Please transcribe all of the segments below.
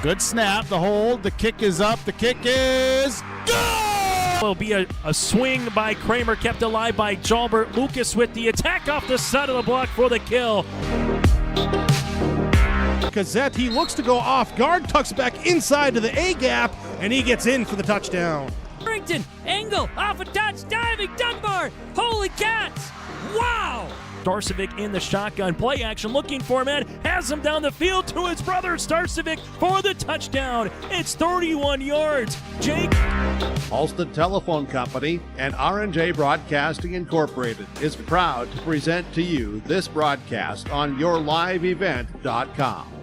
Good snap, the hold, the kick is up, the kick is good! Will be a swing by Kramer, kept alive by Jalbert. Lucas with the attack off the side of the block for the kill. Gazette, he looks to go off guard, tucks back inside to the A gap, and he gets in for the touchdown. Harrington, angle, off a touch, diving, Dunbar, holy cats, wow! Starcevic in the shotgun, play action, looking for a man, has him down the field to his brother Starcevic for the touchdown. It's 31 yards. Jake. Alston Telephone Company and R&J Broadcasting Incorporated is proud to present to you this broadcast on YourLiveEvent.com.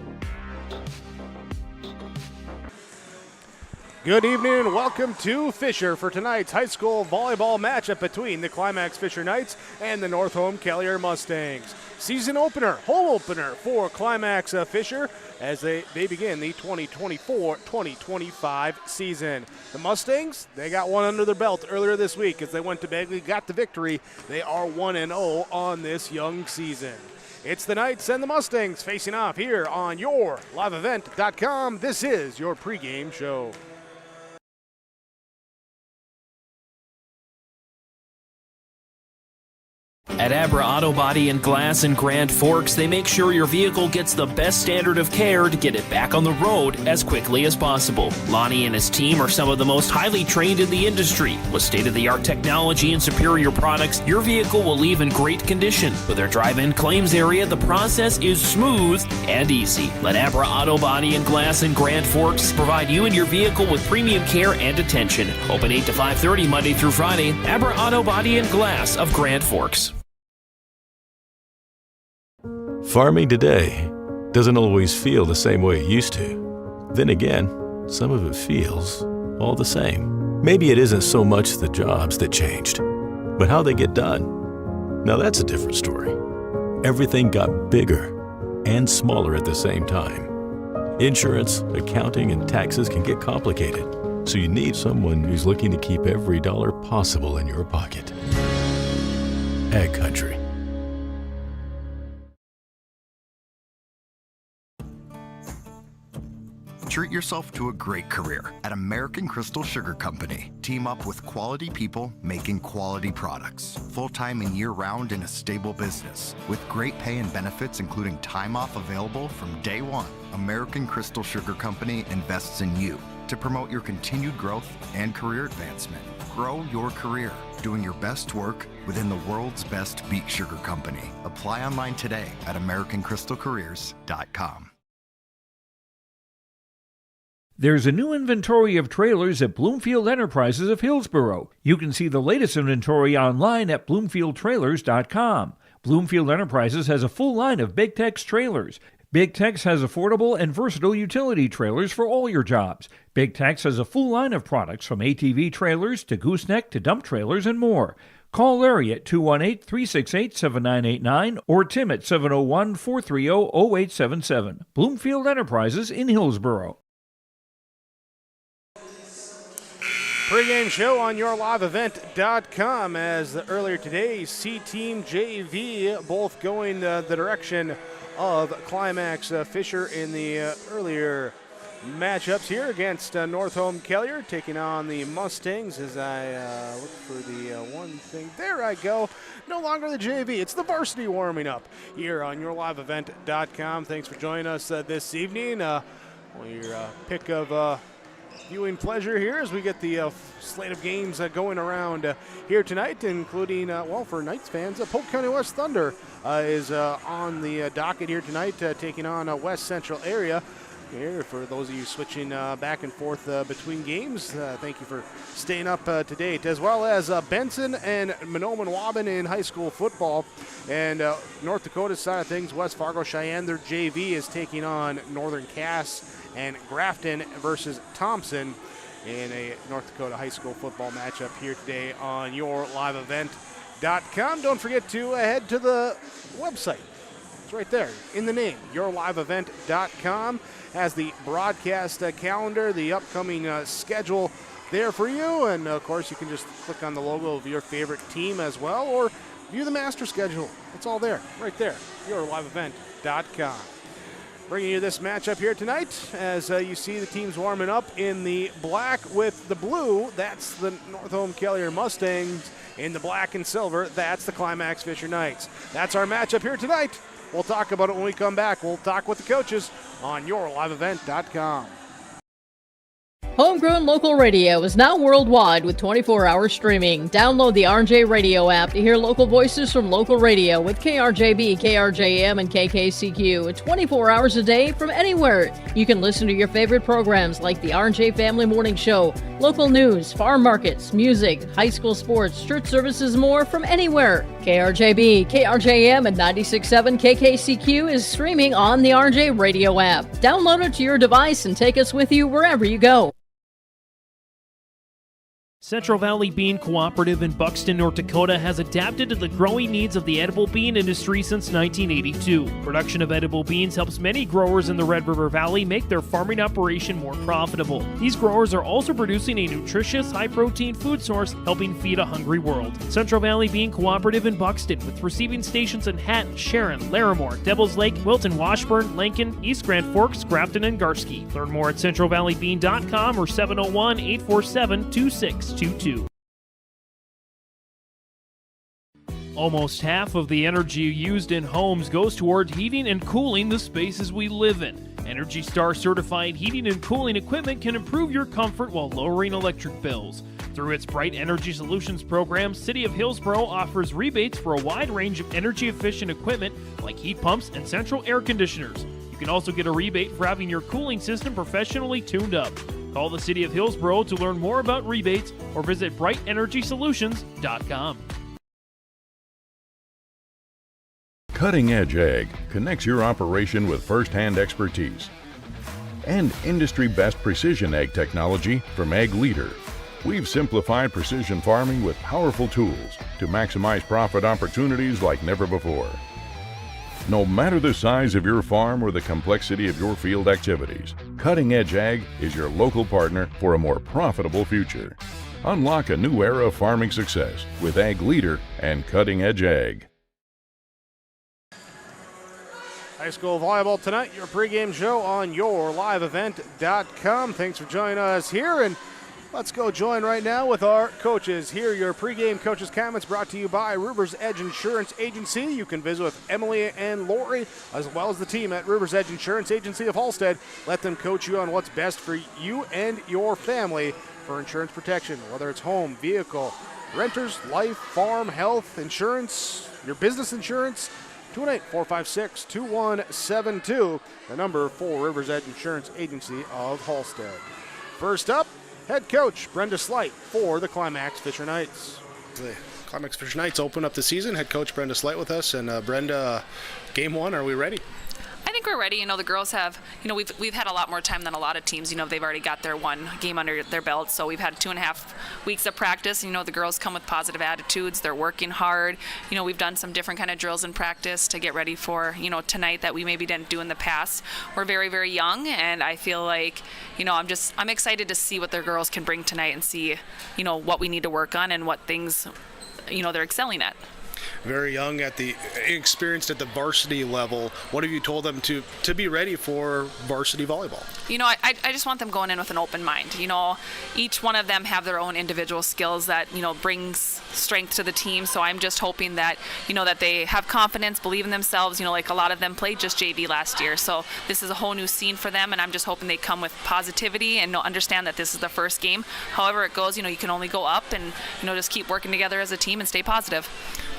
Good evening and welcome to Fisher for tonight's high school volleyball matchup between the Climax-Fisher Knights and the Northome Kelliher Mustangs. Season opener, home opener for Climax-Fisher as they begin the 2024-2025 season. The Mustangs, they got one under their belt earlier this week as they went to Bagley, got the victory. They are 1-0 on this young season. It's the Knights and the Mustangs facing off here on YourLiveEvent.com. This is your pregame show. At Abra Auto Body and Glass in Grand Forks, they make sure your vehicle gets the best standard of care to get it back on the road as quickly as possible. Lonnie and his team are some of the most highly trained in the industry. With state-of-the-art technology and superior products, your vehicle will leave in great condition. With their drive-in claims area, the process is smooth and easy. Let Abra Auto Body and Glass in Grand Forks provide you and your vehicle with premium care and attention. Open 8 to 5:30 Monday through Friday. Abra Auto Body and Glass of Grand Forks. Farming today doesn't always feel the same way it used to. Then again, some of it feels all the same. Maybe it isn't so much the jobs that changed, but how they get done. Now that's a different story. Everything got bigger and smaller at the same time. Insurance, accounting, and taxes can get complicated, so you need someone who's looking to keep every dollar possible in your pocket. Ag Country. Treat yourself to a great career at American Crystal Sugar Company. Team up with quality people making quality products. Full-time and year-round in a stable business. With great pay and benefits including time off available from day one. American Crystal Sugar Company invests in you to promote your continued growth and career advancement. Grow your career doing your best work within the world's best beet sugar company. Apply online today at AmericanCrystalCareers.com. There's a new inventory of trailers at Bloomfield Enterprises of Hillsborough. You can see the latest inventory online at BloomfieldTrailers.com. Bloomfield Enterprises has a full line of Big Tex trailers. Big Tex has affordable and versatile utility trailers for all your jobs. Big Tex has a full line of products from ATV trailers to gooseneck to dump trailers and more. Call Larry at 218-368-7989 or Tim at 701-430-0877. Bloomfield Enterprises in Hillsborough. Pregame show on YourLiveEvent.com as earlier today, C-Team JV both going the direction of Climax-Fisher in the earlier matchups here against Northome Kelliher, taking on the Mustangs as I look for the one thing. There I go. No longer the JV. It's the varsity warming up here on YourLiveEvent.com. Thanks for joining us this evening. Your pick of viewing pleasure here as we get the slate of games going around here tonight, including, for Knights fans, Polk County West Thunder is on the docket here tonight, taking on West Central area. Here, for those of you switching back and forth between games, thank you for staying up to date, as well as Benson and Mahnomen-Waban in high school football. And North Dakota's side of things, West Fargo Cheyenne, their JV is taking on Northern Cass and Grafton versus Thompson in a North Dakota high school football matchup here today on YourLiveEvent.com. Don't forget to head to the website. It's right there in the name, YourLiveEvent.com. Has the broadcast calendar, the upcoming schedule there for you. And, of course, you can just click on the logo of your favorite team as well, or view the master schedule. It's all there, right there, YourLiveEvent.com. Bringing you this matchup here tonight as you see the teams warming up in the black with the blue. That's the Northome Kelliher Mustangs. In the black and silver, that's the Climax-Fisher Knights. That's our matchup here tonight. We'll talk about it when we come back. We'll talk with the coaches on yourliveevent.com. Homegrown local radio is now worldwide with 24-hour streaming. Download the RJ Radio app to hear local voices from local radio with KRJB, KRJM, and KKCQ. 24 hours a day from anywhere. You can listen to your favorite programs like the RJ Family Morning Show, local news, farm markets, music, high school sports, church services, more from anywhere. KRJB, KRJM, and 96.7 KKCQ is streaming on the RJ Radio app. Download it to your device and take us with you wherever you go. Central Valley Bean Cooperative in Buxton, North Dakota has adapted to the growing needs of the edible bean industry since 1982. Production of edible beans helps many growers in the Red River Valley make their farming operation more profitable. These growers are also producing a nutritious, high-protein food source, helping feed a hungry world. Central Valley Bean Cooperative in Buxton, with receiving stations in Hatton, Sharon, Larimore, Devils Lake, Wilton, Washburn, Lincoln, East Grand Forks, Grafton, and Garski. Learn more at centralvalleybean.com or 701-847-2622. Almost half of the energy used in homes goes toward heating and cooling the spaces we live in. Energy Star certified heating and cooling equipment can improve your comfort while lowering electric bills. Through its Bright Energy Solutions program, City of Hillsboro offers rebates for a wide range of energy-efficient equipment like heat pumps and central air conditioners. You can also get a rebate for having your cooling system professionally tuned up. Call the City of Hillsboro to learn more about rebates or visit brightenergysolutions.com. Cutting Edge Ag connects your operation with first-hand expertise and industry-best precision ag technology from Ag Leader. We've simplified precision farming with powerful tools to maximize profit opportunities like never before. No matter the size of your farm or the complexity of your field activities, Cutting Edge Ag is your local partner for a more profitable future. Unlock a new era of farming success with Ag Leader and Cutting Edge Ag. High school volleyball tonight, your pregame show on yourliveevent.com. Thanks for joining us here, and let's go join right now with our coaches. Here, your pregame coaches' comments brought to you by Rivers Edge Insurance Agency. You can visit with Emily and Lori, as well as the team at Rivers Edge Insurance Agency of Halstead. Let them coach you on what's best for you and your family for insurance protection, whether it's home, vehicle, renters, life, farm, health, insurance, your business insurance. 218-456-2172, the number for Rivers Edge Insurance Agency of Halstead. First up, head coach Brenda Slight for the Climax-Fisher Knights. The Climax-Fisher Knights open up the season. Head coach Brenda Slight with us. And Brenda, game one, are we ready? I think we're ready. The girls have, we've had a lot more time than a lot of teams. They've already got their one game under their belt, so we've had 2.5 weeks of practice. The girls come with positive attitudes. They're working hard. We've done some different kind of drills in practice to get ready for, tonight that we maybe didn't do in the past. We're very, very young, and I feel like, I'm excited to see what their girls can bring tonight and see, what we need to work on and what things, they're excelling at. Very young, experienced at the varsity level. What have you told them to be ready for varsity volleyball? I just want them going in with an open mind. Each one of them have their own individual skills that, brings strength to the team. So I'm just hoping that, that they have confidence, believe in themselves. Like a lot of them played just JV last year. So this is a whole new scene for them, and I'm just hoping they come with positivity and understand that this is the first game. However it goes, you can only go up and, just keep working together as a team and stay positive.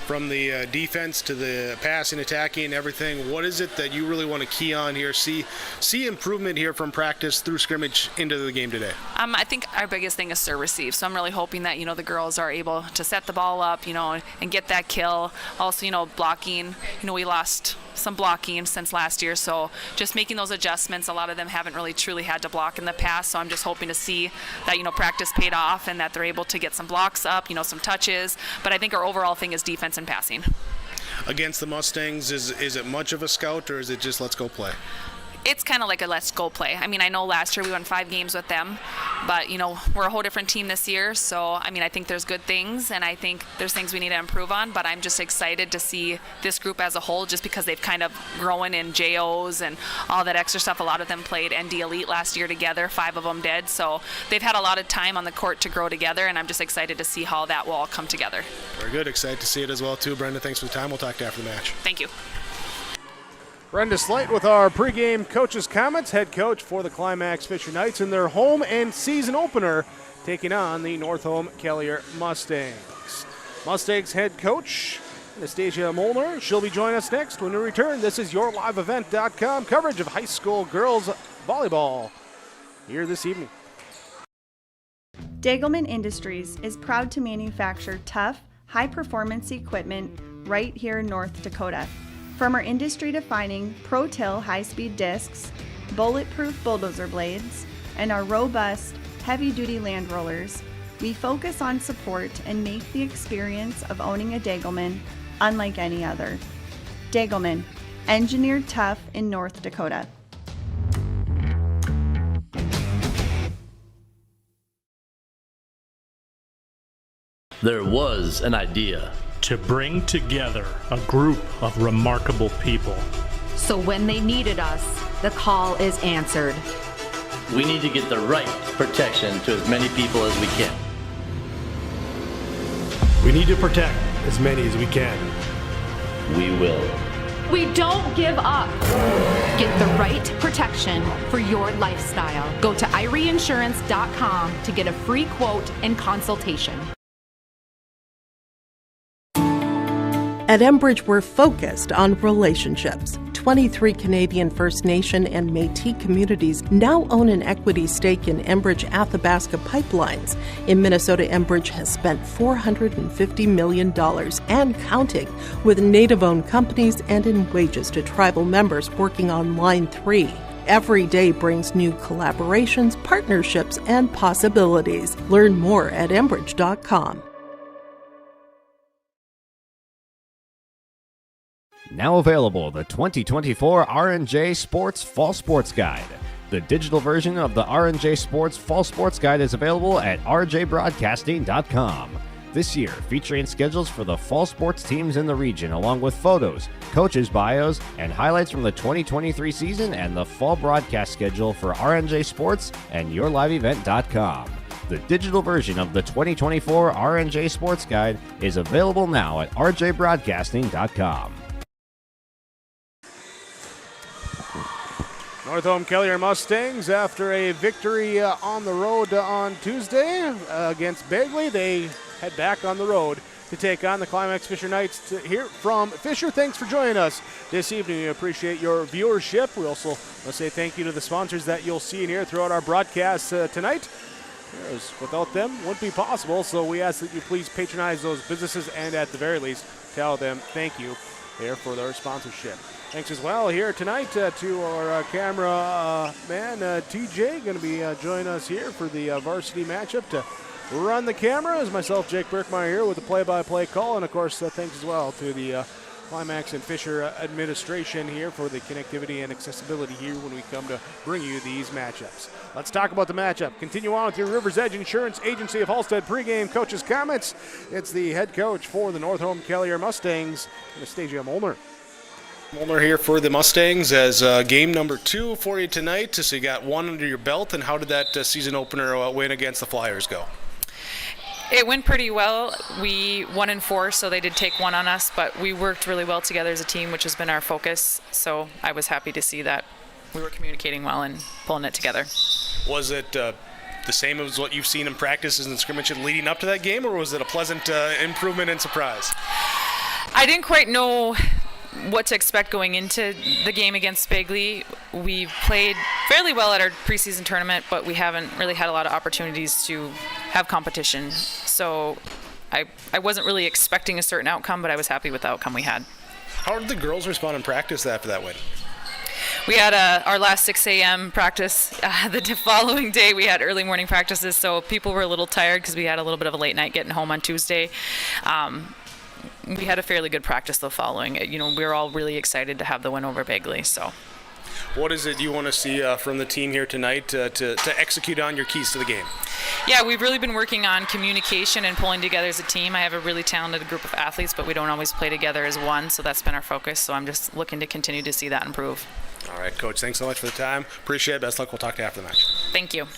From the defense to the passing, attacking, everything, what is it that you really want to key on here? See improvement here from practice through scrimmage into the game today? I think our biggest thing is serve receive. So I'm really hoping that, the girls are able to set the ball up, and get that kill. Also, blocking. We lost some blocking since last year, so just making those adjustments. A lot of them haven't really truly had to block in the past, so I'm just hoping to see that, practice paid off and that they're able to get some blocks up, some touches. But I think our overall thing is defense and passing. Against the Mustangs, is it much of a scout, or is it just let's go play? it's kind of like a let's go play. I mean, I know last year we won 5 games with them, but, we're a whole different team this year. So, I mean, I think there's good things, and I think there's things we need to improve on, but I'm just excited to see this group as a whole, just because they've kind of grown in JOs and all that extra stuff. A lot of them played ND Elite last year together, 5 of them did. So they've had a lot of time on the court to grow together, and I'm just excited to see how that will all come together. Very good. Excited to see it as well, too. Brenda, thanks for the time. We'll talk to you after the match. Thank you. Brenda Slight with our pregame coaches' comments, head coach for the Climax-Fisher Knights in their home and season opener, taking on the Northome Kelliher Mustangs. Mustangs head coach Anastasia Molnar, she'll be joining us next when we return. This is your LiveEvent.com coverage of high school girls volleyball here this evening. Degelman Industries is proud to manufacture tough, high-performance equipment right here in North Dakota. From our industry-defining Pro-Till high-speed discs, bulletproof bulldozer blades, and our robust, heavy-duty land rollers, we focus on support and make the experience of owning a Degelman unlike any other. Degelman, engineered tough in North Dakota. There was an idea to bring together a group of remarkable people. So when they needed us, the call is answered. We need to get the right protection to as many people as we can. We need to protect as many as we can. We will. We don't give up. Get the right protection for your lifestyle. Go to IREinsurance.com to get a free quote and consultation. At Enbridge, we're focused on relationships. 23 Canadian First Nation and Métis communities now own an equity stake in Enbridge Athabasca Pipelines. In Minnesota, Enbridge has spent $450 million and counting with Native-owned companies and in wages to tribal members working on Line 3. Every day brings new collaborations, partnerships, and possibilities. Learn more at Enbridge.com. Now available, the 2024 R&J Sports Fall Sports Guide. The digital version of the R&J Sports Fall Sports Guide is available at rjbroadcasting.com. This year, featuring schedules for the fall sports teams in the region, along with photos, coaches' bios, and highlights from the 2023 season and the fall broadcast schedule for R&J Sports and yourliveevent.com. The digital version of the 2024 R&J Sports Guide is available now at rjbroadcasting.com. Northome Kelliher Mustangs, after a victory on the road on Tuesday against Bagley, they head back on the road to take on the Climax-Fisher Knights here from Fisher. Thanks for joining us this evening. We appreciate your viewership. We also want to say thank you to the sponsors that you'll see in here throughout our broadcast tonight. Without them, wouldn't be possible, so we ask that you please patronize those businesses and at the very least tell them thank you there for their sponsorship. Thanks as well here tonight to our camera man, TJ, going to be joining us here for the varsity matchup to run the camera. As myself, Jake Birkmeyer, here with the play-by-play call. And, of course, thanks as well to the Climax and Fisher administration here for the connectivity and accessibility here when we come to bring you these matchups. Let's talk about the matchup. Continue on with your River's Edge Insurance Agency of Halstead pregame coaches' comments. It's the head coach for the Northome Kelliher Mustangs, Anastasia Molnar. Molnar here for the Mustangs as game number 2 for you tonight. So you got one under your belt, and how did that season opener win against the Flyers go? It went pretty well. We won in 4, so they did take one on us, but we worked really well together as a team, which has been our focus. So I was happy to see that we were communicating well and pulling it together. Was it the same as what you've seen in practices and scrimmages leading up to that game, or was it a pleasant improvement and surprise? I didn't quite know what to expect going into the game against Bagley. We've played fairly well at our preseason tournament, but we haven't really had a lot of opportunities to have competition. So I wasn't really expecting a certain outcome, but I was happy with the outcome we had. How did the girls respond in practice after that win? We had our last 6 a.m. practice. The following day we had early morning practices, so people were a little tired because we had a little bit of a late night getting home on Tuesday. We had a fairly good practice the following. We were all really excited to have the win over Bagley. So, What is it you want to see from the team here tonight to execute on your keys to the game? Yeah, we've really been working on communication and pulling together as a team. I have a really talented group of athletes, but we don't always play together as one, so that's been our focus. So I'm just looking to continue to see that improve. All right, Coach, thanks so much for the time. Appreciate it. Best luck. We'll talk to you after the match. Thank you.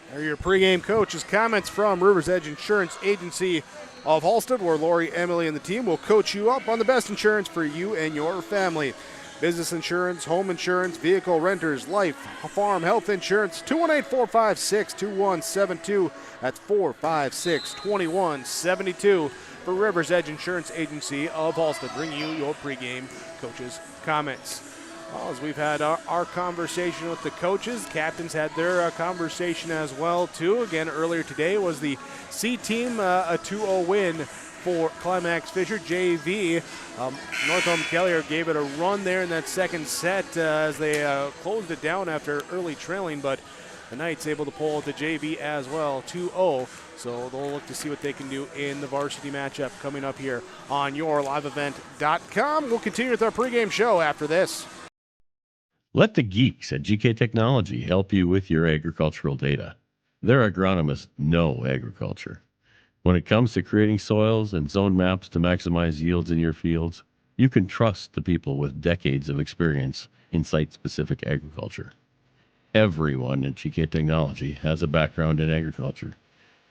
There are your pregame coaches' comments from Rivers Edge Insurance Agency of Halstead, where Lori, Emily, and the team will coach you up on the best insurance for you and your family. Business insurance, home insurance, vehicle renters, life, farm, health insurance, 218-456-2172. That's 456-2172 for Rivers Edge Insurance Agency of Halstead. Bring you your pregame coaches' comments. Well, as we've had our conversation with the coaches, captains had their conversation as well, too. Again, earlier today was the C team, a 2-0 win for Climax-Fisher JV. Northome Kelliher gave it a run there in that second set as they closed it down after early trailing, but the Knights able to pull the JV as well, 2-0. So they'll look to see what they can do in the varsity matchup coming up here on yourliveevent.com. We'll continue with our pregame show after this. Let the geeks at GK Technology help you with your agricultural data. Their agronomists know agriculture. When it comes to creating soils and zone maps to maximize yields in your fields, you can trust the people with decades of experience in site-specific agriculture. Everyone at GK Technology has a background in agriculture,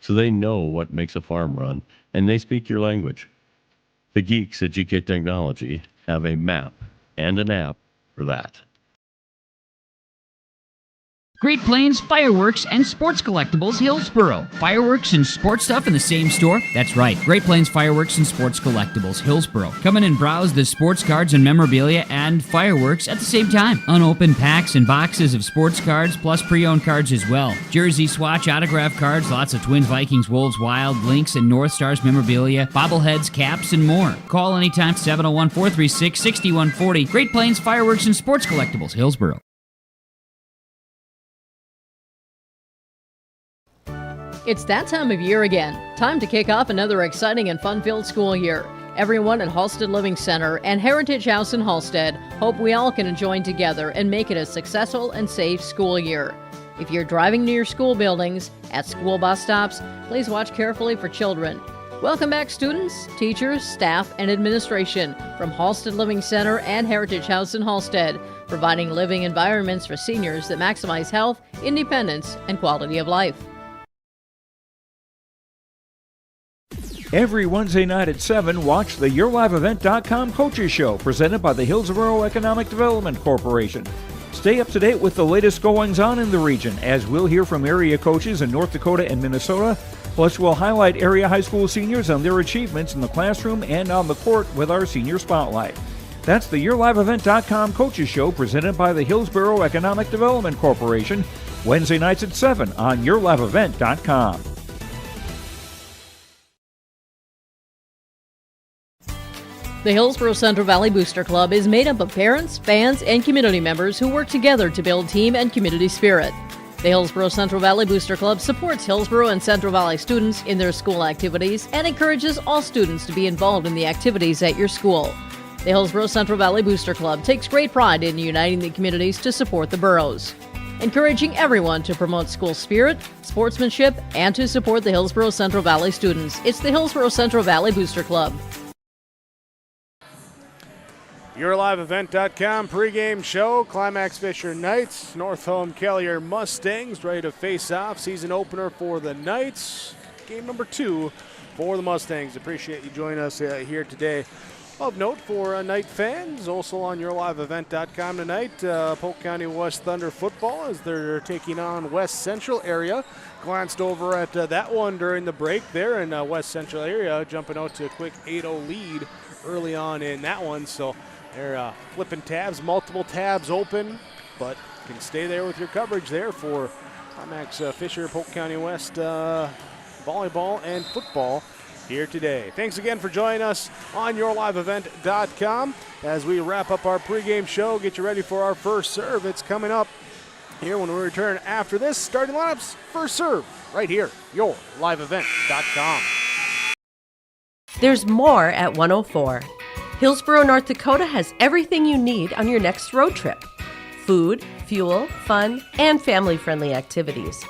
so they know what makes a farm run, and they speak your language. The geeks at GK Technology have a map and an app for that. Great Plains Fireworks and Sports Collectibles, Hillsboro. Fireworks and sports stuff in the same store? That's right. Great Plains Fireworks and Sports Collectibles, Hillsboro. Come in and browse the sports cards and memorabilia and fireworks at the same time. Unopened packs and boxes of sports cards, plus pre-owned cards as well. Jersey, swatch, autograph cards, lots of Twins, Vikings, Wolves, Wild, Lynx, and North Stars memorabilia, bobbleheads, caps, and more. Call anytime, 701-436-6140. Great Plains Fireworks and Sports Collectibles, Hillsboro. It's that time of year again. Time to kick off another exciting and fun-filled school year. Everyone at Halstead Living Center and Heritage House in Halstead hope we all can join together and make it a successful and safe school year. If you're driving near school buildings, at school bus stops, please watch carefully for children. Welcome back, students, teachers, staff, and administration from Halstead Living Center and Heritage House in Halstead, providing living environments for seniors that maximize health, independence, and quality of life. Every Wednesday night at 7, watch the YourLiveEvent.com Coaches Show presented by the Hillsboro Economic Development Corporation. Stay up to date with the latest goings-on in the region, as we'll hear from area coaches in North Dakota and Minnesota. Plus, we'll highlight area high school seniors on their achievements in the classroom and on the court with our Senior Spotlight. That's the YourLiveEvent.com Coaches Show presented by the Hillsboro Economic Development Corporation, Wednesday nights at 7 on YourLiveEvent.com. The Hillsboro Central Valley Booster Club is made up of parents, fans, and community members who work together to build team and community spirit. The Hillsboro Central Valley Booster Club supports Hillsboro and Central Valley students in their school activities and encourages all students to be involved in the activities at your school. The Hillsboro Central Valley Booster Club takes great pride in uniting the communities to support the boroughs, encouraging everyone to promote school spirit, sportsmanship, and to support the Hillsboro Central Valley students. It's the Hillsboro Central Valley Booster Club. YourLiveEvent.com pregame show. Climax-Fisher Knights, Northome Kelliher Mustangs ready to face off. Season opener for the Knights. Game number 2 for the Mustangs. Appreciate you joining us here today. Of note for Knight fans, also on YourLiveEvent.com tonight, Polk County West Thunder football as they're taking on West Central area. Glanced over at that one during the break there in West Central area, jumping out to a quick 8-0 lead early on in that one. So they're flipping tabs, multiple tabs open, but can stay there with your coverage there for Climax-Fisher, Polk County West volleyball and football here today. Thanks again for joining us on YourLiveEvent.com as we wrap up our pregame show. Get you ready for our first serve. It's coming up here when we return after this. Starting lineups, first serve, right here, YourLiveEvent.com. There's more at 104. Hillsboro, North Dakota has everything you need on your next road trip. food, fuel, fun, and family-friendly activities.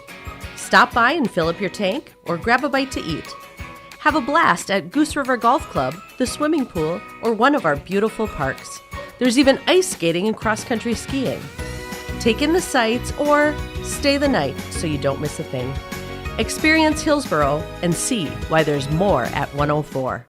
Stop by and fill up your tank or grab a bite to eat. Have a blast at Goose River Golf Club, the swimming pool, or one of our beautiful parks. There's even ice skating and cross-country skiing. Take in the sights or stay the night so you don't miss a thing. Experience Hillsboro and see why there's more at 104.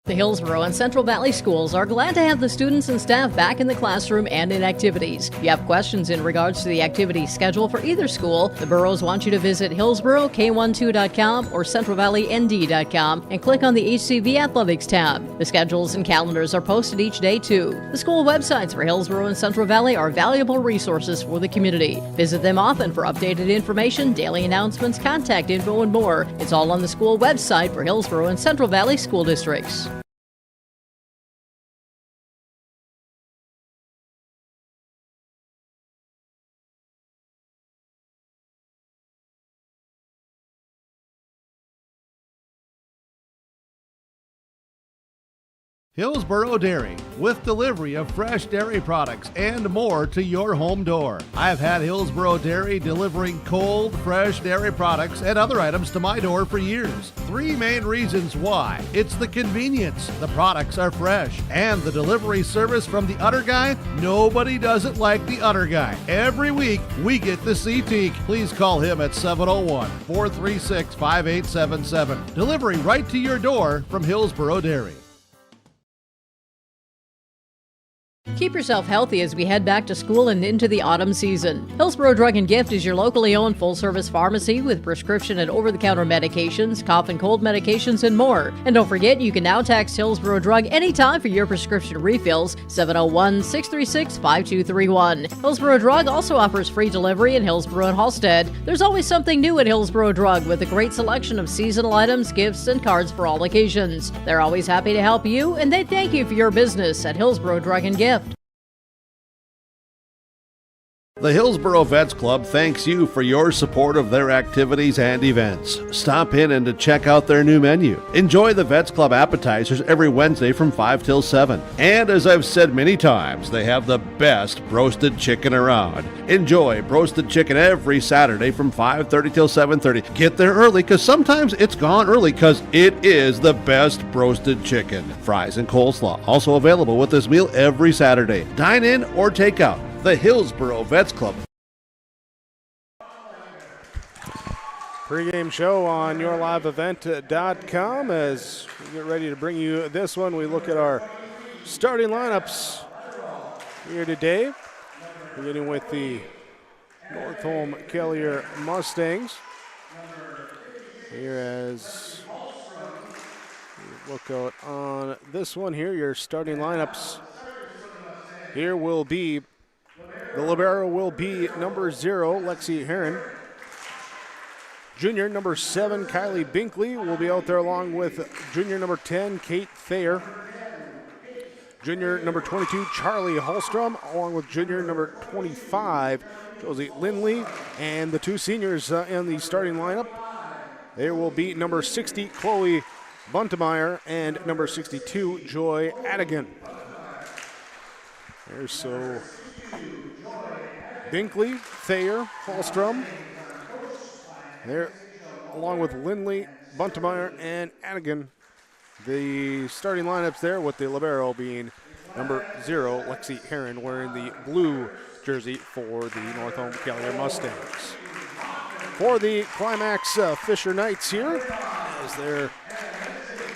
The Hillsboro and Central Valley Schools are glad to have the students and staff back in the classroom and in activities. If you have questions in regards to the activity schedule for either school, the boroughs want you to visit HillsboroK12.com or CentralValleyND.com and click on the HCV Athletics tab. The schedules and calendars are posted each day, too. The school websites for Hillsboro and Central Valley are valuable resources for the community. Visit them often for updated information, daily announcements, contact info, and more. It's all on the school website for Hillsboro and Central Valley School Districts. Hillsboro Dairy, with delivery of fresh dairy products and more to your home door. I've had Hillsboro Dairy delivering cold, fresh dairy products and other items to my door for years. 3 main reasons why. It's the convenience, the products are fresh, and the delivery service from the Udder Guy. Nobody does it like the Udder Guy. Every week, we get to see Teak. Please call him at 701-436-5877. Delivery right to your door from Hillsboro Dairy. Keep yourself healthy as we head back to school and into the autumn season. Hillsboro Drug and Gift is your locally owned full-service pharmacy with prescription and over-the-counter medications, cough and cold medications, and more. And don't forget, you can now text Hillsboro Drug anytime for your prescription refills, 701-636-5231. Hillsboro Drug also offers free delivery in Hillsboro and Halstead. There's always something new at Hillsboro Drug with a great selection of seasonal items, gifts, and cards for all occasions. They're always happy to help you, and they thank you for your business at Hillsboro Drug and Gift. The Hillsboro Vets Club thanks you for your support of their activities and events. Stop in and to check out their new menu. Enjoy the Vets Club appetizers every Wednesday from 5 till 7. And as I've said many times, they have the best roasted chicken around. Enjoy roasted chicken every Saturday from 5:30 till 7:30. Get there early because sometimes it's gone early because it is the best roasted chicken. Fries and coleslaw also available with this meal every Saturday. Dine in or take out. The Hillsboro Vets Club. Pregame show on yourliveevent.com. As we get ready to bring you this one, we look at our starting lineups here today. Beginning with the Northome Kelliher Mustangs. Here as we look out on this one here, your starting lineups here will be, the libero will be number 0, Lexi Heron. Junior number 7, Kylie Binkley, will be out there along with junior number 10, Kate Thayer. Junior number 22, Charlie Hallstrom, along with junior number 25, Josie Lindley. And the 2 seniors in the starting lineup, there will be number 60, Chloe Buntemeyer, and number 62, Joy Adigan. There's so Binkley, Thayer, Hallstrom. There, along with Lindley, Buntemeyer, and Adigan. The starting lineups there, with the libero being number 0, Lexi Heron, wearing the blue jersey for the Northome Kelliher Mustangs. For the Climax-Fisher Knights here, as they're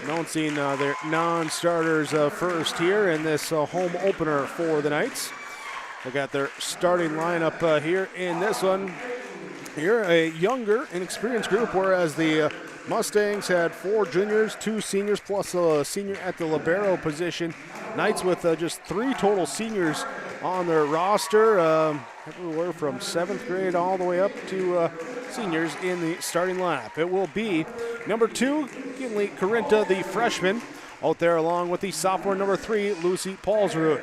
announcing their non-starters first here in this home opener for the Knights. They got their starting lineup here in this one. Here, a younger, inexperienced group, whereas the Mustangs had 4 juniors, 2 seniors, plus a senior at the libero position. Knights with just 3 total seniors on their roster, everywhere from 7th grade all the way up to seniors in the starting lineup. It will be number 2, Kinley Corinta, the freshman, out there along with the sophomore number 3, Lucy Paulsrud.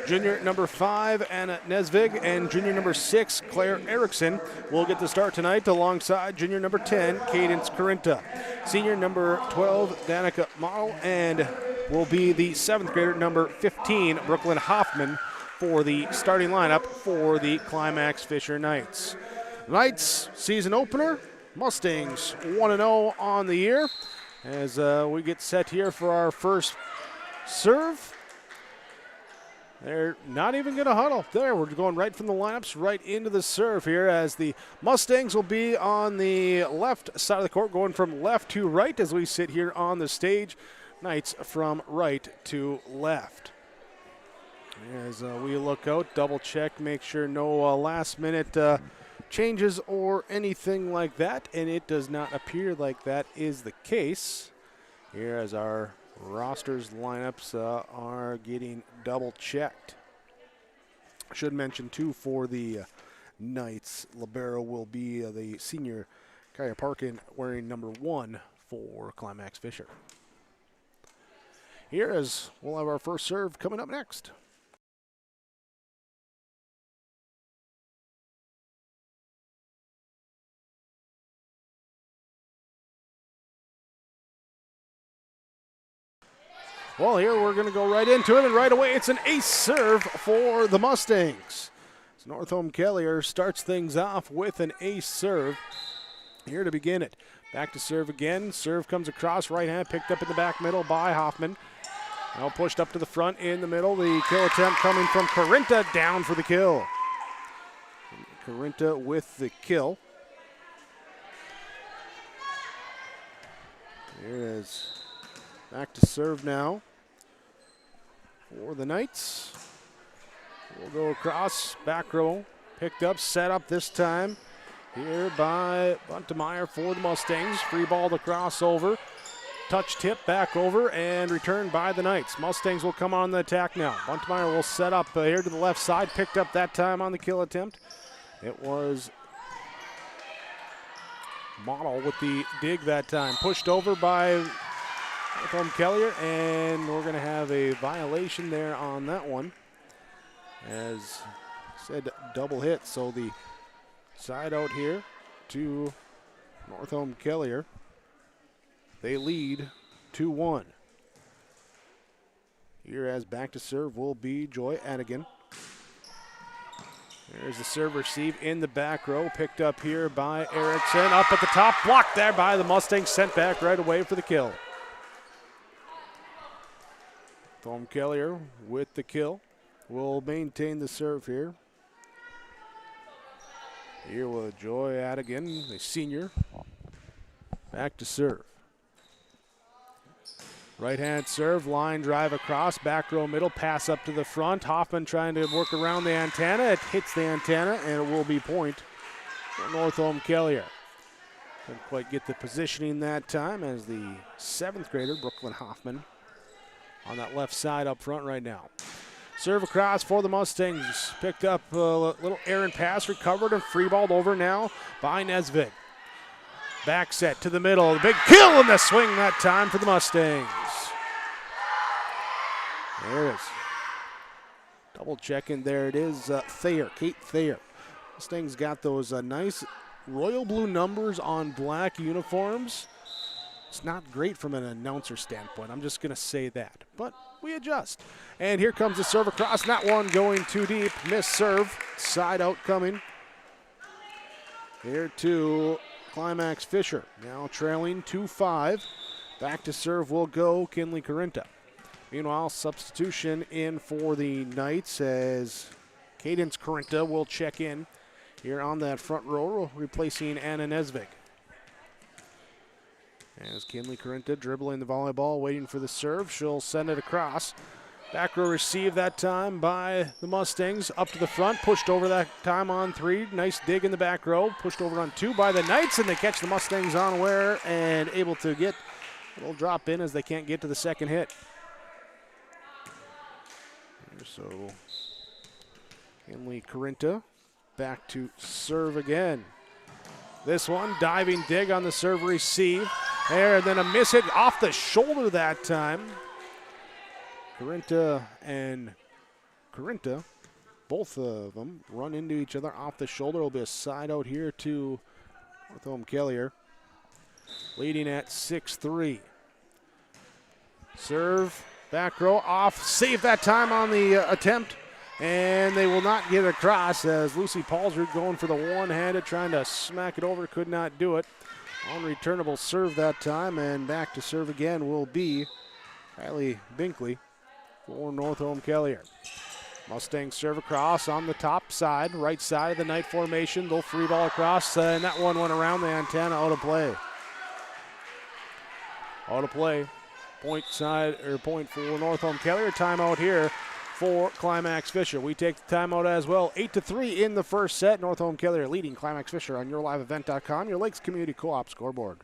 Junior number 5, Anna Nesvig, and junior number 6, Claire Erickson, will get the start tonight alongside junior number 10, Cadence Corinta. Senior number 12, Danica Model, and will be the 7th grader, number 15, Brooklyn Hoffman, for the starting lineup for the Climax-Fisher Knights. Knights season opener, Mustangs 1-0 on the year as we get set here for our first serve. They're not even going to huddle. There, we're going right from the lineups, right into the serve here as the Mustangs will be on the left side of the court, going from left to right as we sit here on the stage. Knights from right to left. As we look out, double check, make sure no last-minute changes or anything like that, and it does not appear like that is the case here as our rosters lineups are getting double checked. Should mention too for the Knights, libero will be the senior Kaya Parkin wearing number 1 for Climax-Fisher. Here as we'll have our first serve coming up next. Well, here we're going to go right into it, and right away it's an ace serve for the Mustangs. So Northome Kelliher starts things off with an ace serve here to begin it. Back to serve again. Serve comes across, right hand picked up in the back middle by Hoffman. Now pushed up to the front in the middle. The kill attempt coming from Carinta, down for the kill. Carinta with the kill. Here it is. Back to serve now for the Knights. We'll go across, back row, picked up, set up this time here by Buntemeyer for the Mustangs. Free ball to cross over, touch tip back over, and returned by the Knights. Mustangs will come on the attack now. Buntemeyer will set up here to the left side, picked up that time on the kill attempt. It was Model with the dig that time, pushed over by from Kelliher, and we're going to have a violation there on that one. As said, double hit, so the side out here to Northome Kelliher. They lead 2-1. Here as back to serve will be Joy Adigan. There's the serve receive in the back row, picked up here by Erickson. Up at the top, blocked there by the Mustangs, sent back right away for the kill. Tom Kelliher with the kill will maintain the serve here. Here with Joy Adigan, the senior. Back to serve. Right hand serve, line drive across, back row middle, pass up to the front. Hoffman trying to work around the antenna. It hits the antenna, and it will be point for Northome Kelliher. Couldn't quite get the positioning that time as the 7th grader, Brooklyn Hoffman, on that left side up front right now. Serve across for the Mustangs. Picked up a little errant pass, recovered and free-balled over now by Nesvig. Back set to the middle. The big kill in the swing that time for the Mustangs. There it is. Double checking. There it is. Thayer, Kate Thayer. Mustangs got those nice royal blue numbers on black uniforms. It's not great from an announcer standpoint. I'm just going to say that. But we adjust. And here comes the serve across. Not one going too deep. Missed serve. Side out coming. Here to Climax-Fisher. Now trailing 2-5. Back to serve will go Kinley Carinta. Meanwhile, substitution in for the Knights as Cadence Carinta will check in here on that front row, replacing Anna Nesvig. As Kinley Carinta dribbling the volleyball, waiting for the serve. She'll send it across. Back row receive that time by the Mustangs. Up to the front, pushed over that time on 3. Nice dig in the back row. Pushed over on 2 by the Knights, and they catch the Mustangs unaware and able to get a little drop in as they can't get to the second hit. So Kinley Carinta back to serve again. This one, diving dig on the serve receive. There, and then a miss hit off the shoulder that time. Carinta and Carinta, both of them run into each other off the shoulder. It'll be a side out here to Northome Kelliher, leading at 6-3. Serve Back row off. Save that time on the attempt. And they will not get across as Lucy Paulsrud going for the one-handed, trying to smack it over, could not do it. Unreturnable serve that time, and back to serve again will be Kylie Binkley for Northome Kelliher. Mustangs serve across on the top side, right side of the night formation. They'll free ball across, and that one went around the antenna, out of play. Out of play. Point side, or point for Northome Kelliher. Timeout here for Climax-Fisher. We take the timeout as well. 8-3 in the first set. Northome Kelliher leading Climax-Fisher on yourliveevent.com, your Lakes Community Co-op scoreboard.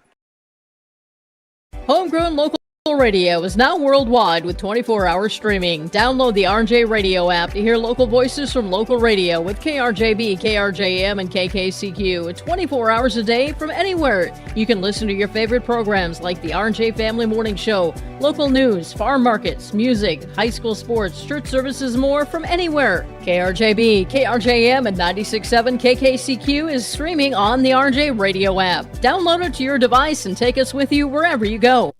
Homegrown local radio is now worldwide with 24-hour streaming. Download the RJ Radio app to hear local voices from local radio with KRJB, KRJM, and KKCQ 24 hours a day from anywhere. You can listen to your favorite programs like the RJ Family Morning Show, local news, farm markets, music, high school sports, church services, more from anywhere. KRJB, KRJM, and 96.7 KKCQ is streaming on the RJ Radio app. Download it to your device and take us with you wherever you go.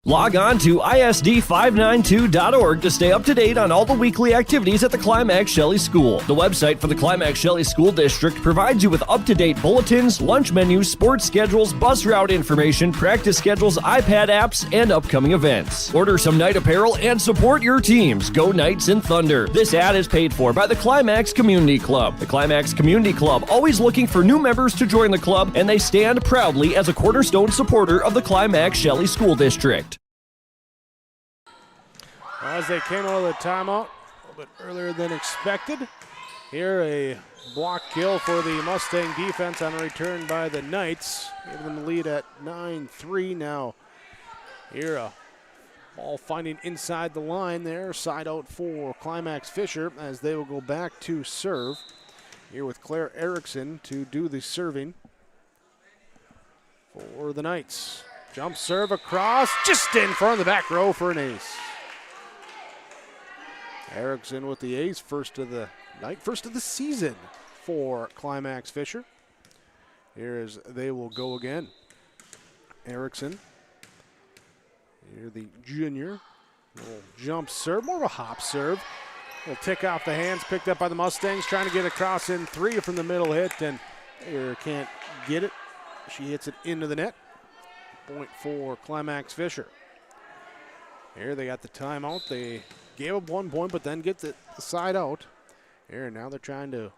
Log on to ISD592.org to stay up to date on all the weekly activities at the Climax Shelley School. The website for the Climax Shelley School District provides you with up-to-date bulletins, lunch menus, sports schedules, bus route information, practice schedules, iPad apps, and upcoming events. Order some night apparel and support your teams. Go Knights and Thunder. This ad is paid for by the Climax Community Club. The Climax Community Club, always looking for new members to join the club, and they stand proudly as a cornerstone supporter of the Climax Shelley School District. As they came out of the timeout a little bit earlier than expected. Here a block kill for the Mustang defense on a return by the Knights. Giving them the lead at 9-3 now. Here a ball finding inside the line there. Side out for Climax-Fisher as they will go back to serve. Here with Claire Erickson to do the serving for the Knights. Jump serve across, just in front of the back row for an ace. Erickson with the ace, first of the night, first of the season for Climax-Fisher. Here's they will go again. Erickson, here the junior, little jump serve, more of a hop serve. Will tick off the hands, picked up by the Mustangs, trying to get across in three from the middle hit, and Thayer can't get it. She hits it into the net. Point for Climax-Fisher. Here they got the timeout. They gave up 1 point, but then get the side out. Here, now they're trying to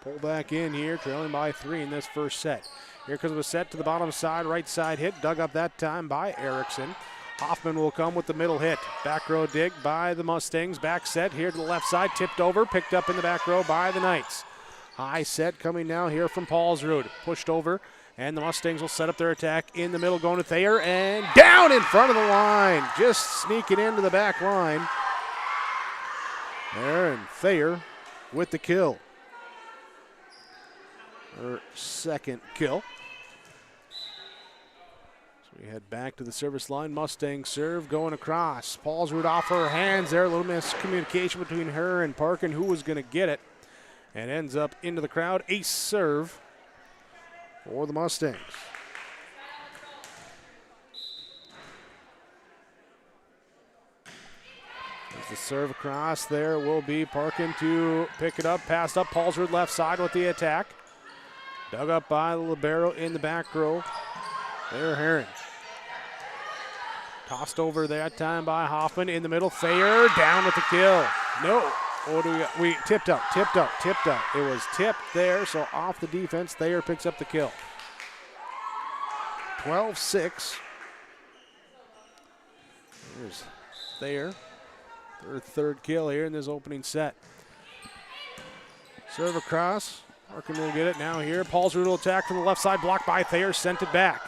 pull back in here, trailing by 3 in this first set. Here comes a set to the bottom side, right side hit, dug up that time by Erickson. Hoffman will come with the middle hit. Back row dig by the Mustangs. Back set here to the left side, tipped over, picked up in the back row by the Knights. High set coming now here from Paulsrud. Pushed over, and the Mustangs will set up their attack in the middle, going to Thayer, and down in front of the line. Just sneaking into the back line. There, and Thayer with the kill. Her second kill. So we head back to the service line. Mustang serve going across. Paulsrud off her hands there. A little miscommunication between her and Parkin, who was going to get it. And ends up into the crowd. Ace serve for the Mustangs. There's the serve across. There will be Parkin to pick it up. Passed up. Paulsrud left side with the attack. Dug up by the libero in the back row. There, Herring. Tossed over that time by Hoffman in the middle. Thayer down with the kill. No. What do we got? We tipped up. It was tipped there, so off the defense, Thayer picks up the kill. 12-6. Here's Thayer. Third kill here in this opening set. Serve across. Parkin will get it now here. Paulsrud will attack from the left side, blocked by Thayer, sent it back.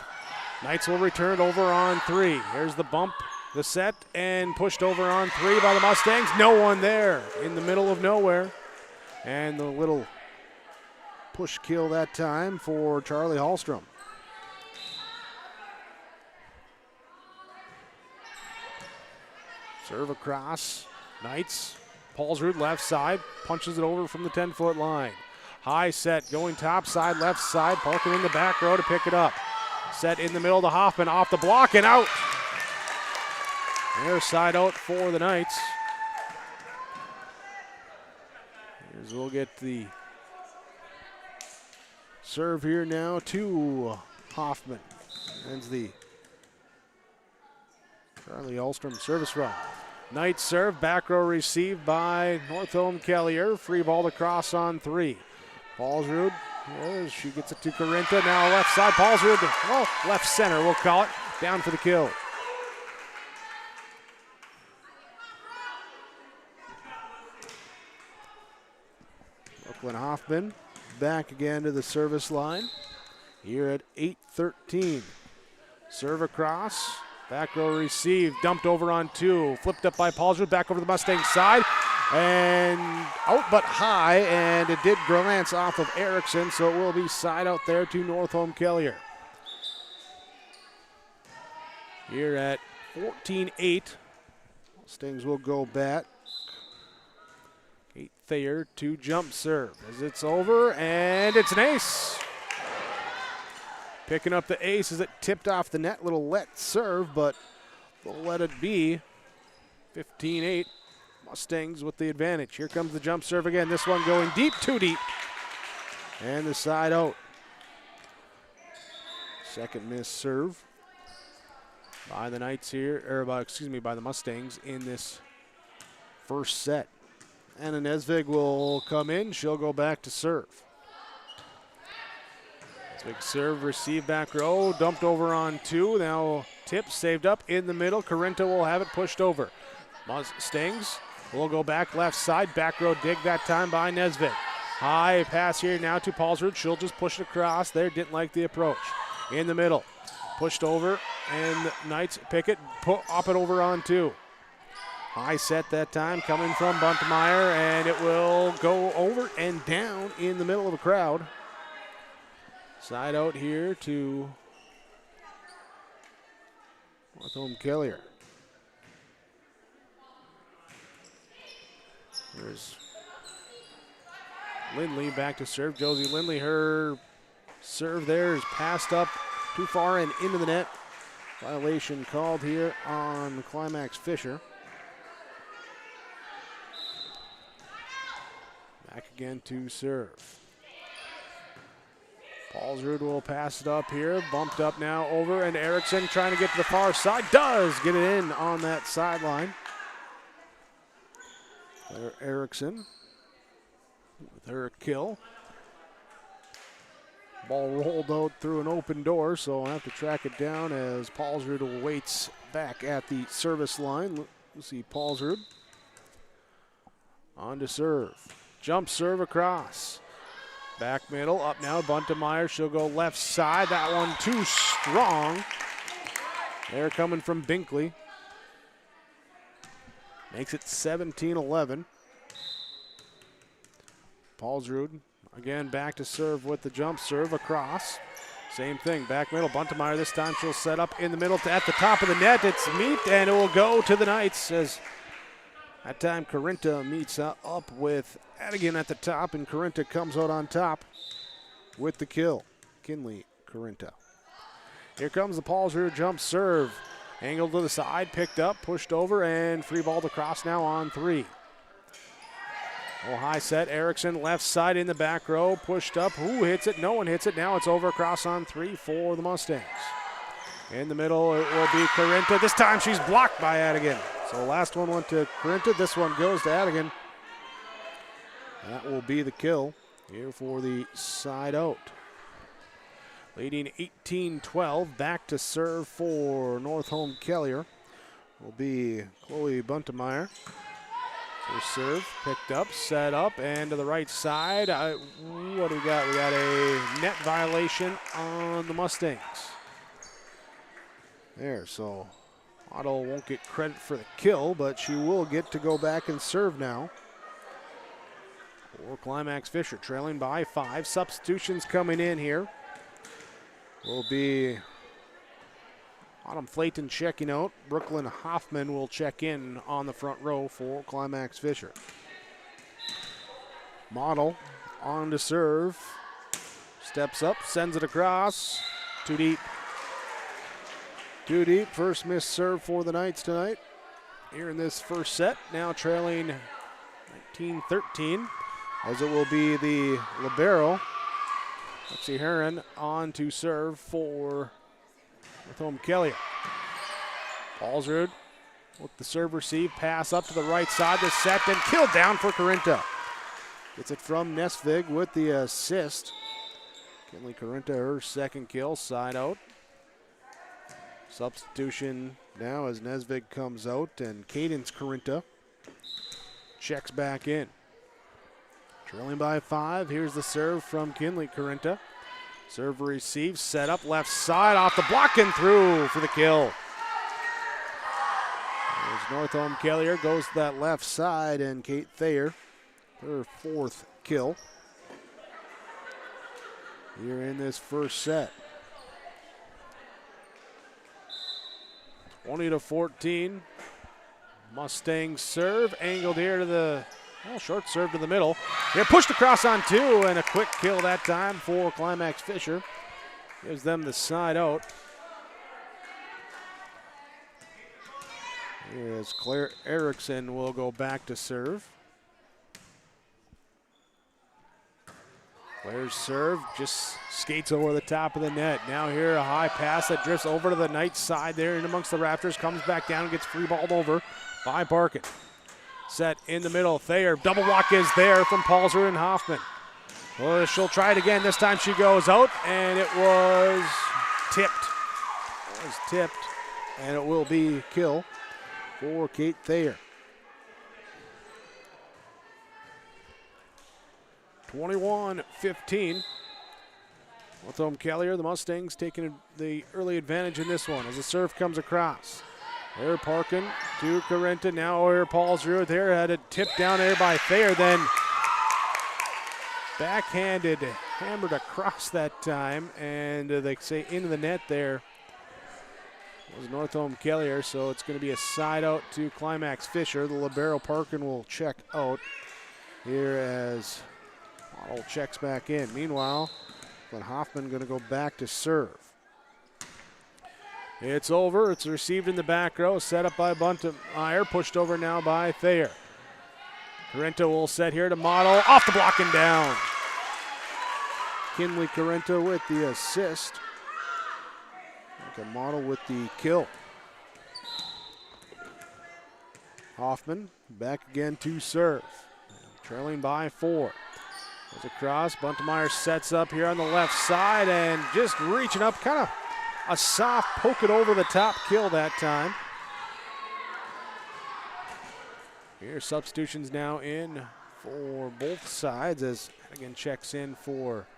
Knights will return over on 3. Here's the bump, the set, and pushed over on 3 by the Mustangs. No one there in the middle of nowhere. And the little push kill that time for Charlie Hallstrom. Serve across. Knights. Paulsrud left side, punches it over from the 10-foot line. High set, going top side, left side. Parkin in the back row to pick it up. Set in the middle to Hoffman, off the block and out. Their side out for the Knights. As we'll get the serve here now to Hoffman. Ends the Charlie Ahlstrom service run. Knights serve, back row received by Northome Kelliher. Free ball across on 3. Paulsrud, she gets it to Corinta. Now left side, Paulsrud, well, left center we'll call it. Down for the kill. Brooklyn Hoffman back again to the service line. Here at 8:13. Serve across. Back row received. Dumped over on 2. Flipped up by Paulsrud. Back over the Mustang side. And out but high. And it did glance off of Erickson. So it will be side out there to Northome Kelliher. Here at 14-8. Mustangs will go back. Kate Thayer to jump serve as it's over. And it's an ace. Picking up the ace as it tipped off the net. Little let serve, but they'll let it be. 15-8. Mustangs with the advantage. Here comes the jump serve again. This one going deep, too deep. And the side out. Second miss serve by the Knights here, or by the Mustangs in this first set. Anna Nesvig will come in. She'll go back to serve. Big serve, receive back row, dumped over on 2. Now tip, saved up in the middle. Corinta will have it pushed over. Mustangs will go back left side. Back row dig that time by Nesvig. High pass here now to Paulsrud. She'll just push it across there. Didn't like the approach. In the middle. Pushed over, and Knights pick it, up it over on 2. High set that time coming from Buntemeyer, and it will go over and down in the middle of the crowd. Side out here to Northome Kelliher. There's Lindley back to serve. Josie Lindley, her serve there is passed up too far and into the net. Violation called here on Climax-Fisher. Back again to serve. Paulsrud will pass it up here. Bumped up now over, and Erickson trying to get to the far side. Does get it in on that sideline. There Erickson with her kill. Ball rolled out through an open door, so I'll have to track it down as Paulsrud waits back at the service line. We'll see Paulsrud on to serve. Jump serve across. Back middle, up now, Buntemeyer. She'll go left side. That one too strong. They're coming from Binkley. Makes it 17-11. Paulsrud again back to serve with the jump serve across. Same thing, back middle, Buntemeyer this time. She'll set up in the middle at the top of the net. It's meet, and it will go to the Knights as that time Corinta meets up with Adigan at the top, and Corinta comes out on top with the kill. Kinley Corinta. Here comes the Paulsrud jump serve. Angled to the side, picked up, pushed over, and free balled across now on 3. Oh, high set, Erickson left side in the back row, pushed up. Who hits it? No one hits it. Now it's over across on 3 for the Mustangs. In the middle, it will be Corinta. This time she's blocked by Adigan. So last one went to Corinta. This one goes to Adigan. That will be the kill here for the side out. Leading 18-12, back to serve for Northome Kelliher will be Chloe Buntemeyer. First serve, picked up, set up, and to the right side. What do we got? We got a net violation on the Mustangs. There, so Otto won't get credit for the kill, but she will get to go back and serve now. For Climax-Fisher, trailing by 5. Substitutions coming in here. Will be Autumn Flayton checking out. Brooklyn Hoffman will check in on the front row for Climax-Fisher. Model on to serve. Steps up, sends it across. Too deep. Too deep. First missed serve for the Knights tonight. Here in this first set, now trailing 19-13, as it will be the libero, Lexi Heron, on to serve for Northome Kelliher. Paulsrud with the serve receive, pass up to the right side, the set, then killed down for Corinta. Gets it from Nesvig with the assist. Kinley Corinta, her second kill, side out. Substitution now as Nesvig comes out, and Cadence Corinta checks back in. Trailing by 5, here's the serve from Kinley Corinta. Serve receive, set up left side, off the block and through for the kill. There's Northome Kelliher, goes to that left side, and Kate Thayer, her 4th kill here in this first set. 20-14. Mustangs serve, angled here to the short serve to the middle. Here pushed across on 2, and a quick kill that time for Climax-Fisher. Gives them the side out. Here's Claire Erickson will go back to serve. Claire's serve just skates over the top of the net. Now here a high pass that drifts over to the Knights side there in amongst the rafters, comes back down and gets free balled over by Parkin. Set in the middle, Thayer, double block is there from Paulsrud and Hoffman. Well, she'll try it again, this time she goes out, and it was tipped. And it will be kill for Kate Thayer. 21-15. Northome Kelliher, the Mustangs, taking the early advantage in this one as the serve comes across. There Parkin to Corinta. Now here Paulsrud there, had it tipped down there by Thayer, then backhanded, hammered across that time, and they say into the net there was Northome Kelliher, so it's going to be a side out to Climax-Fisher. The libero Parkin will check out here as Waddle checks back in. Meanwhile, but Hoffman going to go back to serve. It's over. It's received in the back row. Set up by Buntemeyer. Pushed over now by Thayer. Corinta will set here to Model. Off the block and down. Kinley Corinta with the assist. A Model with the kill. Hoffman back again to serve. Trailing by 4. Goes across. Buntemeyer sets up here on the left side and just reaching up, kind of a soft poke it over the top kill that time. Here substitutions now in for both sides as again checks in for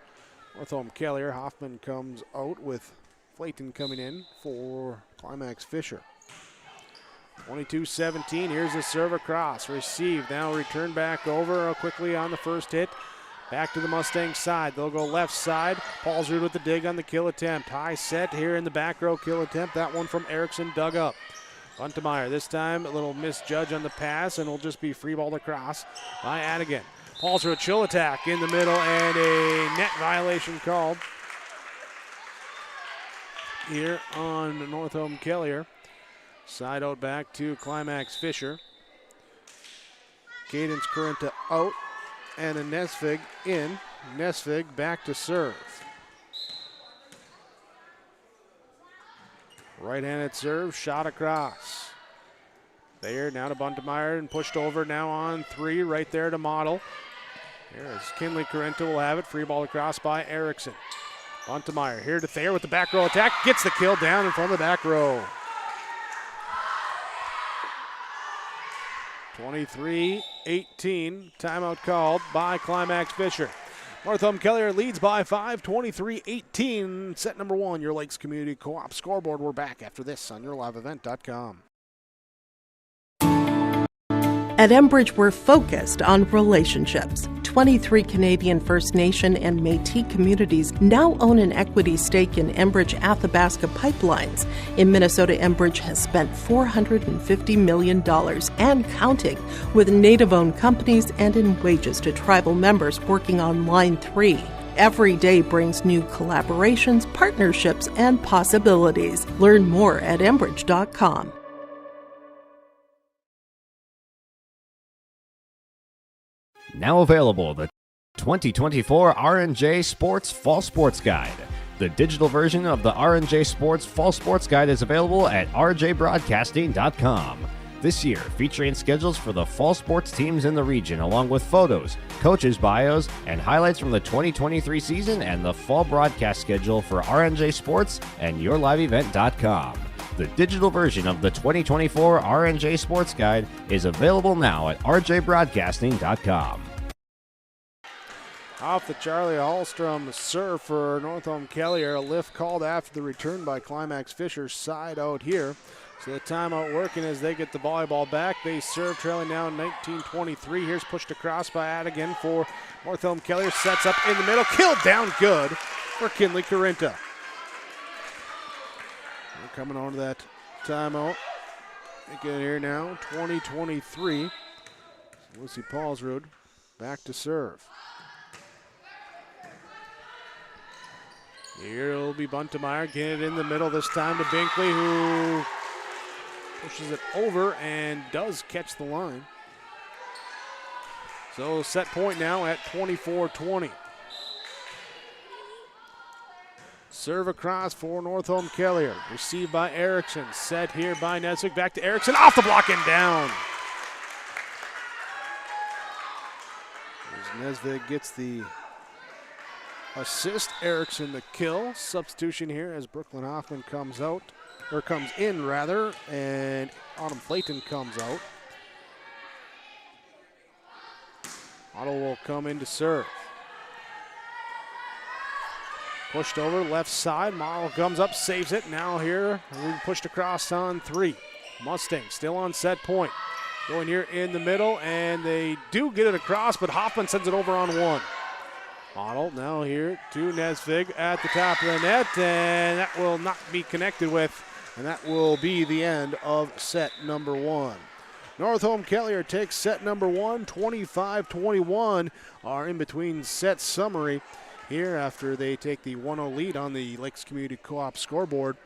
Northome Kelliher. Hoffman comes out with Flayton coming in for Climax-Fisher. 22-17, here's the serve across, received, now returned back over quickly on the first hit. Back to the Mustang side. They'll go left side. Paulsrud with the dig on the kill attempt. High set here in the back row kill attempt. That one from Erickson dug up. Buntemeyer this time a little misjudge on the pass, and will just be free balled across by Adigan. Paulsrud chill attack in the middle, and a net violation called here on Northome Kelliher. Side out back to Climax-Fisher. Cadence Corinta out. And a Nesvig in. Nesvig back to serve. Right-handed serve, shot across. There, now to Buntemeyer and pushed over now on 3, right there to Model. Here's Kinley Corinta will have it, free ball across by Erickson. Buntemeyer here to Thayer with the back row attack, gets the kill down in front of the back row. 23-18, timeout called by Climax-Fisher. Northome Kelliher leads by 5, 23-18. Set number 1, your Lakes Community Co-op scoreboard. We're back after this on yourliveevent.com. At Enbridge, we're focused on relationships. 23 Canadian First Nation and Métis communities now own an equity stake in Enbridge Athabasca Pipelines. In Minnesota, Enbridge has spent $450 million and counting with Native-owned companies and in wages to tribal members working on Line 3. Every day brings new collaborations, partnerships, and possibilities. Learn more at Enbridge.com. Now available, the 2024 R&J Sports Fall Sports Guide. The digital version of the R&J Sports Fall Sports Guide is available at rjbroadcasting.com. This year, featuring schedules for the fall sports teams in the region, along with photos, coaches' bios, and highlights from the 2023 season and the fall broadcast schedule for R&J Sports and YourLiveEvent.com. The digital version of the 2024 R&J Sports Guide is available now at rjbroadcasting.com. Off the Charlie Hallstrom serve for Northome Kelliher. A lift called after the return by Climax-Fisher. Side out here. So the timeout working as they get the volleyball back. They serve trailing now 19-23. Here's pushed across by Adigan for Northome Kelliher. Sets up in the middle. Killed down good for Kinley Carinta. We're coming on to that timeout. Again here now, 20-23. Lucy Paulsrud back to serve. Here it'll be Buntemeyer getting it in the middle this time to Binkley, who pushes it over and does catch the line. So set point now at 24-20. Serve across for Northome Kelliher. Received by Erickson. Set here by Nesvik. Back to Erickson. Off the block and down. As Nesvik gets the assist, Erickson the kill. Substitution here as Brooklyn Hoffman comes in, and Autumn Flayton comes out. Otto will come in to serve. Pushed over left side. Morrow comes up, saves it. Now here, we pushed across on three. Mustang still on set point. Going here in the middle, and they do get it across, but Hoffman sends it over on one. Otto now here to Nesvig at the top of the net, and that will not be connected with, and that will be the end of set number one. Northome Kelliher takes set number one, 25-21. Our in-between set summary here after they take the 1-0 lead on the Lakes Community Co-op scoreboard.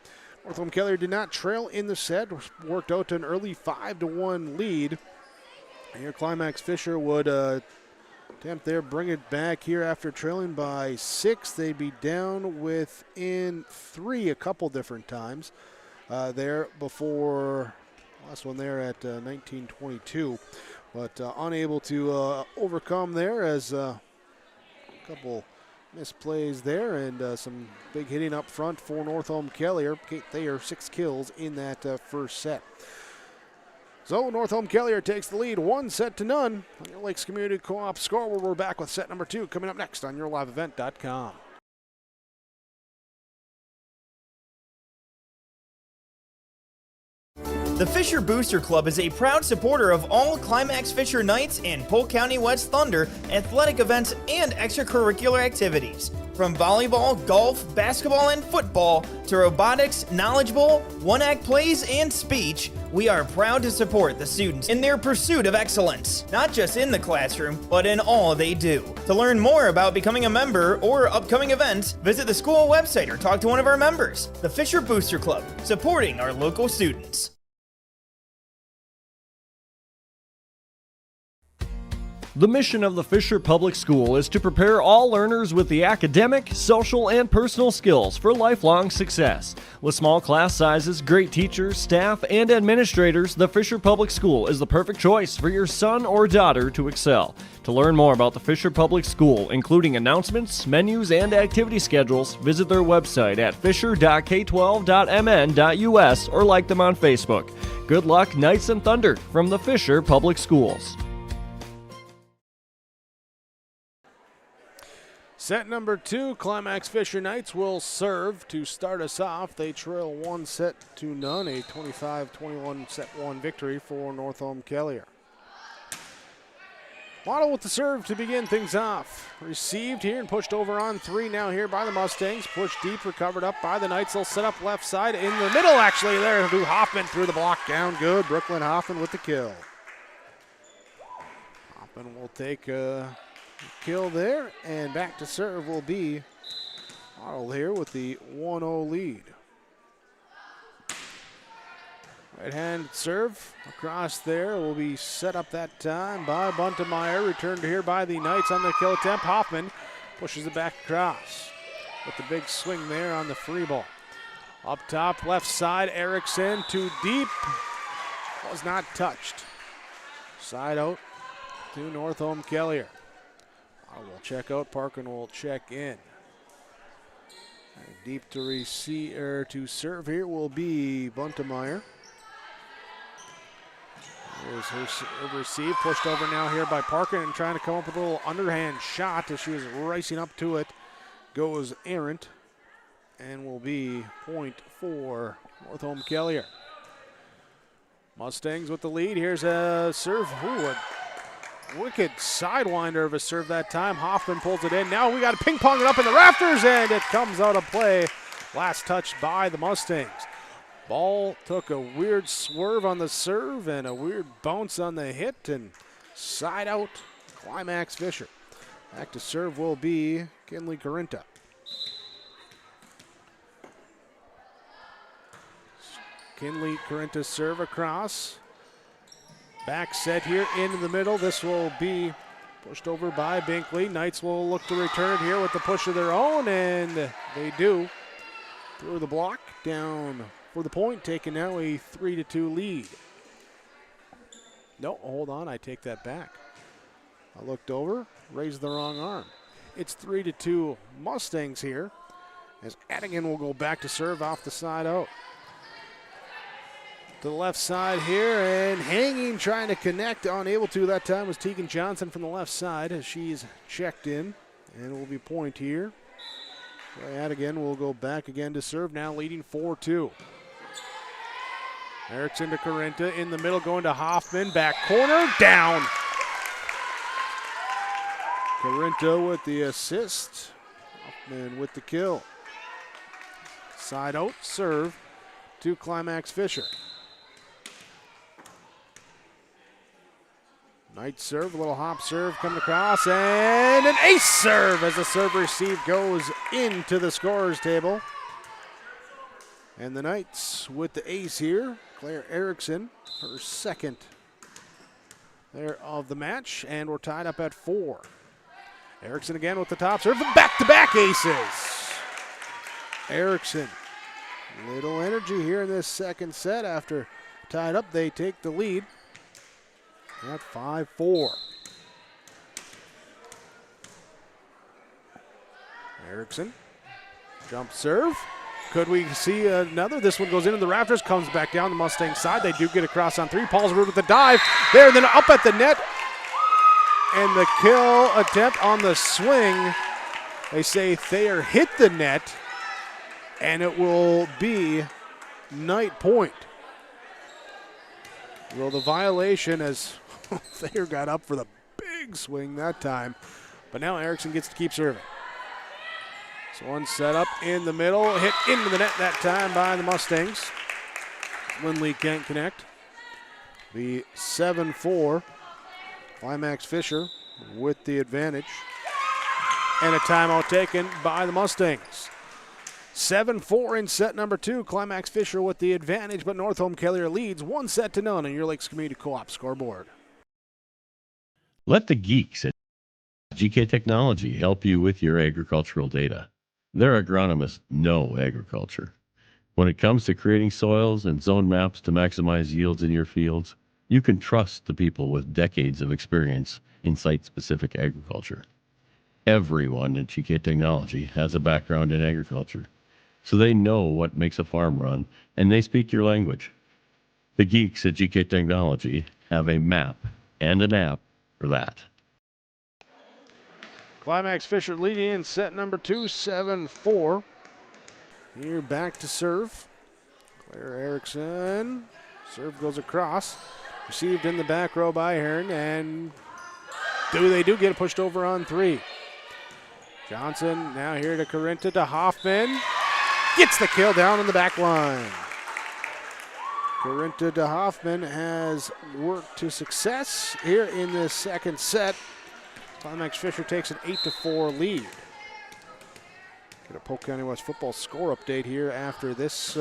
Northome Kelliher did not trail in the set, worked out to an early 5-1 lead. Here Climax-Fisher would attempt there, bring it back here after trailing by 6. They'd be down within 3 a couple different times there before last one there at 19-22, but unable to overcome there as a couple misplays there and some big hitting up front for Northome Kelliher. Kate Thayer 6 kills in that first set. So Northome Kelliher takes the lead 1-0 on your Lakes Community Co-op scoreboard. We're back with set number 2 coming up next on YourLiveEvent.com. The Fisher Booster Club is a proud supporter of all Climax-Fisher Knights and Polk County West Thunder athletic events and extracurricular activities. From volleyball, golf, basketball, and football to robotics, knowledge bowl, one-act plays, and speech, we are proud to support the students in their pursuit of excellence, not just in the classroom, but in all they do. To learn more about becoming a member or upcoming events, visit the school website or talk to one of our members. The Fisher Booster Club, supporting our local students. The mission of the Fisher Public School is to prepare all learners with the academic, social, and personal skills for lifelong success. With small class sizes, great teachers, staff, and administrators, the Fisher Public School is the perfect choice for your son or daughter to excel. To learn more about the Fisher Public School, including announcements, menus, and activity schedules, visit their website at fisher.k12.mn.us or like them on Facebook. Good luck, Knights and Thunder, from the Fisher Public Schools. Set number 2, Climax-Fisher Knights will serve to start us off. They trail 1-0, a 25-21 set 1 victory for Northome Kelliher. Waddle with the serve to begin things off. Received here and pushed over on 3 now here by the Mustangs. Pushed deep, recovered up by the Knights. They'll set up left side in the middle actually there to Hoffman through the block down good. Brooklyn Hoffman with the kill. Hoffman will take kill there, and back to serve will be Arnold here with the 1-0 lead. Right hand serve across there will be set up that time by Buntemeyer. Returned here by the Knights on the kill attempt. Hoffman pushes it back across with the big swing there on the free ball. Up top, left side, Erickson too deep. Was not touched. Side out to Northome Kelliher. Will check out, Parkin will check in. And deep to receive or to serve here will be Buntemeyer. There's her serve receive, pushed over now here by Parkin and trying to come up with a little underhand shot as she was racing up to it. Goes errant and will be point for Northome Kelliher. Mustangs with the lead. Here's a serve. Ooh, a wicked sidewinder of a serve that time. Hoffman pulls it in. Now we got to ping pong it up in the rafters, and it comes out of play. Last touch by the Mustangs. Ball took a weird swerve on the serve and a weird bounce on the hit, and side out Climax-Fisher. Back to serve will be Kinley Carinta. Kinley Carinta serve across. Back set here into the middle. This will be pushed over by Binkley. Knights will look to return it here with the push of their own, and they do. Through the block, down for the point, taking now a 3-2 lead. No, hold on, I take that back. I looked over, raised the wrong arm. It's 3-2 Mustangs here, as Adigan will go back to serve off the side out. To the left side here, and hanging, trying to connect, unable to that time was Tegan Johnson from the left side as she's checked in, and will be point here. Adigan will go back again to serve, now leading 4-2. Erickson to Carinta in the middle, going to Hoffman, back corner, down. Carinta with the assist, Hoffman with the kill. Side out serve to Climax-Fisher. Knight serve, a little hop serve coming across, and an ace serve as the serve receive goes into the scorer's table. And the Knights with the ace here, Claire Erickson, her second there of the match, and we're tied up at 4. Erickson again with the top serve, back-to-back aces. Erickson, little energy here in this second set. After tied up, they take the lead at 5-4. Erickson, jump serve. Could we see another? This one goes into the rafters, comes back down the Mustang side. They do get across on 3. Paulsrud with the dive there, and then up at the net. And the kill attempt on the swing. They say Thayer hit the net, and it will be Knight point. Well, the violation as Thayer got up for the big swing that time, but now Erickson gets to keep serving. So one set up in the middle, hit into the net that time by the Mustangs. Lindley can't connect. The 7-4, Climax-Fisher with the advantage. And a timeout taken by the Mustangs. 7-4 in set number 2. Climax-Fisher with the advantage, but Northome Kelliher leads 1-0 on your Lakes Community Co-op scoreboard. Let the geeks at GK Technology help you with your agricultural data. Their agronomists know agriculture. When it comes to creating soils and zone maps to maximize yields in your fields, you can trust the people with decades of experience in site-specific agriculture. Everyone at GK Technology has a background in agriculture, so they know what makes a farm run, and they speak your language. The geeks at GK Technology have a map and an app for that. Climax-Fisher leading in set number 2, 7-4. Here back to serve. Claire Erickson. Serve goes across. Received in the back row by Hearn, and they do get pushed over on 3. Johnson now here to Carinta to Hoffman. Gets the kill down in the back line. Carinta to Hoffman has worked to success here in this second set. Climax-Fisher takes an 8-4 lead. Get a Polk County West football score update here after this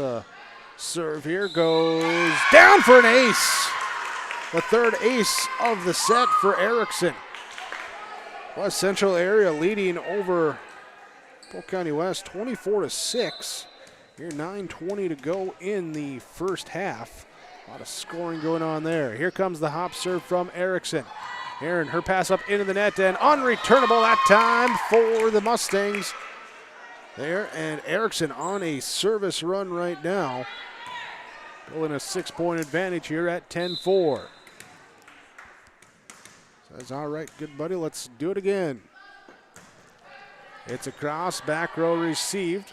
serve here. Goes down for an ace. The third ace of the set for Erickson. West Central area leading over Polk County West 24-6. Here 9:20 to go in the first half. A lot of scoring going on there. Here comes the hop serve from Erickson. Aaron, her pass up into the net and unreturnable that time for the Mustangs. There, and Erickson on a service run right now. Building a 6-point advantage here at 10-4. Says, all right, good buddy, let's do it again. It's a cross, back row received.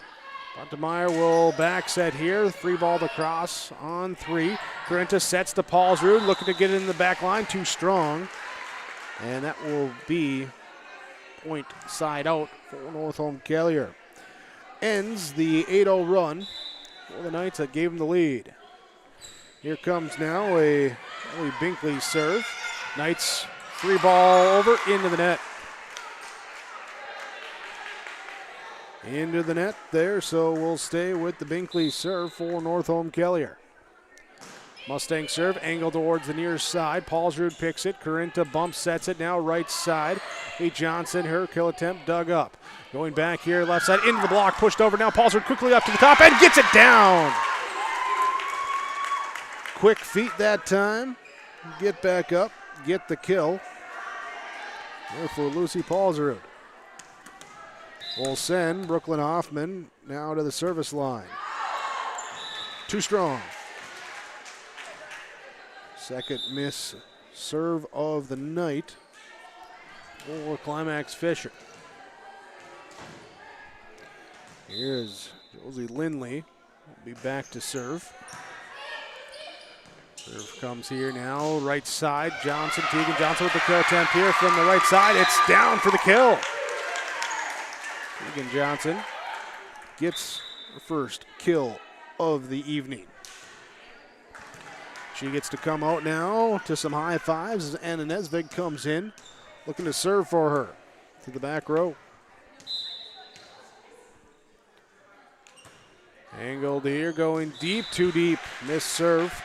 Buntemeyer will back set here. Free ball to cross on 3. Correnta sets to Paulsrud, looking to get it in the back line, too strong. And that will be point side out for Northome Kelliher. Ends the 8-0 run for the Knights that gave them the lead. Here comes now a Ellie Binkley serve. Knights free ball over into the net. Into the net there, so we'll stay with the Binkley serve for Northome Kelliher. Mustang serve, angle towards the near side. Paulsrud picks it. Correnta bump sets it. Now right side. Lee Johnson, her kill attempt dug up. Going back here, left side, into the block, pushed over. Now Paulsrud quickly up to the top and gets it down. Quick feet that time. Get back up, get the kill. There for Lucy Paulsrud. We'll send Brooklyn Hoffman now to the service line. Too strong. Second miss serve of the night for Climax-Fisher. Here's Josie Lindley. Will be back to serve. Serve comes here now, right side. Johnson, Tegan Johnson with the kill attempt here from the right side. It's down for the kill. Tegan Johnson gets her first kill of the evening. She gets to come out now to some high fives as Anna Nesvig comes in, looking to serve for her to the back row. Angled here, going deep, too deep. Missed serve.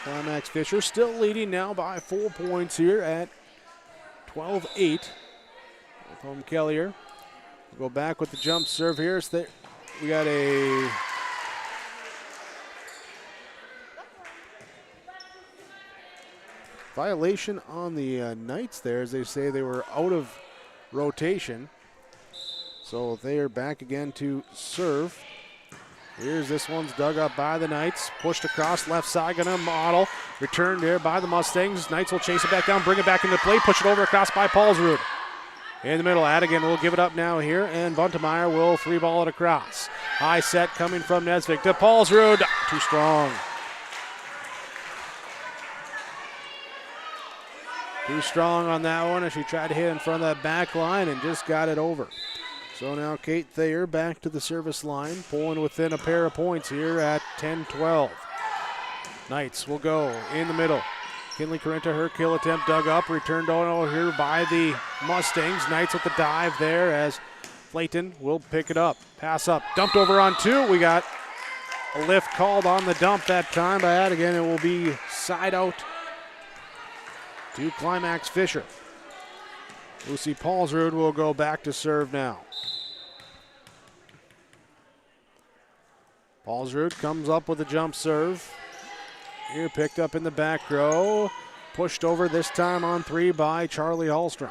Climax-Fisher still leading now by 4 points here at 12-8. Northome Kelliher. We'll go back with the jump serve here. So we got a violation on the Knights there, as they say they were out of rotation. So they are back again to serve. Here's this one's dug up by the Knights. Pushed across left side, gonna model. Returned there by the Mustangs. Knights will chase it back down, bring it back into play, push it over across by Paulsrud. In the middle, Adigan will give it up now here, and Buntemeyer will free ball it across. High set coming from Nesvig to Paulsrud. Too strong. Too strong on that one as she tried to hit in front of that back line and just got it over. So now Kate Thayer back to the service line, pulling within a pair of points here at 10-12. Knights will go in the middle. Kinley Correnta, her kill attempt dug up, returned over here by the Mustangs. Knights with the dive there as Flayton will pick it up. Pass up, dumped over on 2. We got a lift called on the dump that time by Adigan. It will be side out to Climax-Fisher. Lucy Paulsrud will go back to serve now. Paulsrud comes up with a jump serve. Here picked up in the back row. Pushed over this time on 3 by Charlie Hallstrom.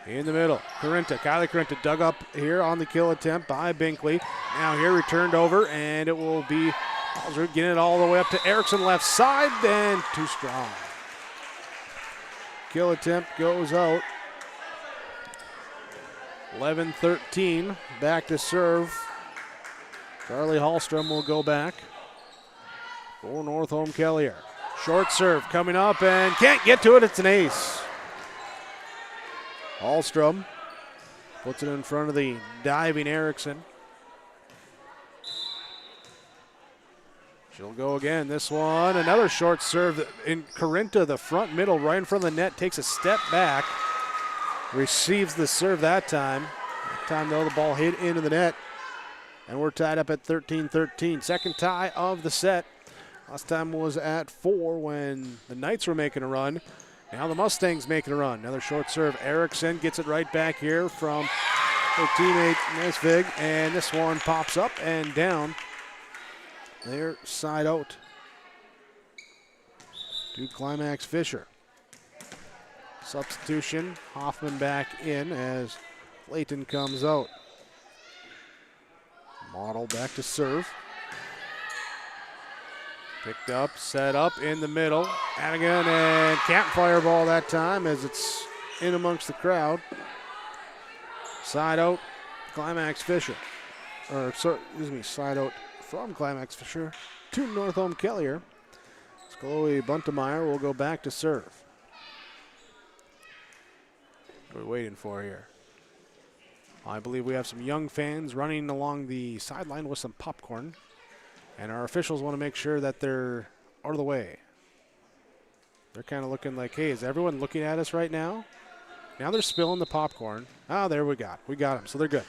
In the middle, Kylie Correnta dug up here on the kill attempt by Binkley. Now here returned over, and it will be Paulsrud getting it all the way up to Erickson left side, and too strong. Kill attempt goes out. 11-13, back to serve. Charlie Hallstrom will go back for Northome Kelliher. Short serve coming up and can't get to it. It's an ace. Hallstrom puts it in front of the diving Erickson. She'll go again. This one, another short serve in Corinta, the front middle, right in front of the net, takes a step back, receives the serve that time. That time, though, the ball hit into the net, and we're tied up at 13-13. Second tie of the set. Last time was at 4 when the Knights were making a run. Now the Mustangs making a run. Another short serve. Erickson gets it right back here from her teammate Nesvig, and this one pops up and down. Their side out to Climax-Fisher. Substitution, Hoffman back in as Layton comes out. Model back to serve. Picked up, set up in the middle. Hannigan and campfire ball that time as it's in amongst the crowd. Side out, Climax-Fisher. Side out from Climax-Fisher to Northome Kelliher. Chloe Buntemeyer will go back to serve. What are we waiting for here? I believe we have some young fans running along the sideline with some popcorn, and our officials want to make sure that they're out of the way. They're kind of looking like, hey, is everyone looking at us right now? Now they're spilling the popcorn. Oh, there we got them, so they're good.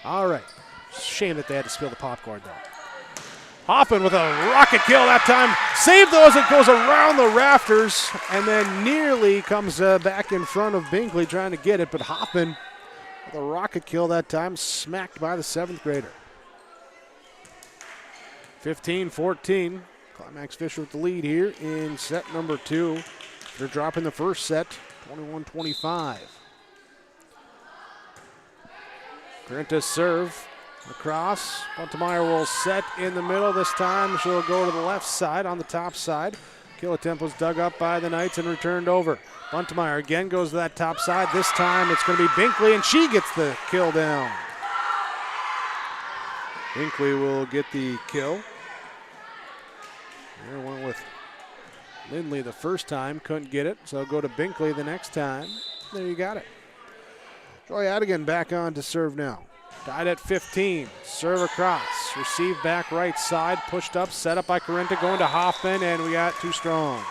All right. Shame that they had to spill the popcorn, though. Hoffman with a rocket kill that time. Saved those. It goes around the rafters and then nearly comes back in front of Binkley trying to get it. But Hoffman with a rocket kill that time, smacked by the 7th grader. 15-14. Climax-Fisher with the lead here in set number 2. They're dropping the first set, 21-25. Corinta serve. Across, Buntemeyer will set in the middle. This time she'll go to the left side on the top side. Kelliher-Northome's dug up by the Knights and returned over. Buntemeyer again goes to that top side. This time it's going to be Binkley, and she gets the kill down. Binkley will get the kill. There went with Lindley the first time, couldn't get it, so go to Binkley the next time. There you got it. Joy Adigan back on to serve now. Tied at 15. Serve across. Receive back right side. Pushed up. Set up by Corinta. Going to Hoffman. And we got Too Strong.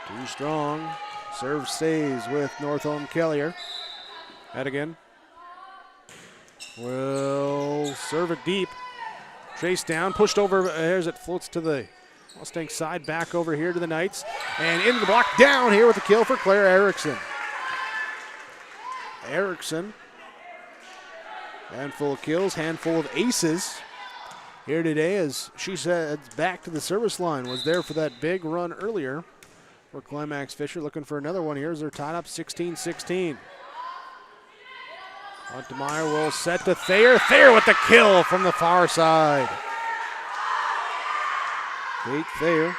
Too Strong. Serve stays with Northome Kelliher. Adigan will serve it deep. Chase down. Pushed over. As it floats to the Mustang side. Back over here to the Knights. And into the block. Down here with the kill for Claire Erickson. Erickson, handful of kills, handful of aces here today as she said back to the service line. Was there for that big run earlier for Climax-Fisher. Looking for another one here as they're tied up 16-16. Buntemeyer will set to Thayer. Thayer with the kill from the far side. Kate Thayer,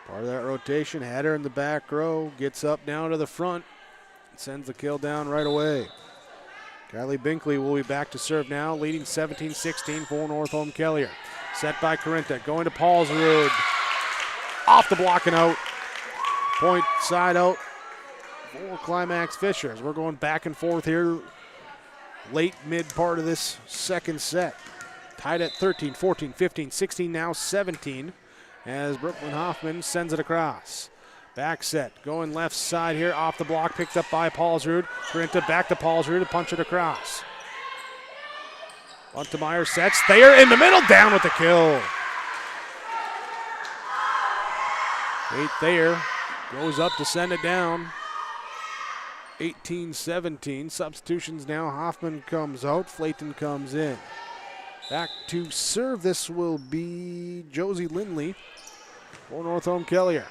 part of that rotation, had her in the back row, gets up down to the front. Sends the kill down right away. Kylie Binkley will be back to serve now, leading 17-16 for Northome Kelliher. Set by Corinta, going to Paulsrud. Off the block and out. Point side out for Climax-Fisher as we're going back and forth here late mid part of this second set. Tied at 13, 14, 15, 16, now 17 as Brooklyn Hoffman sends it across. Back set, going left side here, off the block, picked up by Paulsrud. Corinta back to Paulsrud to punch it across. Buntemeyer sets, Thayer in the middle, down with the kill. Kate Thayer goes up to send it down. 18-17, substitutions now. Hoffman comes out, Flayton comes in. Back to serve, this will be Josie Lindley for Northome Kelliher.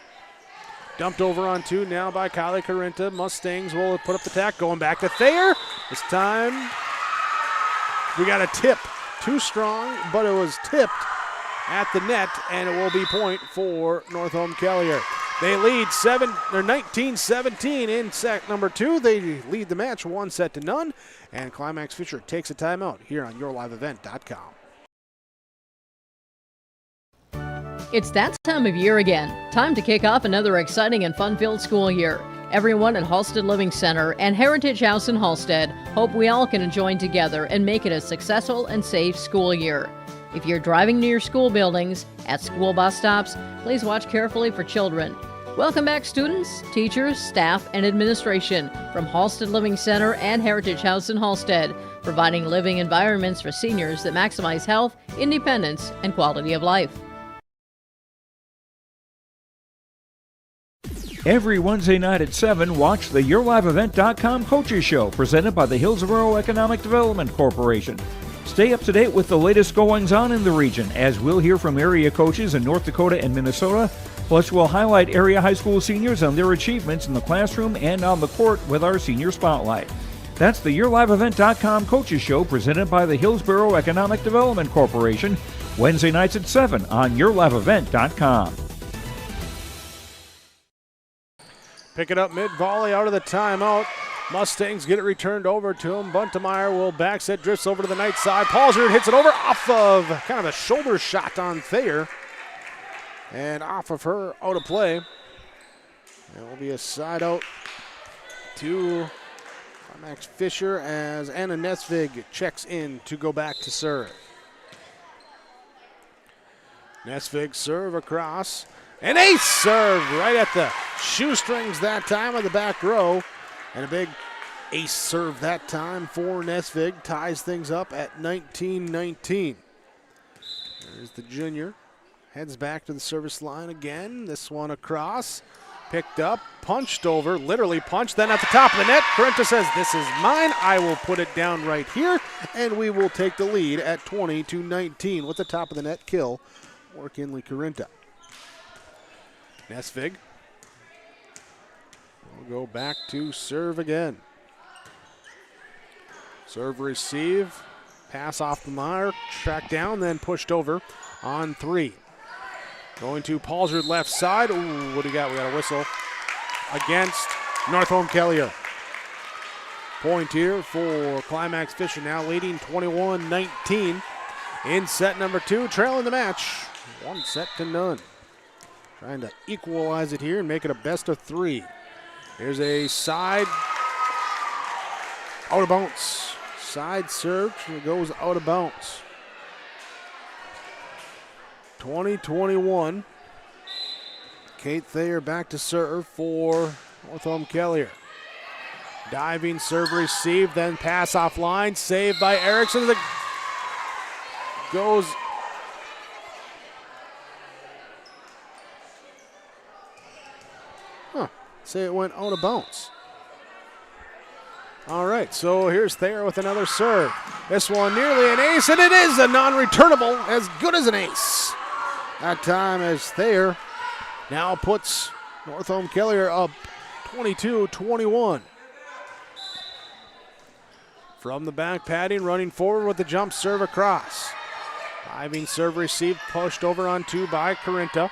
Dumped over on 2 now by Kylie Corinta. Mustangs will put up the tack. Going back to Thayer. This time we got a tip. Too strong, but it was tipped at the net, and it will be point for Northome Kelliher. They lead 19-17 in set number 2. They lead the match 1-0, and Climax-Fisher takes a timeout here on YourLiveEvent.com. It's that time of year again. Time to kick off another exciting and fun-filled school year. Everyone at Halstead Living Center and Heritage House in Halstead hope we all can join together and make it a successful and safe school year. If you're driving near school buildings, at school bus stops, please watch carefully for children. Welcome back, students, teachers, staff, and administration from Halstead Living Center and Heritage House in Halstead, providing living environments for seniors that maximize health, independence, and quality of life. Every Wednesday night at 7, watch the YourLiveEvent.com Coaches Show presented by the Hillsborough Economic Development Corporation. Stay up to date with the latest goings-on in the region, as we'll hear from area coaches in North Dakota and Minnesota. Plus, we'll highlight area high school seniors on their achievements in the classroom and on the court with our Senior Spotlight. That's the YourLiveEvent.com Coaches Show presented by the Hillsborough Economic Development Corporation, Wednesday nights at 7 on YourLiveEvent.com. Pick it up mid-volley out of the timeout. Mustangs get it returned over to him. Buntemeyer will back set, drifts over to the night side. Paulsrud hits it over off of kind of a shoulder shot on Thayer. And off of her, out of play. It will be a side out to Climax-Fisher as Anna Nesvig checks in to go back to serve. Nesvig serve across. An ace serve right at the shoestrings that time of the back row. And a big ace serve that time for Nesvig. Ties things up at 19-19. There's the junior. Heads back to the service line again. This one across. Picked up, punched over, literally punched. Then at the top of the net, Corinta says, "This is mine. I will put it down right here." And we will take the lead at 20-19 with the top of the net kill for Kinley Corinta. Nesvig will go back to serve again. Serve receive. Pass off the Meyer. Tracked down, then pushed over on 3. Going to Paulsrud left side. Ooh, what do we got? We got a whistle against Northome Kelliher. Point here for Climax-Fisher, now leading 21-19 in set number 2, trailing the match 1-0. Trying to equalize it here and make it a best of 3. Here's a side, out of bounds. Side serve, it goes out of bounds. 20-21. Kate Thayer back to serve for Northome Kelliher. Diving serve received, then pass offline, saved by Erickson. It goes say it went out of bounds. All right, so here's Thayer with another serve. This one nearly an ace, and it is a non-returnable, as good as an ace. That time as Thayer now puts Northome Kelliher up 22-21. From the back padding, running forward with the jump serve across. Diving serve received, pushed over on 2 by Corinta.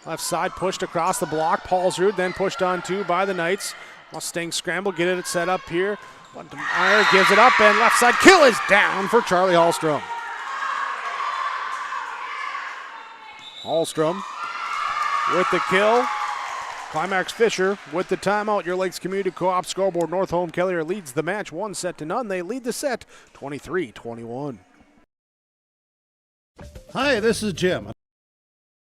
Left side pushed across the block. Paulsrud then pushed on 2 by the Knights. Mustangs scramble, get it set up here. Buntemeyer gives it up, and left side kill is down for Charlie Hallstrom. Hallstrom with the kill. Climax-Fisher with the timeout. Your Lakes Community Co-op scoreboard. Northome Kelliher leads the match 1-0. They lead the set 23-21. Hi, this is Jim.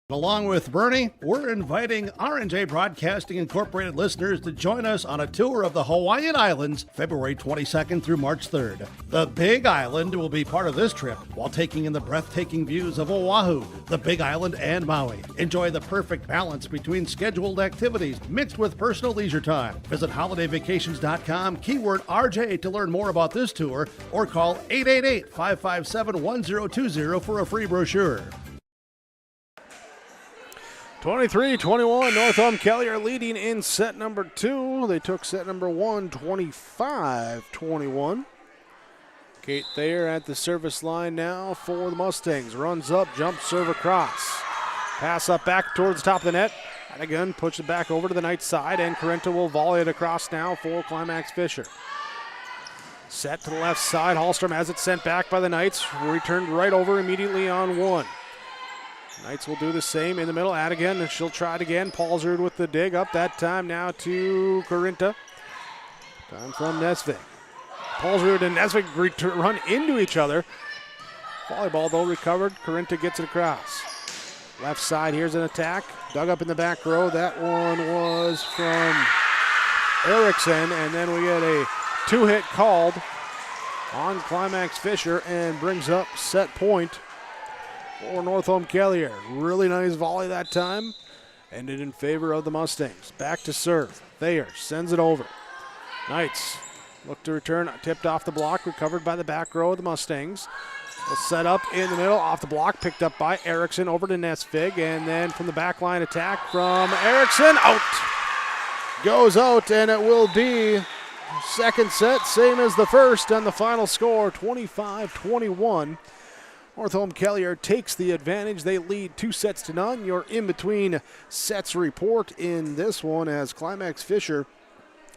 Along with Bernie, we're inviting R&J Broadcasting Incorporated listeners to join us on a tour of the Hawaiian Islands, February 22nd through March 3rd. The Big Island will be part of this trip while taking in the breathtaking views of Oahu, the Big Island, and Maui. Enjoy the perfect balance between scheduled activities mixed with personal leisure time. Visit holidayvacations.com, keyword RJ to learn more about this tour, or call 888-557-1020 for a free brochure. 23-21, Northome Kelliher leading in set number 2. They took set number 1, 25-21. Kate Thayer at the service line now for the Mustangs. Runs up, jump serve across. Pass up back towards the top of the net. And again, push it back over to the Knights side, and Corinta will volley it across now for Climax-Fisher. Set to the left side. Hallstrom has it sent back by the Knights. Returned right over immediately on 1. Knights will do the same in the middle. Adigan, and she'll try it again. Paulsrud with the dig up. That time now to Corinta. Time from Nesvig. Paulsrud and Nesvig run into each other. Volleyball, though, recovered. Corinta gets it across. Left side, here's an attack. Dug up in the back row. That one was from Erickson, and then we get a two-hit called on Climax-Fisher and brings up set point for Northome Kelliher. Really nice volley that time. Ended in favor of the Mustangs. Back to serve. Thayer sends it over. Knights look to return. Tipped off the block. Recovered by the back row of the Mustangs. Will set up in the middle. Off the block. Picked up by Erickson over to Nesvig. And then from the back line attack from Erickson. Out. Goes out, and it will be second set. Same as the first. And the final score 25-21. Northome Kelliher takes the advantage. They lead 2-0. Your in-between sets report in this one as Climax-Fisher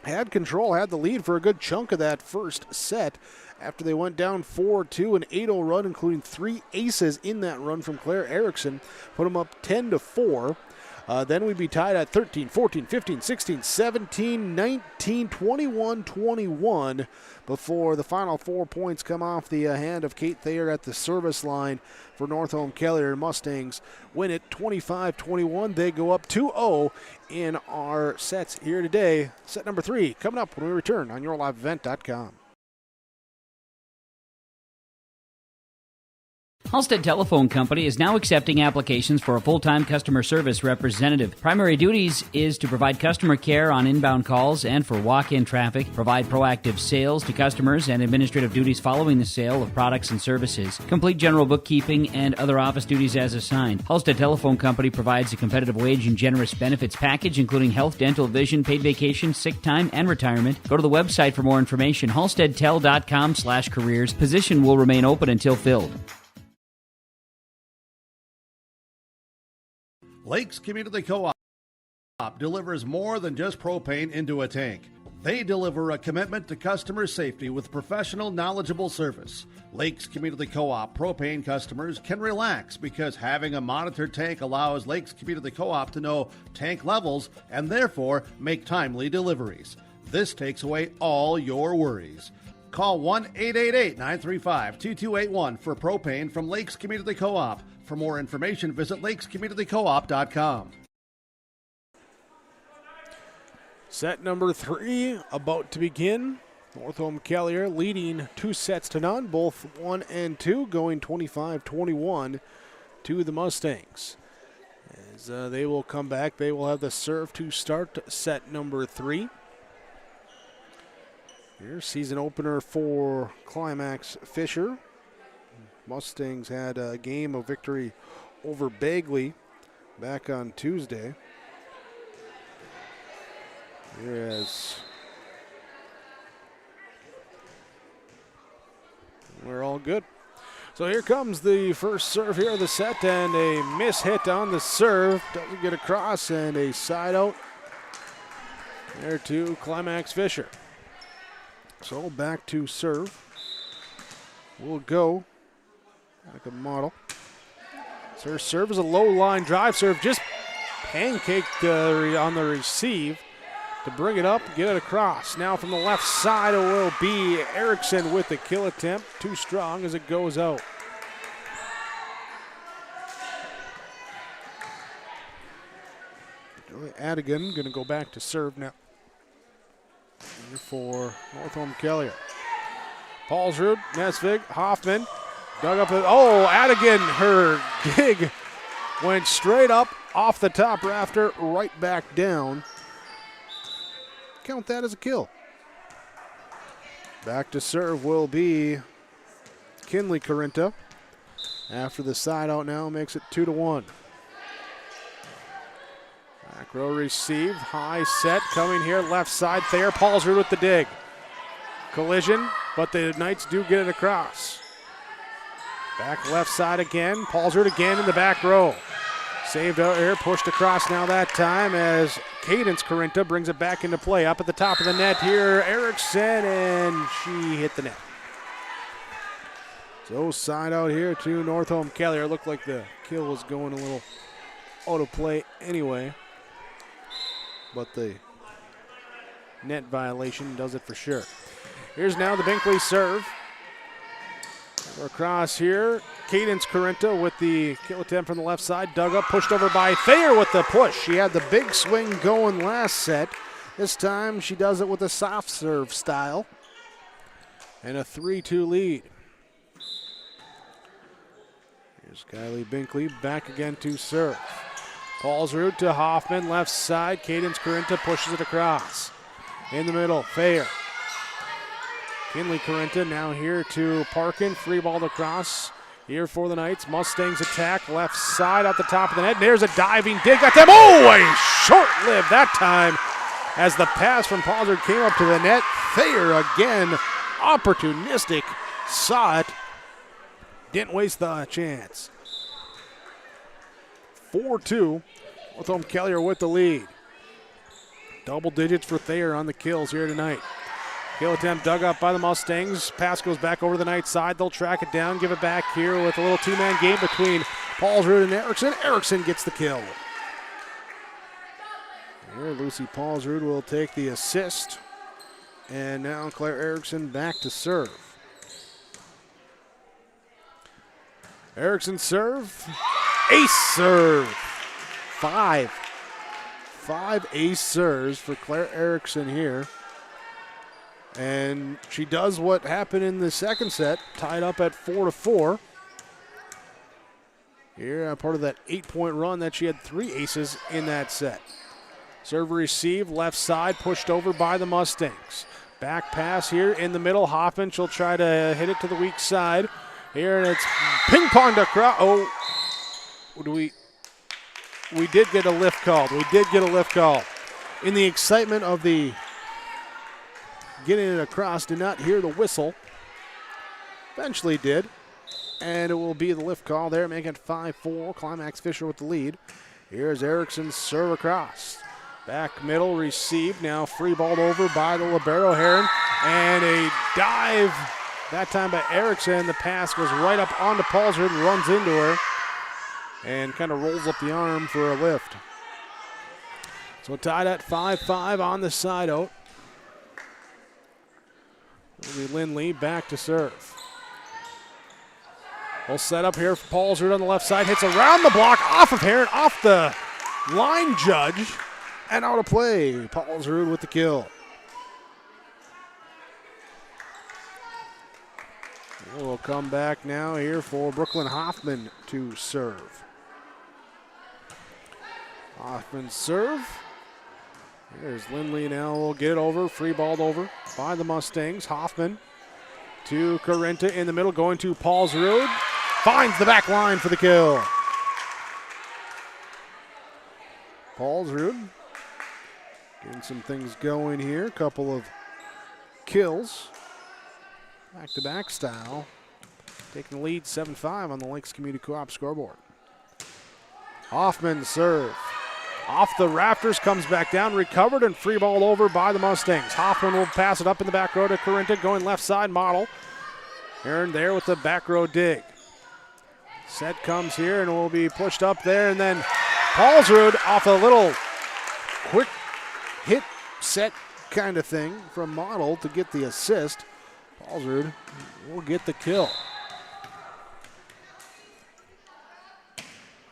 had control, had the lead for a good chunk of that first set after they went down 4-2, an 8-0 run, including 3 aces in that run from Claire Erickson, put them up 10-4. Then we'd be tied at 13, 14, 15, 16, 17, 19, 21, 21 before the final 4 points come off the hand of Kate Thayer at the service line for Northome Kelliher. Mustangs win it 25-21. They go up 2-0 in our sets here today. Set number 3 coming up when we return on YourLiveEvent.com. Halstead Telephone Company is now accepting applications for a full-time customer service representative. Primary duties is to provide customer care on inbound calls and for walk-in traffic, provide proactive sales to customers and administrative duties following the sale of products and services, complete general bookkeeping and other office duties as assigned. Halstead Telephone Company provides a competitive wage and generous benefits package including health, dental, vision, paid vacation, sick time, and retirement. Go to the website for more information, halsteadtel.com/careers. Position will remain open until filled. Lakes Community Co-op delivers more than just propane into a tank. They deliver a commitment to customer safety with professional, knowledgeable service. Lakes Community Co-op propane customers can relax because having a monitored tank allows Lakes Community Co-op to know tank levels and therefore make timely deliveries. This takes away all your worries. Call 1-888-935-2281 for propane from Lakes Community Co-op. For more information, visit lakescommunitycoop.com. Set number 3 about to begin. Northome Kelliher leading 2-0, both 1 and 2, going 25-21 to the Mustangs. As they will come back, they will have the serve to start set number 3. Here's season opener for Climax-Fisher. Mustangs had a game of victory over Bagley back on Tuesday. Here's we're all good. So here comes the first serve here of the set, and a miss hit on the serve. Doesn't get across, and a side out there to Climax-Fisher. So back to serve. We'll go like a model. So her serve is a low line drive serve, just pancaked on the receive to bring it up, get it across. Now from the left side it will be Erickson with the kill attempt. Too strong as it goes out. Julie Adigan going to go back to serve now for Northome Kelliher. Paulsrud, Nesvig, Hoffman. Dug up, Adigan, her dig went straight up off the top rafter, right back down. Count that as a kill. Back to serve will be Kinley Corinta. After the side out now, makes it 2-1. Back row received, high set, coming here, left side, Thayer, Paulsrud with the dig. Collision, but the Knights do get it across. Back left side again. Paulsrud again in the back row. Saved out here, pushed across now that time as Cadence Corinta brings it back into play. Up at the top of the net here, Erickson, and she hit the net. So side out here to Northome Kelliher. Looked like the kill was going a little out of play anyway, but the net violation does it for sure. Here's now the Binkley serve. Across here, Cadence Corinta with the kill attempt from the left side. Dug up, pushed over by Thayer with the push. She had the big swing going last set. This time she does it with a soft serve style. And a 3-2 lead. Here's Kylie Binkley back again to serve. Paulsrud to Hoffman, left side. Cadence Corinta pushes it across. In the middle, Thayer. Kinley Corinta now here to Parkin, free ball across. Here for the Knights. Mustangs attack, left side at the top of the net. There's a diving dig at them. Oh, a short-lived that time as the pass from Paulsrud came up to the net. Thayer again, opportunistic, saw it. Didn't waste the chance. 4-2. Northome Kelliher with the lead. Double digits for Thayer on the kills here tonight. Kill attempt dug up by the Mustangs. Pass goes back over to the Knights side. They'll track it down, give it back here with a little two-man game between Paulsrud and Erickson. Erickson gets the kill. Here, Lucy Paulsrud will take the assist. And now Claire Erickson back to serve. Erickson serve. Ace serve. Five ace serves for Claire Erickson here. And she does what happened in the second set, tied up at 4-4. Here, part of that 8-point run that she had 3 aces in that set. Serve receive, left side, pushed over by the Mustangs. Back pass here in the middle. Hoffman, she'll try to hit it to the weak side. Here, and it's ping-ponged across. Oh, we did get a lift called. In the excitement of the getting it across, did not hear the whistle. Eventually did. And it will be the lift call there, making it 5-4. Climax-Fisher with the lead. Here's Erickson's serve across. Back middle, received. Now free balled over by the libero Heron. And a dive, that time by Erickson. The pass goes right up onto Paulsrud and runs into her. And kind of rolls up the arm for a lift. So tied at 5-5 on the side out. Will be Lindley back to serve. We'll set up here for Paulsrud on the left side. Hits around the block, off of Heron, off the line judge, and out of play. Paulsrud with the kill. We'll come back now here for Brooklyn Hoffman to serve. Hoffman serve. Here's Lindley now. We'll get it over. Free balled over by the Mustangs. Hoffman to Corinta in the middle. Going to Paulsrud. Finds the back line for the kill. Paulsrud getting some things going here. A couple of kills. Back-to-back style. Taking the lead 7-5 on the Lakes Community Co-op scoreboard. Hoffman serve. Off the rafters, comes back down, recovered, and free ball over by the Mustangs. Hoffman will pass it up in the back row to Corinta, going left side, Model. Aaron there with the back row dig. Set comes here and will be pushed up there, and then Paulsrud off a little quick hit set kind of thing from Model to get the assist. Paulsrud will get the kill.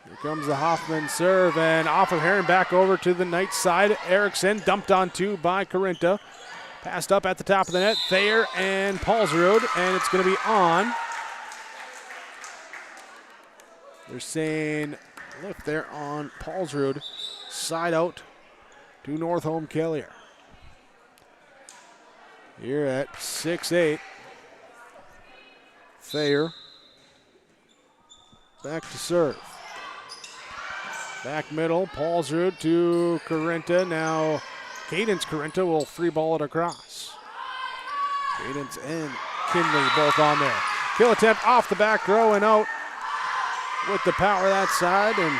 Here comes the Hoffman serve, and off of Heron back over to the Knights side. Erickson dumped onto by Corinta. Passed up at the top of the net. Thayer and Paulsrud, and it's going to be on. They're saying lift there on Paulsrud. Side out to Northome Kelliher. Here at 6-8. Thayer back to serve. Back middle, Paulsrud to Corinta. Now Cadence Corinta will free ball it across. Cadence and Kinley both on there. Kill attempt off the back row and out with the power that side. And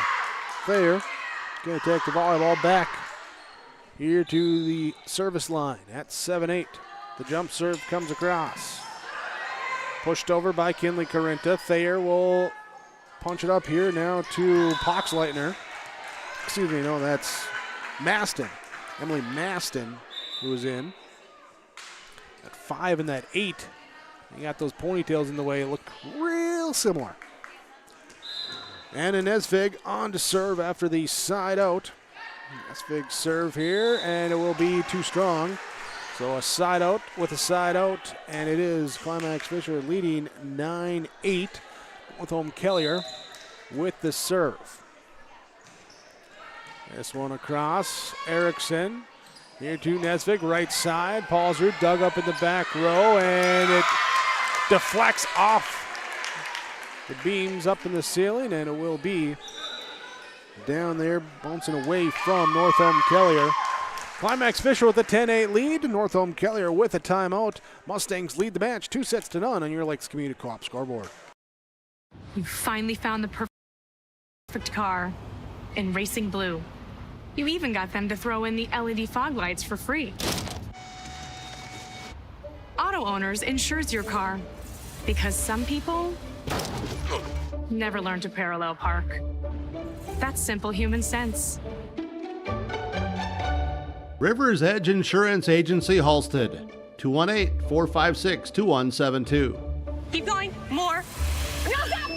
Thayer going to take the volleyball back here to the service line at 7-8. The jump serve comes across. Pushed over by Kinley Corinta. Thayer will punch it up here now to Poxleitner. Excuse me, no, that's Maston. Emily Maston, who is in at 5 and that 8 You got those ponytails in the way. It looked real similar. And a Nesvig on to serve after the side out. Nesvig serve here, and it will be too strong. So a side out with a side out, and it is Climax-Fisher leading 9-8 with Kelliher with the serve. This one across, Erickson. Here to Nesvig, right side. Paulsrud dug up in the back row, and it deflects off the beams up in the ceiling, and it will be down there, bouncing away from Northome Kelliher. Climax-Fisher with a 10-8 lead. Northome Kelliher with a timeout. Mustangs lead the match 2-0 on your Lakes Community Co-op scoreboard. You finally found the perfect car in racing blue. You even got them to throw in the LED fog lights for free. Auto Owners insures your car because some people never learn to parallel park. That's simple human sense. Rivers Edge Insurance Agency Halsted, 218-456-2172. Keep going. More. No, stop!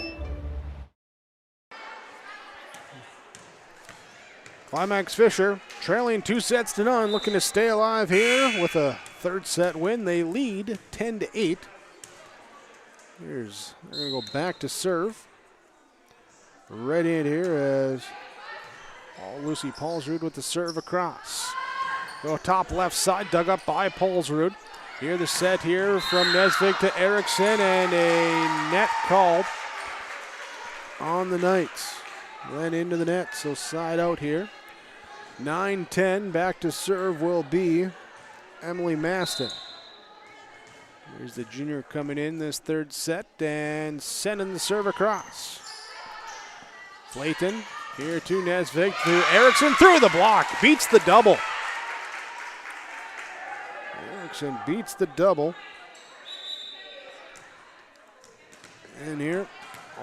Climax-Fisher trailing 2-0, looking to stay alive here with a third set win. They lead 10-8. They're going to go back to serve. Right in here as Lucy Paulsrud with the serve across. Go top left side, dug up by Paulsrud. Here the set here from Nesvig to Erickson, and a net called on the Knights. Went into the net, so side out here. 9-10, back to serve will be Emily Maston. Here's the junior coming in this third set and sending the serve across. Flayton here to Nesvig, to Erickson, through the block, beats the double. Erickson beats the double. And here,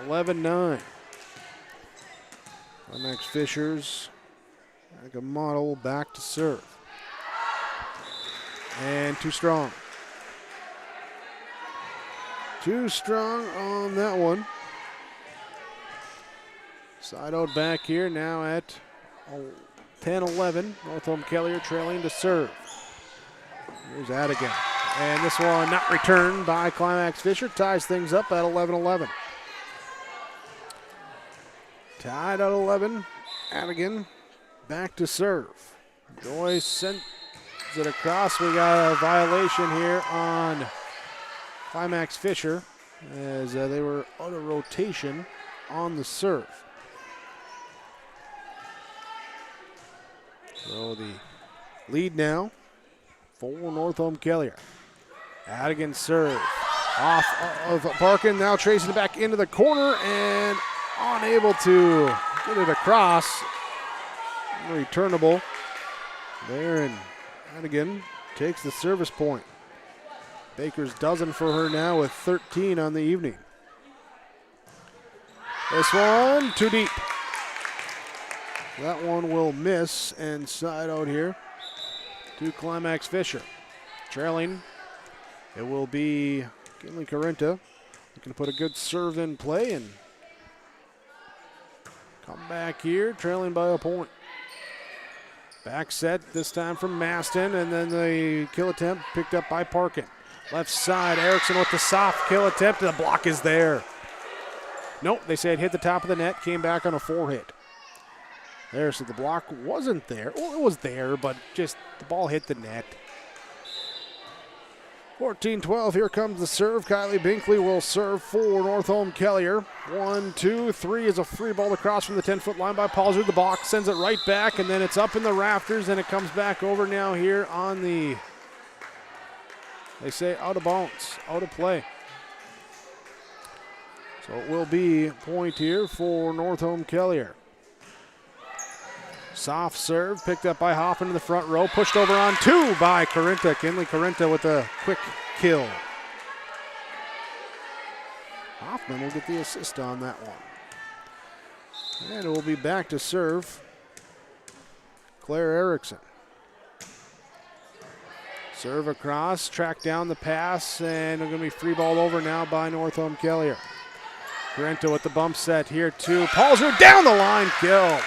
11-9. Climax-Fisher's like a model back to serve. And too strong. Too strong on that one. Side out back here now at 10-11. Northome Kelliher trailing to serve. Here's Adigan. And this one not returned by Climax-Fisher. Ties things up at 11-11. Tied at 11. Adigan back to serve. Joyce sends it across. We got a violation here on Climax-Fisher as they were out of rotation on the serve. So the lead now for Northome Kelliher. Adigan serve off of Parkin, now tracing it back into the corner and unable to get it across. Returnable there, and Adigan takes the service point. Baker's dozen for her now with 13 on the evening. This one too deep. That one will miss and side out here to Climax-Fisher. Trailing, it will be Kinley Carinta. Looking to put a good serve in play and come back here, trailing by a point. Back set this time from Maston, and then the kill attempt picked up by Parkin. Left side, Erickson with the soft kill attempt, and the block is there. Nope, they said hit the top of the net, came back on a forehit. There, so the block wasn't there. Well, it was there, but just the ball hit the net. 14-12, here comes the serve. Kylie Binkley will serve for Northome Kelliher. 1, 2, 3 is a free ball across from the 10-foot line by Paulsrud. The box sends it right back, and then it's up in the rafters, and it comes back over now here on the, they say, out of bounds, out of play. So it will be a point here for Northome Kelliher. Soft serve, picked up by Hoffman in the front row, pushed over on two by Carinta. Kinley Carinta with a quick kill. Hoffman will get the assist on that one. And it will be back to serve Claire Erickson. Serve across, track down the pass, and they're going to be free ball over now by Northome Kelliher. Corrento with the bump set here too. Paulsrud down the line, kill.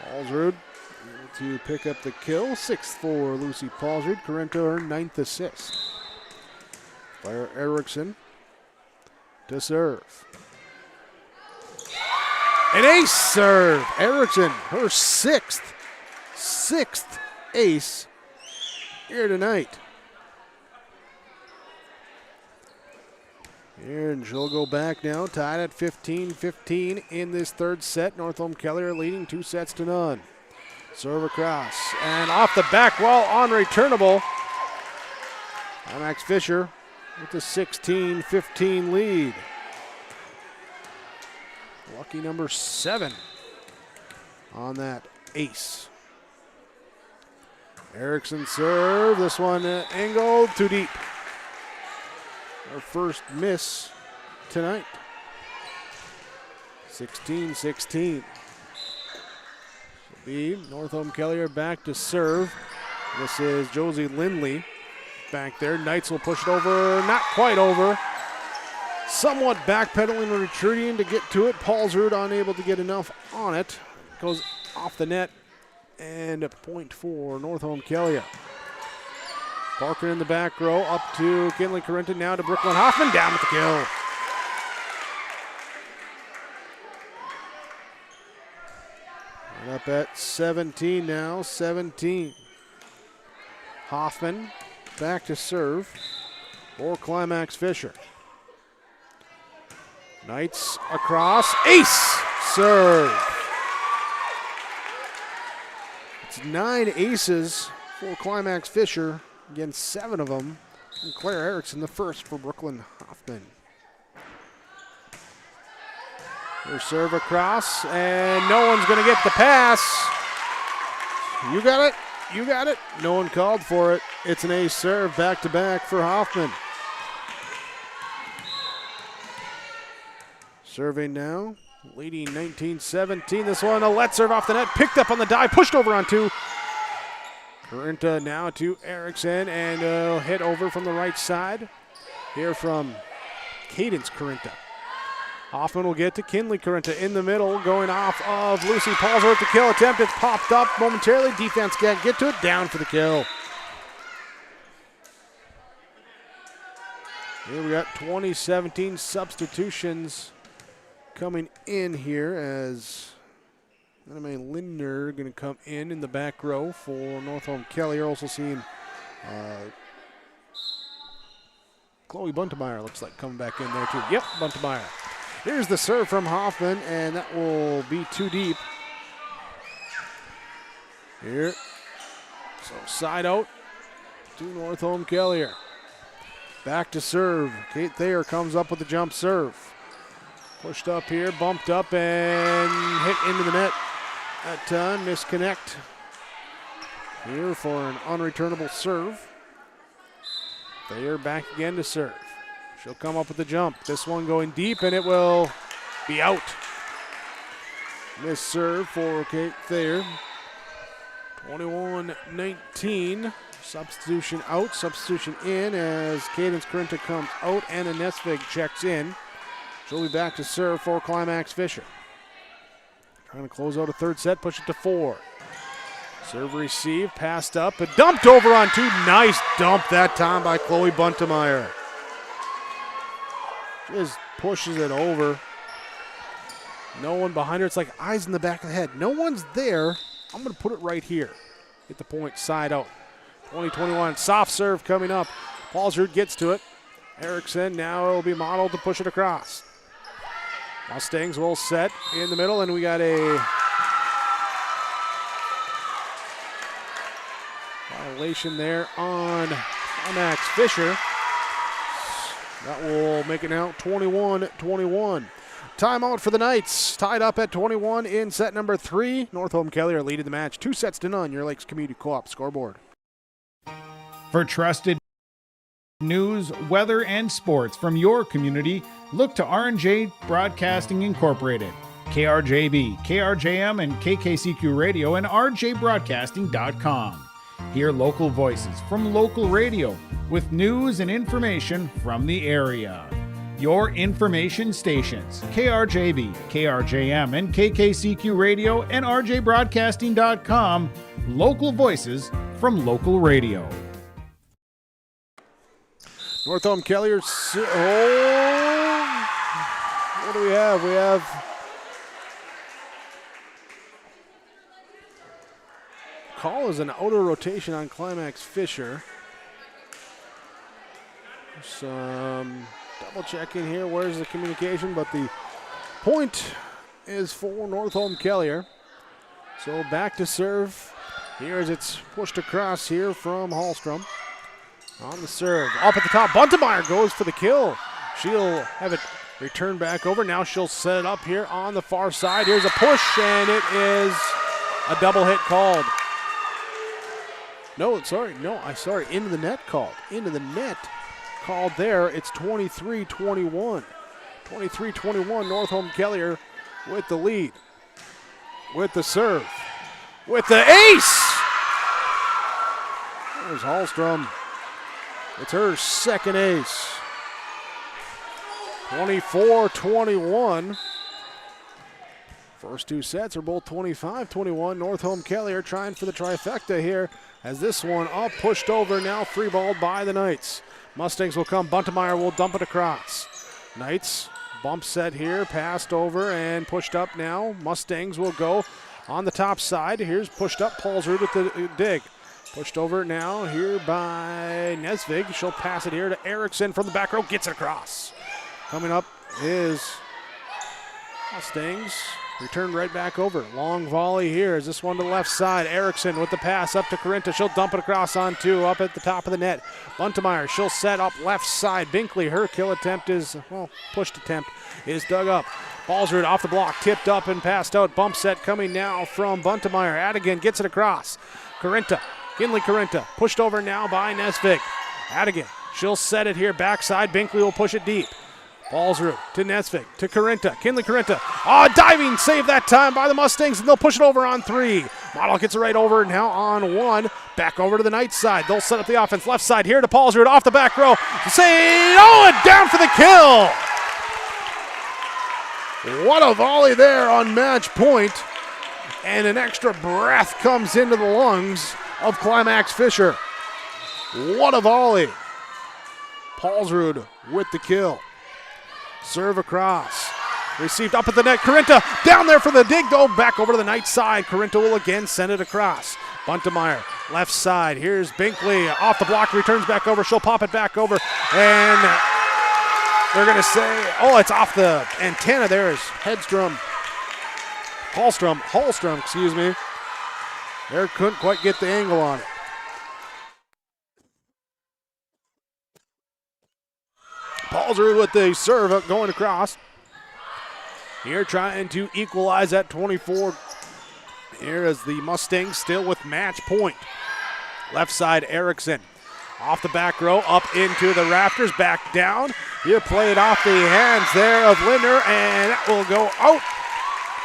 Paulsrud to pick up the kill. 6th for Lucy Paulsrud. Corrento her 9th assist. Claire Erickson to serve. An ace serve. Erickson, her 6th ace here tonight. Here, and she'll go back now, tied at 15-15 in this third set. Northome Kelliher leading 2-0. Serve across, and off the back wall on returnable. Climax-Fisher with a 16-15 lead. Lucky number 7 on that ace. Erickson serve. This one angled too deep. Our first miss tonight. 16-16. Be Northome Kelliher back to serve. This is Josie Lindley back there. Knights will push it over, not quite over. Somewhat backpedaling and retreating to get to it. Paulsrud unable to get enough on it. Goes off the net, and a point for Northome Kelliher. Parker in the back row, up to Kinley Corrento, now to Brooklyn Hoffman, down with the kill. And up at 17 now, 17. Hoffman back to serve for Climax-Fisher. Knights across, ace serve. It's 9 aces for Climax-Fisher. Again, 7 of them. And Claire Erickson, the first for Brooklyn Hoffman. Their serve across, and no one's going to get the pass. You got it. You got it. No one called for it. It's an ace serve back-to-back for Hoffman. Serving now, leading 19-17. This one, a let serve off the net, picked up on the dive, pushed over on 2. Corrento now to Erickson, and hit over from the right side. Here from Cadence Corrento. Hoffman will get to Kinley Corrento in the middle, going off of Lucy Paulsrud. The kill attempt. It's popped up momentarily. Defense can't get to it. Down for the kill. Here we got 2017 substitutions coming in here as Anime Lindner going to come in the back row for Northome Kelliher. Also seeing Chloe Buntemeyer looks like coming back in there too. Yep, Buntemeyer. Here's the serve from Hoffman, and that will be too deep. Here. So side out to Northome Kelliher. Back to serve. Kate Thayer comes up with the jump serve. Pushed up here, bumped up, and hit into the net. That time, misconnect. Here for an unreturnable serve. Thayer back again to serve. She'll come up with the jump. This one going deep, and it will be out. Miss serve for Kate Thayer. 21-19. Substitution out, substitution in as Cadence Corrento comes out. Anna Nesvig checks in. She'll be back to serve for Climax-Fisher. Trying to close out a third set, push it to 4. Serve receive, passed up, and dumped over on 2. Nice dump that time by Chloe Buntemeyer. Just pushes it over. No one behind her. It's like eyes in the back of the head. No one's there. I'm going to put it right here. Hit the point, side out. 20-21, soft serve coming up. Paulsrud gets to it. Erickson now will be modeled to push it across. Mustangs will set in the middle, and we got a violation there on Climax-Fisher. That will make it now 21-21. Timeout for the Knights. Tied up at 21 in set number 3. Northome Kelliher leading the match 2-0. Your Lakes Community Co-op scoreboard. For trusted news, weather, and sports from your community, look to R&J Broadcasting Incorporated. KRJB, KRJM, and KKCQ Radio and RJBroadcasting.com. Hear local voices from local radio with news and information from the area. Your information stations, KRJB, KRJM, and KKCQ Radio and RJBroadcasting.com. Local voices from local radio. Northome Kelliher. What do we have? We have call is an outer rotation on Climax-Fisher. Some double checking here. Where's the communication? But the point is for Northome Kelliher. So back to serve. Here as it's pushed across here from Hallstrom. On the serve. Up at the top. Buntemeyer goes for the kill. She'll have it returned back over. Now she'll set it up here on the far side. Here's a push, and it is a double hit called. Sorry, into the net called. Into the net called there. It's 23-21. 23-21, Northome Kelliher with the lead. With the serve. With the ace! There's Hallstrom. It's her second ace. 24-21. First two sets are both 25-21. Northome Kelliher trying for the trifecta here as this one up, pushed over, now free balled by the Knights. Mustangs will come. Buntemeyer will dump it across. Knights bump set here, passed over and pushed up now. Mustangs will go on the top side. Here's pushed up. Paulsrud with the dig. Pushed over now here by Nesvig. She'll pass it here to Erickson from the back row. Gets it across. Coming up is Mustangs. Returned right back over. Long volley here. Is this one to the left side? Erickson with the pass up to Corinta. She'll dump it across on two up at the top of the net. Buntemeyer, she'll set up left side. Binkley, her kill attempt is, pushed attempt is dug up. Paulsrud off the block, tipped up and passed out. Bump set coming now from Buntemeyer. Adigan gets it across. Corinta, Kinley Corinta, pushed over now by Nesvig. Adigan, she'll set it here backside. Binkley will push it deep. Paulsrud to Nesvig, to Corinta, Kinley Corinta. Diving save that time by the Mustangs, and they'll push it over on three. Model gets it right over now on one. Back over to the Knights side. They'll set up the offense left side here to Paulsrud off the back row. And down for the kill. What a volley there on match point. And an extra breath comes into the lungs of Climax-Fisher. What a volley. Paulsrud with the kill. Serve across. Received up at the net. Corinta down there for the dig, though. Back over to the Knights side. Corinta will again send it across. Buntemeyer, left side. Here's Binkley off the block. Returns back over. She'll pop it back over. And they're going to say, it's off the antenna there is Hallstrom, excuse me. There couldn't quite get the angle on it. Paulsrud with the serve going across. Here trying to equalize at 24. Here is the Mustangs still with match point. Left side Erickson. Off the back row, up into the rafters, back down. Here played off the hands there of Linder, and that will go out.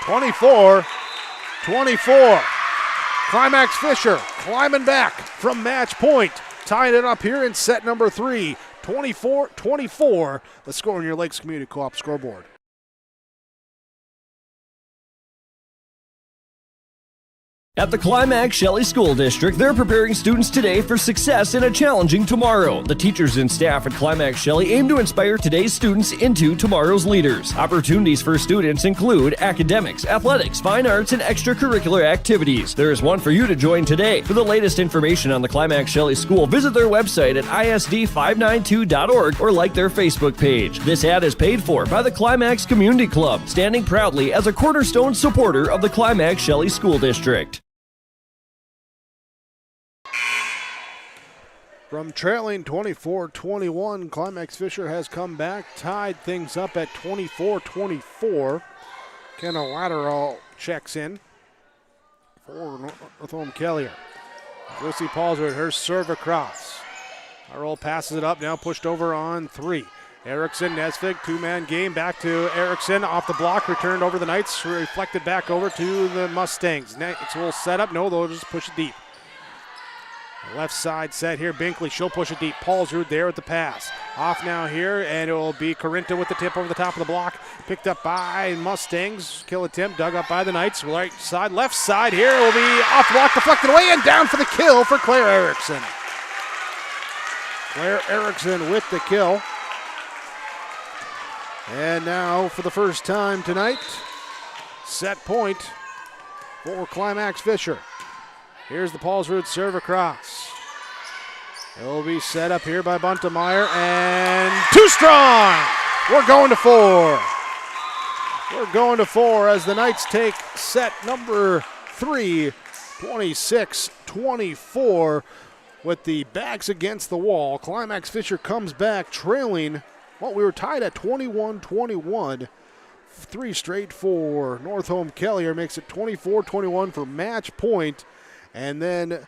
24-24. Climax-Fisher climbing back from match point. Tying it up here in set number 3. 24-24, the score on your Lakes Community Co-op scoreboard. At the Climax-Shelley School District, they're preparing students today for success in a challenging tomorrow. The teachers and staff at Climax-Shelley aim to inspire today's students into tomorrow's leaders. Opportunities for students include academics, athletics, fine arts, and extracurricular activities. There is one for you to join today. For the latest information on the Climax-Shelley School, visit their website at isd592.org or like their Facebook page. This ad is paid for by the Climax Community Club, standing proudly as a cornerstone supporter of the Climax-Shelley School District. From trailing 24-21, Climax-Fisher has come back, tied things up at 24-24. Kenna Lateral checks in for Northome Kelliher. Lucy Paulsrud, her serve across. Arroll passes it up, now pushed over on three. Erickson, Nesvig, two-man game. Back to Erickson, off the block, returned over the Knights, reflected back over to the Mustangs. Knights will set up. No, they'll just push it deep. Left side set here. Binkley, she'll push it deep. Paulsrud there with the pass. Off now here, and it will be Corinta with the tip over the top of the block. Picked up by Mustangs. Kill attempt, dug up by the Knights. Right side, left side here. It will be off block, deflected away, and down for the kill for Claire Erickson. Claire Erickson with the kill. And now, for the first time tonight, set point for Climax-Fisher. Here's the Paulsrud serve across. It'll be set up here by Buntemeyer, and too strong! We're going to 4. We're going to 4 as the Knights take set number 3, 26-24. With the backs against the wall, Climax-Fisher comes back trailing. Well, we were tied at 21-21. 3 straight for Northome Kelliher makes it 24-21 for match point. And then,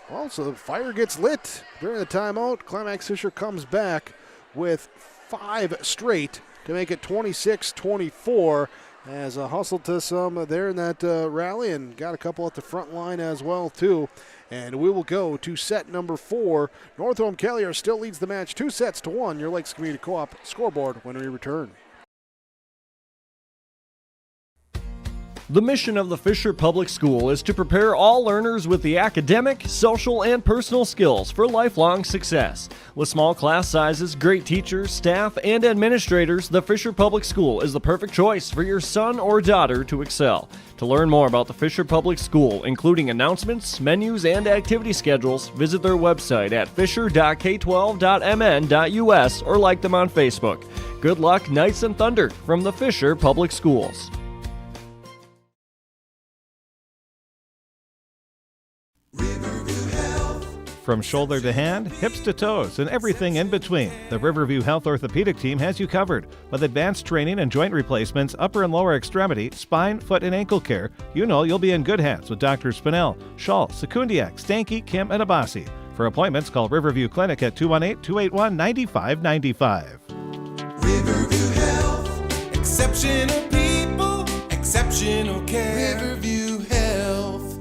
well, so the fire gets lit during the timeout. Climax-Fisher comes back with 5 straight to make it 26-24 as a hustle to some there in that rally and got a couple at the front line as well, too. And we will go to set number 4. Northome Kelliher still leads the match 2-1. Your Lakes Community Co-op scoreboard when we return. The mission of the Fisher Public School is to prepare all learners with the academic, social, and personal skills for lifelong success. With small class sizes, great teachers, staff, and administrators, the Fisher Public School is the perfect choice for your son or daughter to excel. To learn more about the Fisher Public School, including announcements, menus, and activity schedules, visit their website at fisher.k12.mn.us or like them on Facebook. Good luck, Knights and Thunder, from the Fisher Public Schools. From shoulder to hand, hips to toes, and everything in between, the Riverview Health Orthopedic Team has you covered. With advanced training and joint replacements, upper and lower extremity, spine, foot, and ankle care, you know you'll be in good hands with Drs. Spinell, Schall, Sekundiak, Stanky, Kim, and Abassi. For appointments, call Riverview Clinic at 218-281-9595. Riverview Health, exceptional people, exceptional care. Riverview Health.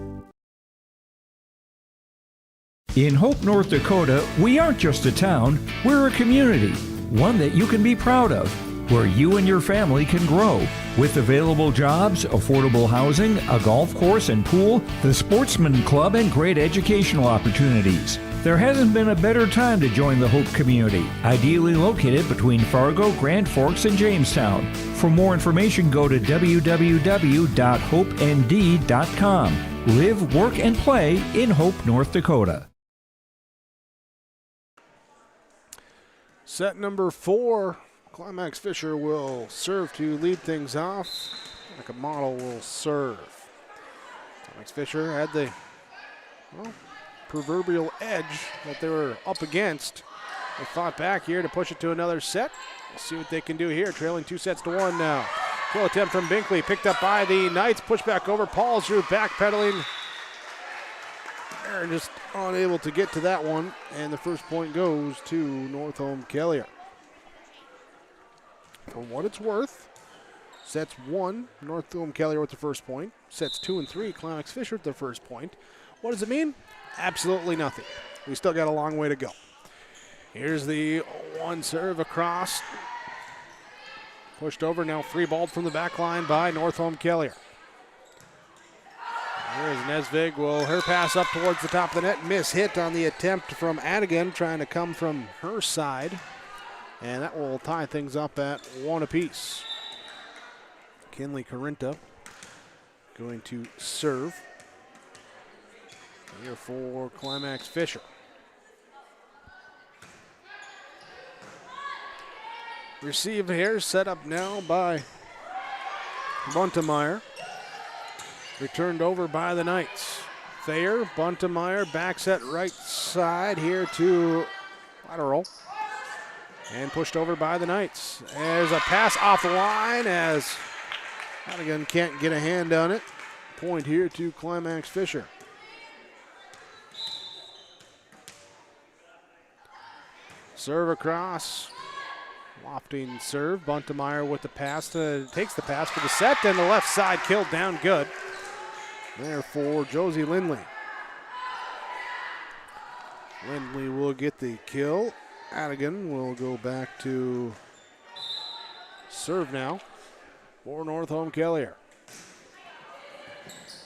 In Hope, North Dakota, we aren't just a town, we're a community, one that you can be proud of, where you and your family can grow. With available jobs, affordable housing, a golf course and pool, the Sportsman Club, and great educational opportunities. There hasn't been a better time to join the Hope community, ideally located between Fargo, Grand Forks, and Jamestown. For more information, go to www.hopend.com. Live, work, and play in Hope, North Dakota. Set number 4, Climax-Fisher will serve to lead things off. Like a model will serve. Climax-Fisher had the proverbial edge that they were up against. They fought back here to push it to another set. We'll see what they can do here, trailing 2-1 now. Kill attempt from Binkley, picked up by the Knights, pushed back over. Paulsrud backpedaling. Aaron just unable to get to that one, and the first point goes to Northome Kelliher. For what it's worth, sets 1, Northome Kelliher with the first point. Sets 2 and 3, Climax-Fisher with the first point. What does it mean? Absolutely nothing. We still got a long way to go. Here's the one serve across. Pushed over, now free balled from the back line by Northome Kelliher. Here's Nesvig. Her pass up towards the top of the net. Miss hit on the attempt from Adigan, trying to come from her side. And that will tie things up at 1 apiece. Kinley Corinta going to serve here for Climax-Fisher. Receive here, set up now by Buntemeyer. Returned over by the Knights. Thayer, Buntemeyer, backs at right side here to lateral. And pushed over by the Knights. There's a pass off the line as Adigan can't get a hand on it. Point here to Climax-Fisher. Serve across. Lofting serve. Buntemeyer with the pass. Takes the pass for the set, and the left side killed down good. There for Josie Lindley. Lindley will get the kill. Adigan will go back to serve now for Northome Kelliher.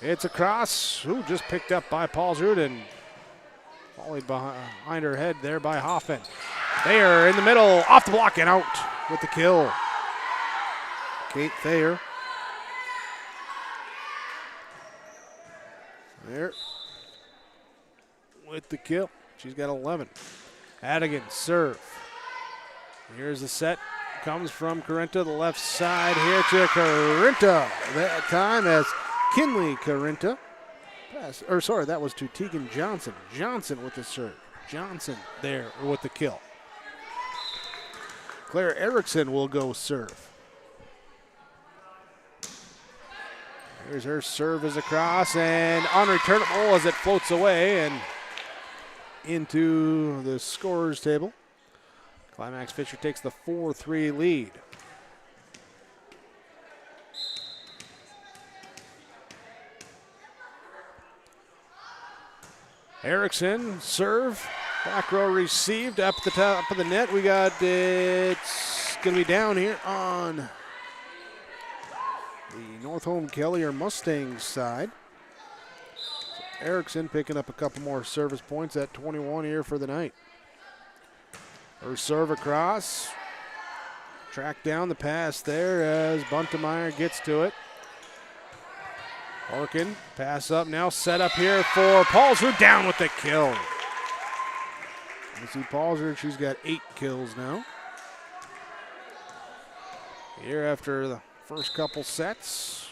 It's a cross. Ooh, just picked up by Paulsrud and volleyed behind her head there by Hoffman. Thayer in the middle, off the block and out with the kill. Kate Thayer. There with the kill. She's got 11. Adigan serve. Here's the set. Comes from Carinta, the left side here to Carinta. That time as Kinley Carinta. That was to Tegan Johnson. Johnson with the serve. Johnson there with the kill. Claire Erickson will go serve. Here's her serve as a cross and unreturnable as it floats away and into the scorer's table. Climax-Fisher takes the 4-3 lead. Erickson serve, back row received up the top of the net. It's going to be down here on the Northome Kelliher Mustangs side. So Erickson picking up a couple more service points at 21 here for the night. Her serve across, track down the pass there as Buntemeyer gets to it. Orkin, pass up now, set up here for Paulsrud, down with the kill. You see Paulsrud, she's got 8 kills now. Here after the first couple sets,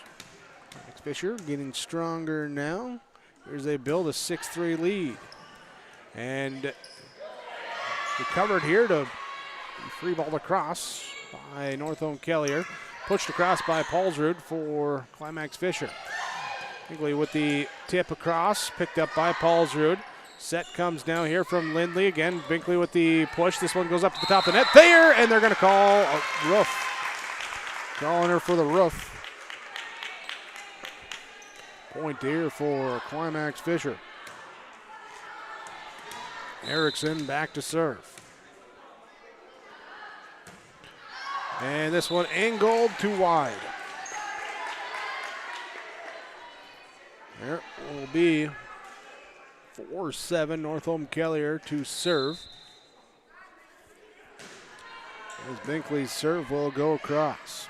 Fisher getting stronger now. Here's they build a 6-3 lead. And recovered here to free ball across by Northome Kelliher. Pushed across by Paulsrud for Climax-Fisher. Binkley with the tip across, picked up by Paulsrud. Set comes now here from Lindley. Again, Binkley with the push. This one goes up to the top of the net. There, and they're going to call a roof. Calling her for the roof. Point here for Climax-Fisher. Erickson back to serve. And this one angled too wide. There will be 4-7 Northome Kelliher to serve. As Binkley's serve will go across.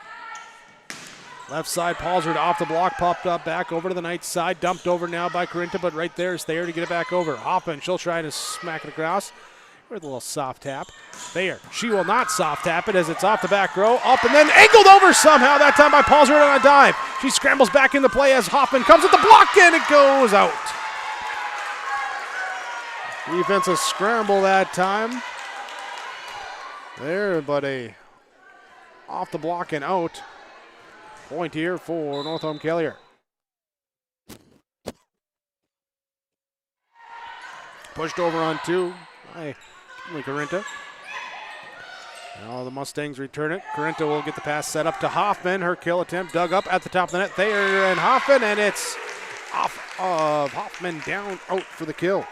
Left side, Paulsrud off the block, popped up back over to the Knights side, dumped over now by Carinta, but right there is Thayer to get it back over. Hoffman, she'll try to smack it across with a little soft tap. Thayer, she will not soft tap it as it's off the back row, up and then angled over somehow, that time by Paulsrud on a dive. She scrambles back into play as Hoffman comes with the block and it goes out. Defensive scramble that time. There, but a off the block and out. Point here for Northome Kelliher. Pushed over on 2 by Carinta. Now the Mustangs return it. Carinta will get the pass set up to Hoffman. Her kill attempt dug up at the top of the net. Thayer and Hoffman, and it's off of Hoffman down out for the kill.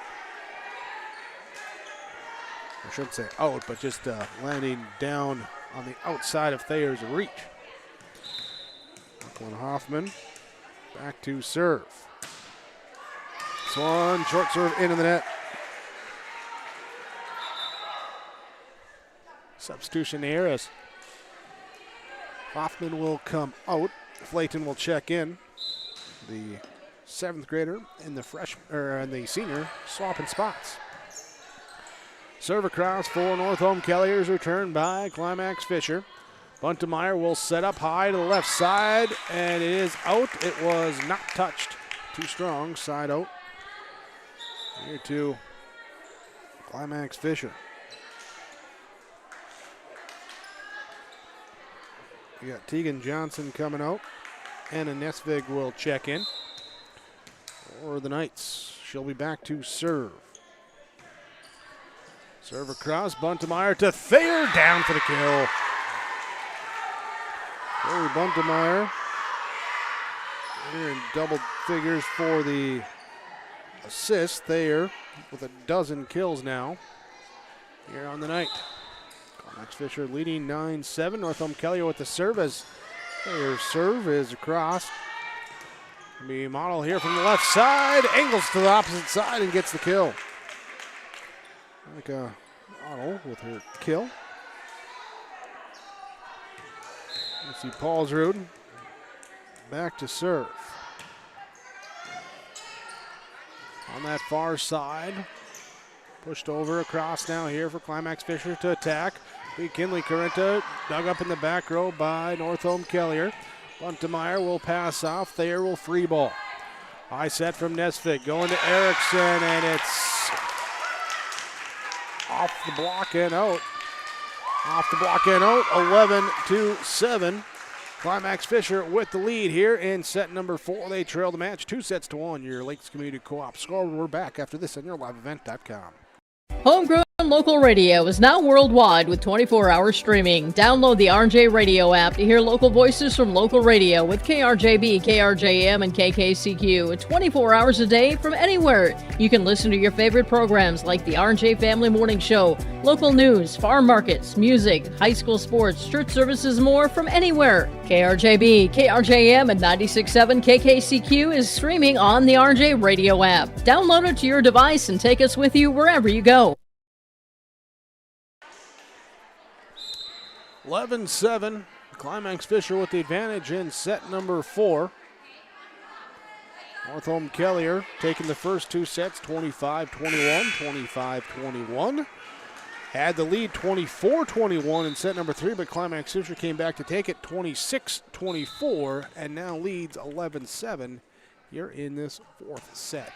I shouldn't say out, but just landing down on the outside of Thayer's reach. Hoffman back to serve. This one, short serve into the net. Substitution here as Hoffman will come out. Flayton will check in. The 7th grader and the senior swapping spots. Serve across for Northome Kelliher's return by Climax-Fisher. Buntemeyer will set up high to the left side, and it is out. It was not touched. Too strong, side out. Here to Climax-Fisher. We got Tegan Johnson coming out. Anna Nesvig will check in. For the Knights, she'll be back to serve. Serve across, Buntemeyer to Thayer, down for the kill. Joey Buntemeyer here in double figures for the assist. Thayer with a dozen kills now here on the night. Climax-Fisher leading 9-7. Northome Kelliher with the serve as Thayer's serve is across. Be Model here from the left side, angles to the opposite side and gets the kill. Like Model with her kill. Let's see Paulsrud back to serve. On that far side, pushed over across now here for Climax-Fisher to attack. Kinley Corinta dug up in the back row by Northome Kelliher. Buntemeyer will pass off. Thayer will free ball. High set from Nesvig going to Erickson, and it's off the block and out. Off the block and out, 11-7. Climax-Fisher with the lead here in set number 4. They trail the match 2-1. Your Lakes Community Co-op score. We're back after this on yourliveevent.com. Homegrown local radio is now worldwide with 24-hour streaming. Download the RJ Radio app to hear local voices from local radio with KRJB, KRJM, and KKCQ 24 hours a day from anywhere. You can listen to your favorite programs like the RJ Family Morning Show, local news, farm markets, music, high school sports, church services, more from anywhere. KRJB, KRJM, and 96.7 KKCQ is streaming on the RJ Radio app. Download it to your device and take us with you wherever you go. 11-7. Climax-Fisher with the advantage in set number 4. Northome Kelliher taking the first 2 sets, 25-21, 25-21. Had the lead 24-21 in set number 3, but Climax-Fisher came back to take it 26-24 and now leads 11-7 here in this 4th set.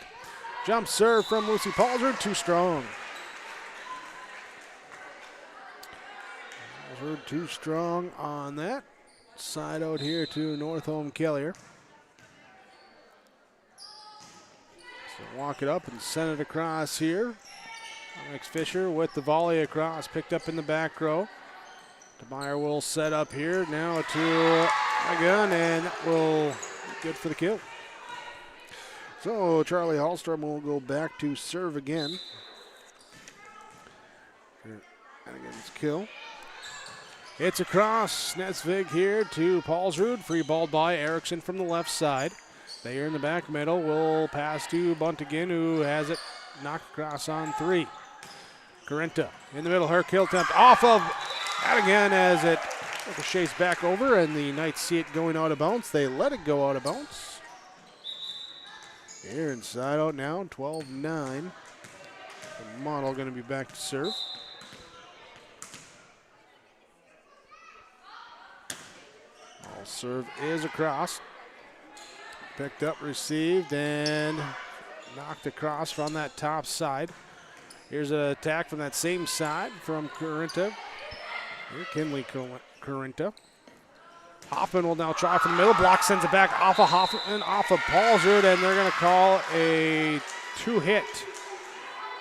Jump serve from Lucy Paulsrud, too strong. Too strong on that. Side out here to Northome Kelliher. So walk it up and send it across here. Climax-Fisher with the volley across, picked up in the back row. DeMeyer will set up here now to again, and that will be good for the kill. So Charlie Hallstrom will go back to serve again. And again, it's kill. It's across. Nesvig here to Paulsrud. Free ball by Erickson from the left side. Thayer in the back middle will pass to Buntigan, who has it knocked across on 3. Corinta in the middle. Her kill attempt off of that again as it ricochets back over, and the Knights see it going out of bounds. They let it go out of bounds. Here inside out now, 12-9. The Model going to be back to serve. Serve is across. Picked up, received, and knocked across from that top side. Here's an attack from that same side from Corinta. Here, Kinley Corinta. Hoffman will now try from the middle. Block sends it back off of Hoffman, off of Paulsrud, and they're going to call a 2-hit.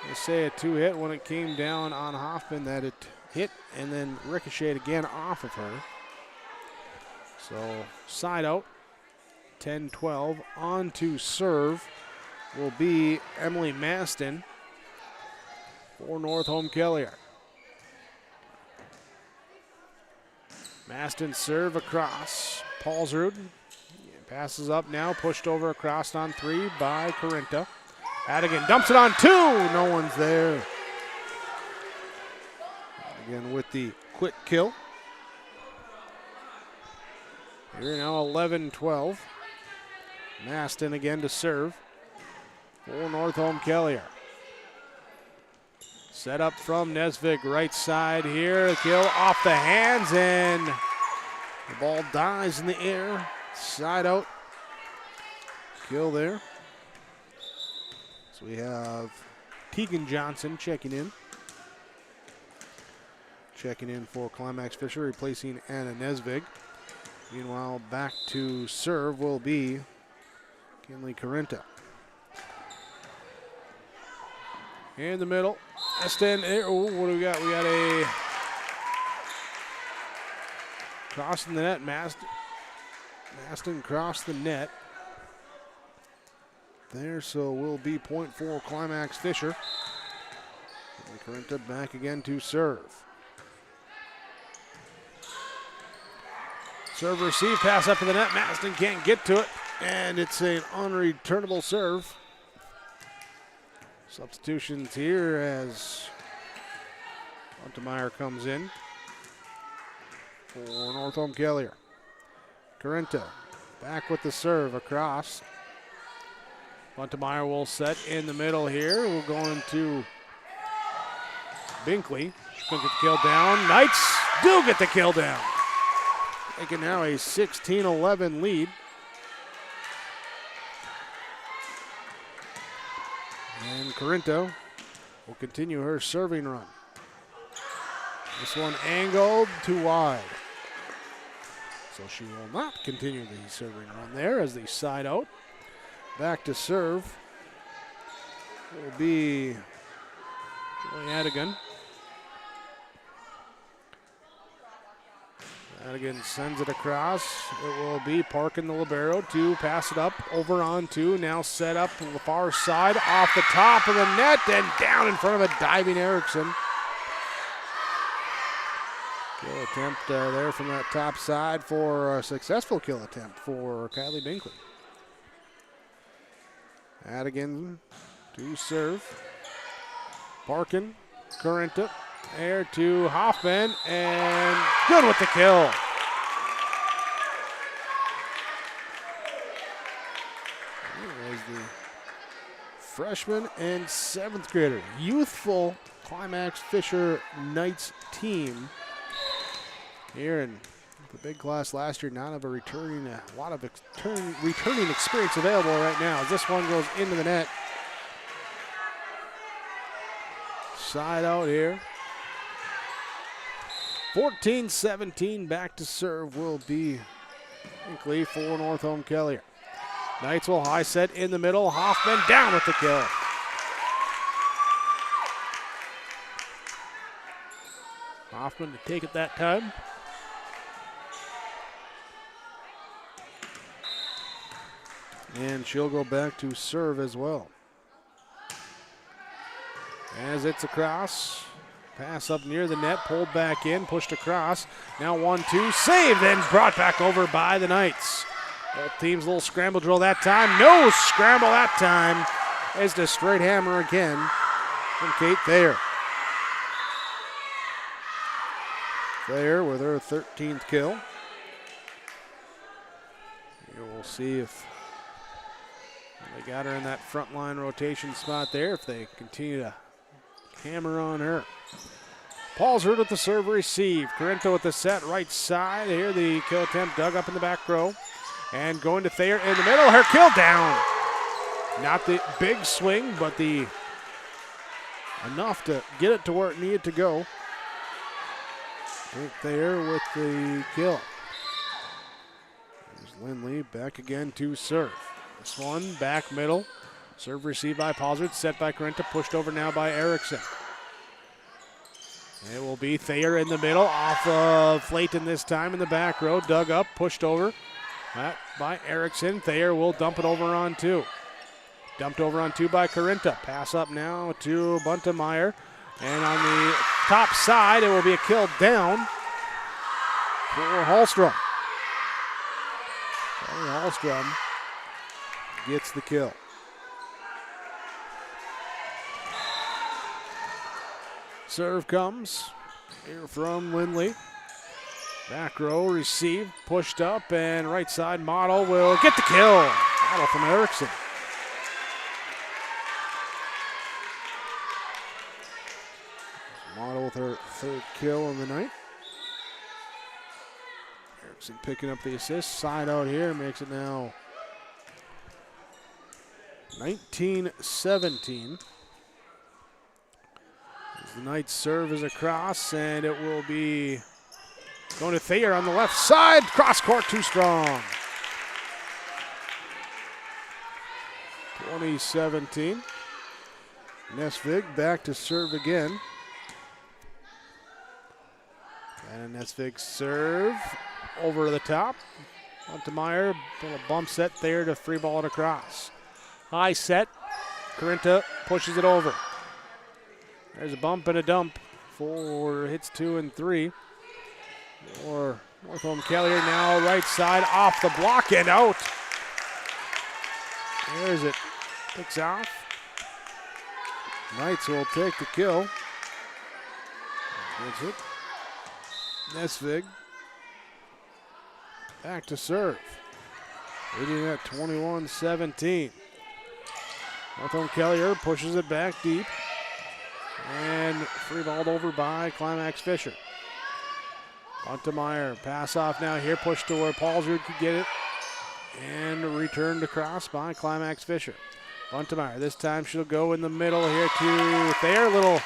They say a 2-hit when it came down on Hoffman, that it hit and then ricocheted again off of her. So side out, 10-12. On to serve will be Emily Maston for Northome Kelliher. Maston serve across. Paulsrud passes up now, pushed over across on 3 by Corinta. Adigan dumps it on 2. No one's there. Again with the quick kill. Here now 11-12. Maston again to serve for Northome Kelliher. Set up from Nesvig, right side here. A kill off the hands, and the ball dies in the air. Side out. Kill there. So we have Tegan Johnson checking in. Checking in for Climax-Fisher, replacing Anna Nesvig. Meanwhile, back to serve will be Kinley Corinta. In the middle. Maston, what do we got? We got a crossing the net. Maston crossed the net. There, so will be point for Climax-Fisher. And Corinta back again to serve. Serve receive, pass up to the net. Maston can't get to it, and it's an unreturnable serve. Substitutions here as Untermeyer comes in for Northome Kelliher. Corinta back with the serve across. Untermeyer will set in the middle here. We'll go into Binkley. She couldn't get the kill down. Knights do get the kill down. Taking now a 16-11 lead. And Corinta will continue her serving run. This one angled too wide. So she will not continue the serving run there as the side out. Back to serve will be Joey Adigan. Adigan sends it across. It will be parking the libero to pass it up over on two. Now set up to the far side off the top of the net and down in front of a diving Erickson. Kill attempt there from that top side for a successful kill attempt for Kylie Binkley. Adigan to serve. Parkin, Corinta, air to Hoffman, and good with the kill. There was the freshman and seventh grader, youthful Climax-Fisher Knights team here in the big class last year. Not of a lot of returning experience available right now as this one goes into the net. Side out here. 14-17 back to serve will be Binkley for Northome Kelliher. Knights will high set in the middle. Hoffman down with the kill. Hoffman to take it that time. And she'll go back to serve as well. As it's across. Pass up near the net, pulled back in, pushed across. Now 1-2, saved, then brought back over by the Knights. Both teams a little scramble drill that time. No scramble that time. As the straight hammer again from Kate Thayer. Thayer with her 13th kill. Here we'll see if they got her in that front line rotation spot there, if they continue to hammer on her. Paulsrud with the serve receive. Corinta with the set right side. Here the kill attempt dug up in the back row. And going to Thayer in the middle. Her kill down. Not the big swing, but the enough to get it to where it needed to go. Right there with the kill. There's Lindley back again to serve. This one back middle. Serve received by Paulsrud. Set by Corinta. Pushed over now by Erickson. It will be Thayer in the middle, off of Flayton this time in the back row. Dug up, pushed over. That by Erickson. Thayer will dump it over on two. Dumped over on two by Corinta. Pass up now to Buntemeyer. And on the top side, it will be a kill down for Hallstrom. Hallstrom gets the kill. Serve comes here from Lindley. Back row, receive, pushed up, and right side Model will get the kill. Model from Erickson. Model with her third kill on the night. Erickson picking up the assist. Side out here makes it now 19-17. The Knights serve is across, and it will be going to Thayer on the left side. Cross court too strong. 20-17. Nesvig back to serve again. And Nesvig serve over to the top. Buntemeyer, little bump set there to free ball it across. High set. Corinta pushes it over. There's a bump and a dump for hits 2 and 3. For Northome Kelliher now right side off the block and out. There's it. Picks off. Knights will take the kill. That's it. Nesvig. Back to serve. Leading at 21-17. Northome Kelliher pushes it back deep. And free balled over by Climax-Fisher. Buntemeyer, pass off now here, pushed to where Paulsrud could get it. And returned across by Climax-Fisher. Buntemeyer, this time she'll go in the middle here to Thayer. Little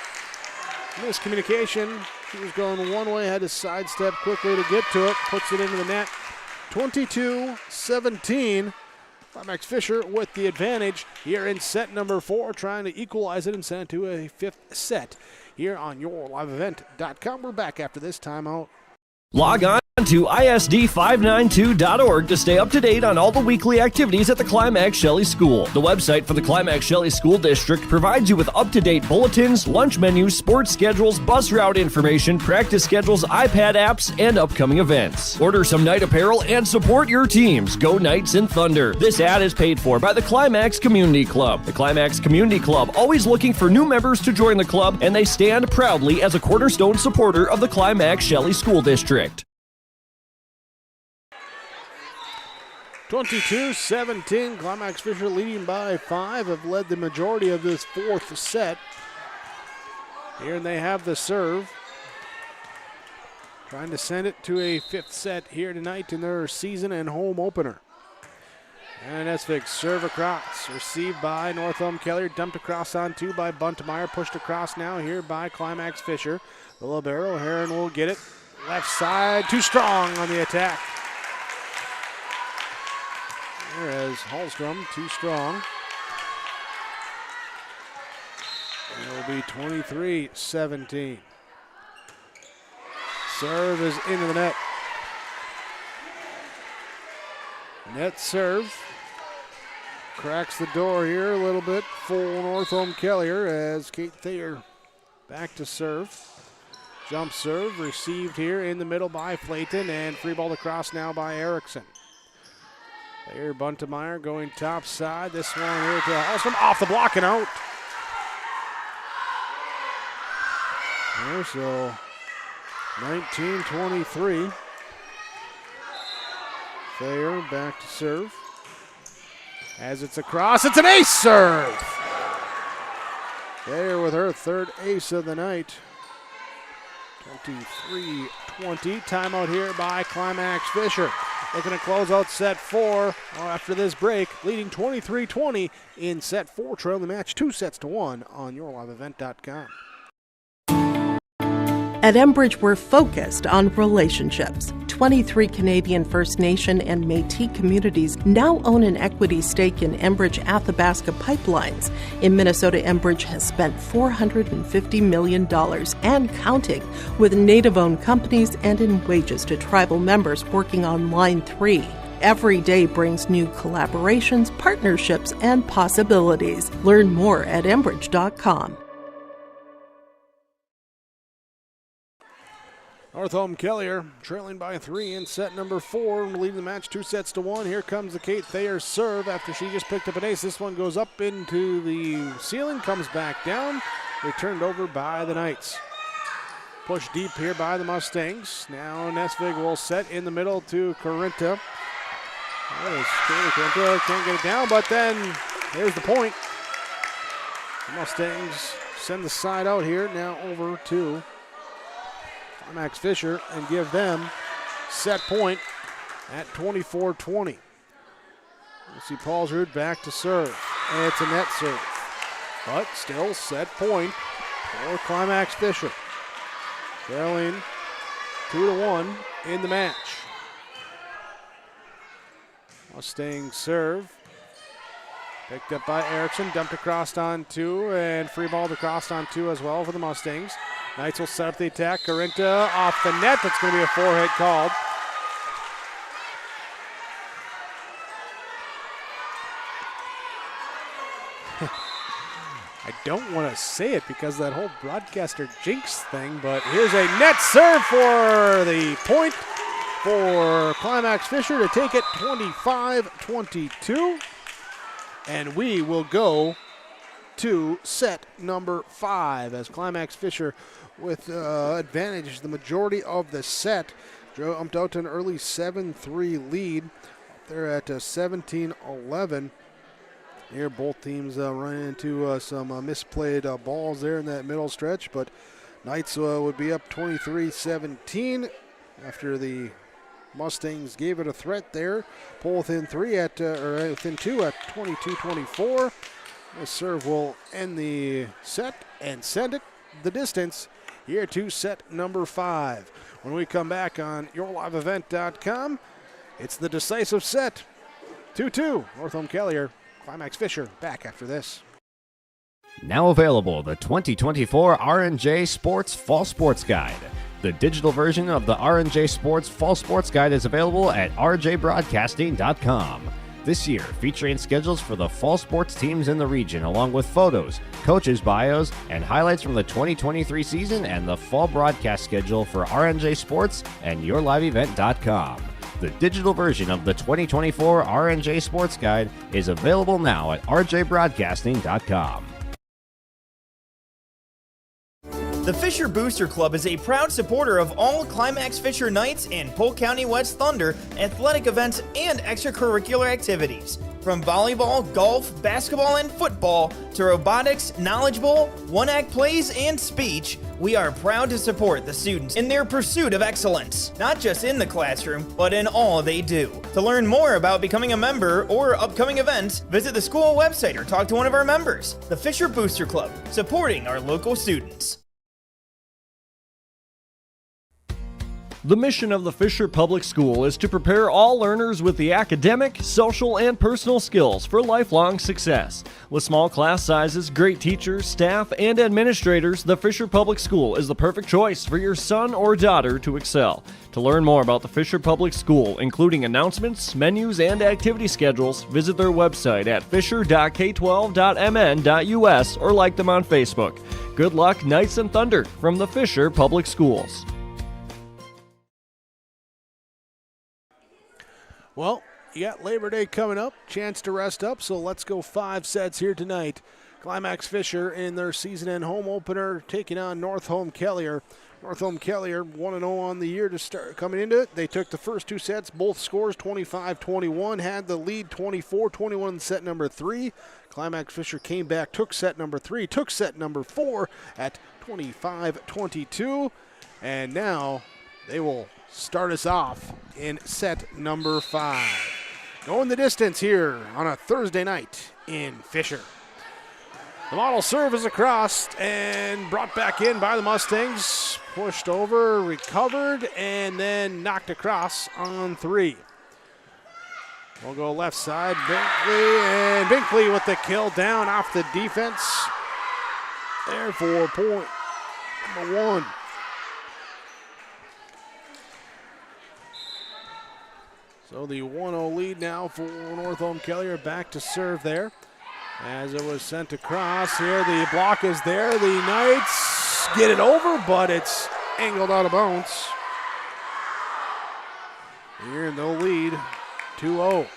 miscommunication. She was going one way, had to sidestep quickly to get to it. Puts it into the net. 22-17. Climax-Fisher with the advantage here in set number 4, trying to equalize it and send it to a 5th set here on YourLiveEvent.com. We're back after this timeout. Log on to ISD592.org to stay up to date on all the weekly activities at the Climax Shelley School. The website for the Climax Shelley School District provides you with up-to-date bulletins, lunch menus, sports schedules, bus route information, practice schedules, iPad apps, and upcoming events. Order some night apparel and support your teams. Go Knights and Thunder. This ad is paid for by the Climax Community Club. The Climax Community Club, always looking for new members to join the club, and they stand proudly as a cornerstone supporter of the Climax Shelley School District. 22-17, Climax-Fisher leading by 5, have led the majority of this 4th set. Here they have the serve. Trying to send it to a 5th set here tonight in their season and home opener. And Esvig serve across, received by Northome Kelliher, dumped across on 2 by Buntemeyer, pushed across now here by Climax-Fisher. The libero, Heron will get it. Left side, too strong on the attack. Whereas Hallstrom, too strong. It will be 23-17. Serve is into the net. Net serve. Cracks the door here a little bit for Northome Kelliher as Kate Thayer back to serve. Jump serve received here in the middle by Flayton and free ball across now by Erickson. There, Buntemeyer going top side. This one here to Hallstrom, off the block and out. There, so 19-23. Thayer back to serve. As it's across, it's an ace serve. Thayer with her 3rd ace of the night. 23-20. Timeout here by Climax-Fisher. Looking to close out set 4 after this break, leading 23-20 in set 4, trailing the match 2-1 on YourLiveEvent.com. At Enbridge, we're focused on relationships. 23 Canadian First Nation and Métis communities now own an equity stake in Enbridge Athabasca Pipelines. In Minnesota, Enbridge has spent $450 million and counting with Native-owned companies and in wages to tribal members working on Line 3. Every day brings new collaborations, partnerships, and possibilities. Learn more at Enbridge.com. Northome Kelliher trailing by 3 in set number 4, leading the match 2-1. Here comes the Kate Thayer serve after she just picked up an ace. This one goes up into the ceiling, comes back down, returned over by the Knights. Pushed deep here by the Mustangs. Now Nesvig will set in the middle to Corinta. Corinta can't get it down, but then there's the point. The Mustangs send the side out here, now over to Climax-Fisher and give them set point at 24-20. We'll see Paulsrud back to serve. And it's a net serve. But still set point for Climax-Fisher. Trailing 2-1 in the match. Mustangs serve. Picked up by Erickson, dumped across on 2, and free balled across on 2 as well for the Mustangs. Knights will set up the attack. Corinta off the net. That's going to be a 4-hit called. I don't want to say it because of that whole broadcaster jinx thing, but here's a net serve for the point for Climax-Fisher to take it 25-22. And we will go to set number 5 as Climax-Fisher with advantage the majority of the set. Jumped out to an early 7-3 lead. They're at 17-11. Here both teams run into some misplayed balls there in that middle stretch, but Knights would be up 23-17 after the Mustangs gave it a threat there. Pull within 2 at 22-24. The serve will end the set and send it the distance here to set number 5. When we come back on yourliveevent.com, it's the decisive set. 2-2, Northome Kelliher, Climax-Fisher back after this. Now available, the 2024 R&J Sports Fall Sports Guide. The digital version of the R&J Sports Fall Sports Guide is available at rjbroadcasting.com. This year, featuring schedules for the fall sports teams in the region, along with photos, coaches' bios, and highlights from the 2023 season and the fall broadcast schedule for R&J Sports and yourliveevent.com. The digital version of the 2024 R&J Sports Guide is available now at rjbroadcasting.com. The Fisher Booster Club is a proud supporter of all Climax-Fisher Knights and Polk County West Thunder athletic events and extracurricular activities. From volleyball, golf, basketball, and football to robotics, knowledge bowl, one-act plays, and speech, we are proud to support the students in their pursuit of excellence, not just in the classroom, but in all they do. To learn more about becoming a member or upcoming events, visit the school website or talk to one of our members. The Fisher Booster Club, supporting our local students. The mission of the Fisher Public School is to prepare all learners with the academic, social, and personal skills for lifelong success. With small class sizes, great teachers, staff, and administrators, the Fisher Public School is the perfect choice for your son or daughter to excel. To learn more about the Fisher Public School, including announcements, menus, and activity schedules, visit their website at fisher.k12.mn.us or like them on Facebook. Good luck, Knights and Thunder, from the Fisher Public Schools. Well, you got Labor Day coming up, chance to rest up, so let's go 5 sets here tonight. Climax-Fisher in their season-end home opener taking on Northome Kelliher. Northome Kelliher 1-0 on the year to start coming into it. They took the first 2 sets, both scores 25-21, had the lead 24-21 in set number 3. Climax-Fisher came back, took set number 3, took set number 4 at 25-22, and now they will start us off in set number 5. Going the distance here on a Thursday night in Fisher. The model serve is across and brought back in by the Mustangs. Pushed over, recovered, and then knocked across on 3. We'll go left side, Binkley, and Binkley with the kill down off the defense. There for point number 1. So the 1-0 lead now for Northome Kelliher, back to serve there. As it was sent across here, the block is there. The Knights get it over, but it's angled out of bounds. Here in the lead, 2-0.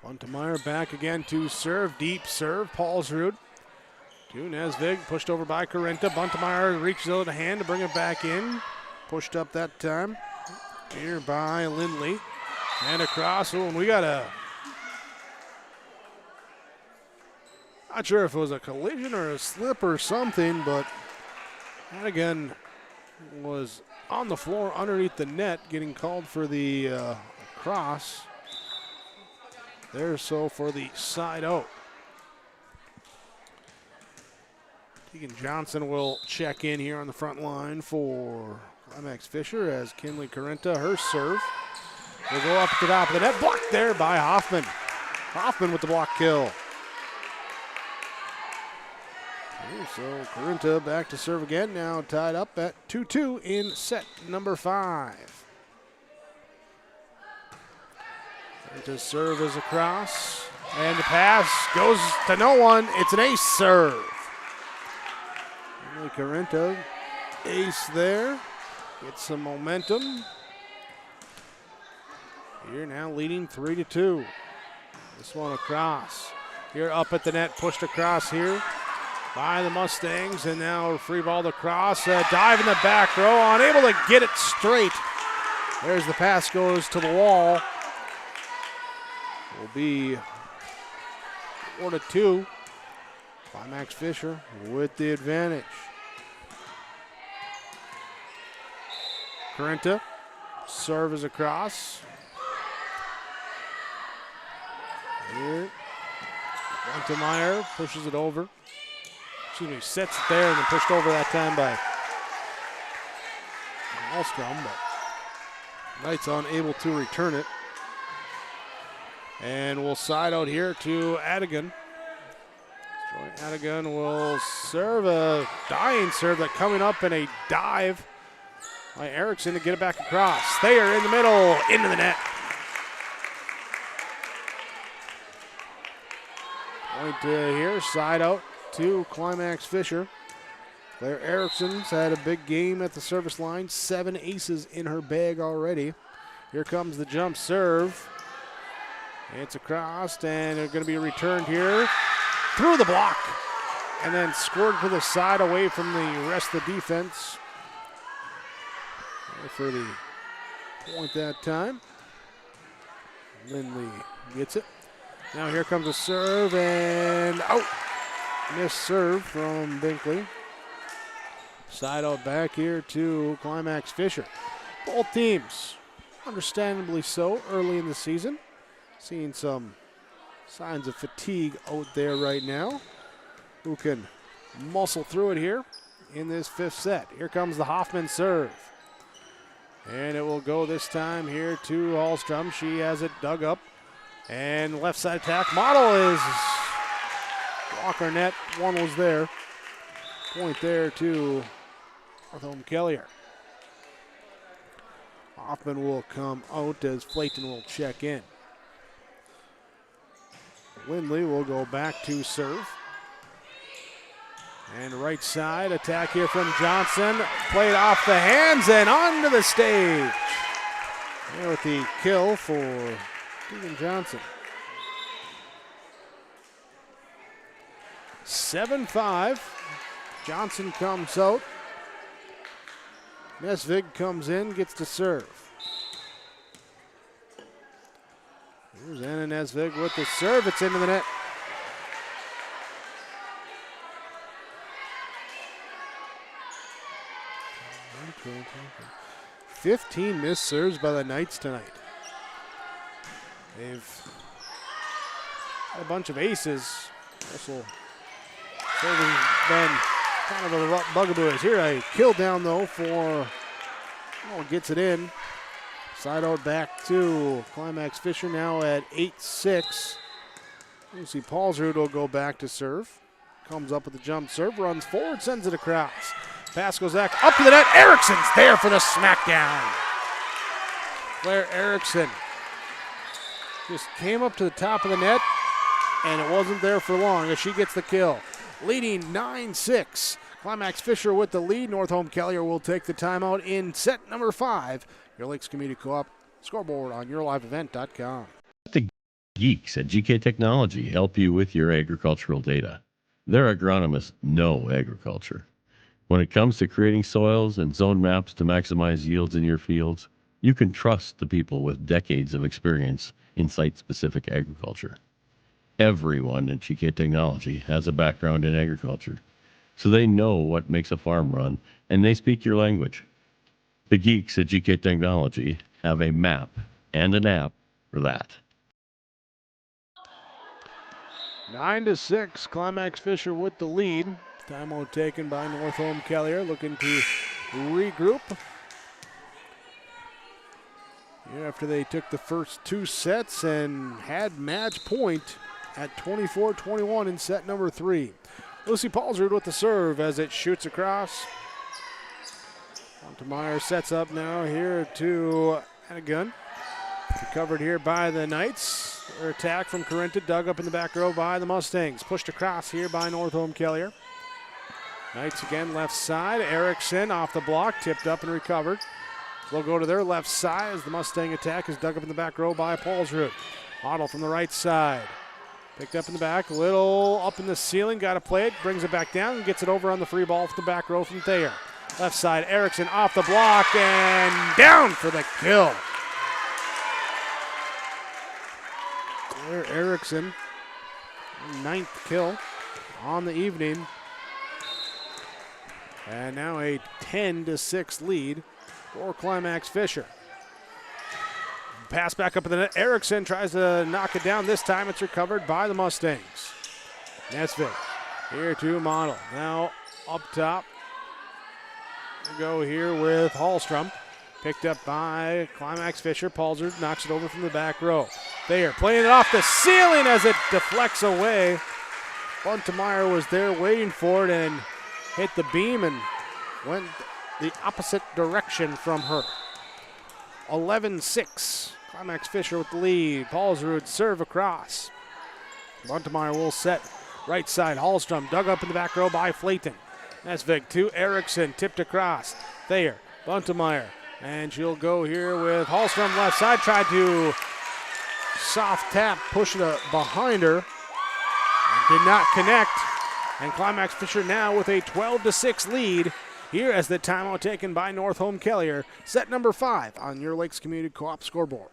Buntemeyer back again to serve, deep serve, Paulsrud. To Nesvig, pushed over by Corinta. Buntemeyer reaches out a hand to bring it back in. Pushed up that time. Here by Lindley. And across. Oh, and we got a... Not sure if it was a collision or a slip or something, but that again was on the floor underneath the net, getting called for the cross. There, so for the side out. Tegan Johnson will check in here on the front line for Climax-Fisher as Kinley Corinta, her serve, will go up at the top of the net. Blocked there by Hoffman. Hoffman with the block kill. Okay, so Corinta back to serve again, now tied up at 2-2 in set number 5. Corinta's serve is across. And the pass goes to no one. It's an ace serve. Carenta, ace there. Gets some momentum. Here now leading 3-2. This one across. Here up at the net, pushed across here by the Mustangs. And now free ball across. Dive in the back row, unable to get it straight. There's the pass, goes to the wall. Will be 4-2. Climax-Fisher with the advantage. Carenta, serve is across. Here, Meyer pushes it over. Sets it there and then pushed over that time by Alstrom, but Knight's unable to return it. And we'll side out here to Adigan. Adigan will serve a dying serve that coming up in a dive by Erickson to get it back across. Thayer in the middle, into the net. Point here, side out to Climax-Fisher. Claire Erickson's had a big game at the service line, 7 aces in her bag already. Here comes the jump serve. It's across, and it's going to be returned here through the block, and then scored to the side away from the rest of the defense. For the point that time. Lindley gets it. Now here comes a serve, and out. Missed serve from Binkley. Side out back here to Climax-Fisher. Both teams, understandably so, early in the season. Seeing some signs of fatigue out there right now. Who can muscle through it here in this 5th set. Here comes the Hoffman serve. And it will go this time here to Hallstrom. She has it dug up. And left side attack. Model is Walker net. One was there. Point there to Northome Kelliher. Hoffman will come out as Flayton will check in. Lindley will go back to serve. And right side attack here from Johnson. Played off the hands and onto the stage. There with the kill for Keegan Johnson. 7-5. Johnson comes out. Nesvig comes in, gets to serve. Here's Anna Nesvig with the serve. It's into the net. 15 missed serves by the Knights tonight. They've had a bunch of aces. Also, serving been kind of a bugaboo. Here a kill down though for, gets it in. Side out back to Climax-Fisher now at 8-6. You see Paulsrud will go back to serve. Comes up with the jump serve, runs forward, sends it across. Pass goes back up to the net. Erickson's there for the smackdown. Claire Erickson just came up to the top of the net, and it wasn't there for long as she gets the kill. Leading 9-6. Climax-Fisher with the lead. Northome Kelliher will take the timeout in set number 5. Your Lakes Community Co-op scoreboard on yourliveevent.com. Let the geeks at GK Technology help you with your agricultural data. Their agronomists know agriculture. When it comes to creating soils and zone maps to maximize yields in your fields, you can trust the people with decades of experience in site-specific agriculture. Everyone at GK Technology has a background in agriculture, so they know what makes a farm run, and they speak your language. The geeks at GK Technology have a map and an app for that. 9-6, Climax-Fisher with the lead. Timeout taken by Northome Kelliher, looking to regroup. After they took the first 2 sets and had match point at 24-21 in set number 3. Lucy Paulsrud with the serve as it shoots across. Montemeyer sets up now here to Hannigan. Covered here by the Knights. Their attack from Corinta, dug up in the back row by the Mustangs. Pushed across here by Northome Kelliher. Knights again left side. Erickson off the block, tipped up and recovered. They'll go to their left side as the Mustang attack is dug up in the back row by Paulsrud. Otto from the right side. Picked up in the back, a little up in the ceiling, got to play it, brings it back down and gets it over on the free ball from the back row from Thayer. Left side, Erickson off the block and down for the kill. There, Erickson, 9th kill on the evening. And now a 10-6 lead for Climax-Fisher. Pass back up in the net. Erickson tries to knock it down. This time it's recovered by the Mustangs. Nesvik here to Model. Now up top. We go here with Hallstrom. Picked up by Climax-Fisher. Paulsrud knocks it over from the back row. Thayer playing it off the ceiling as it deflects away. Buntemeyer was there waiting for it and hit the beam and went the opposite direction from her. 11-6. Climax-Fisher with the lead. Paulsrud serve across. Buntemeyer will set right side. Hallstrom dug up in the back row by Flayton. Nesvik to Erickson, tipped across. Thayer, Buntemeyer, and she'll go here with Hallstrom left side. Tried to soft tap, push it behind her. And did not connect. And Climax-Fisher now with a 12-6 lead. Here as the timeout taken by Northome Kelliher. Set number 5 on your Lakes Community Co-op scoreboard.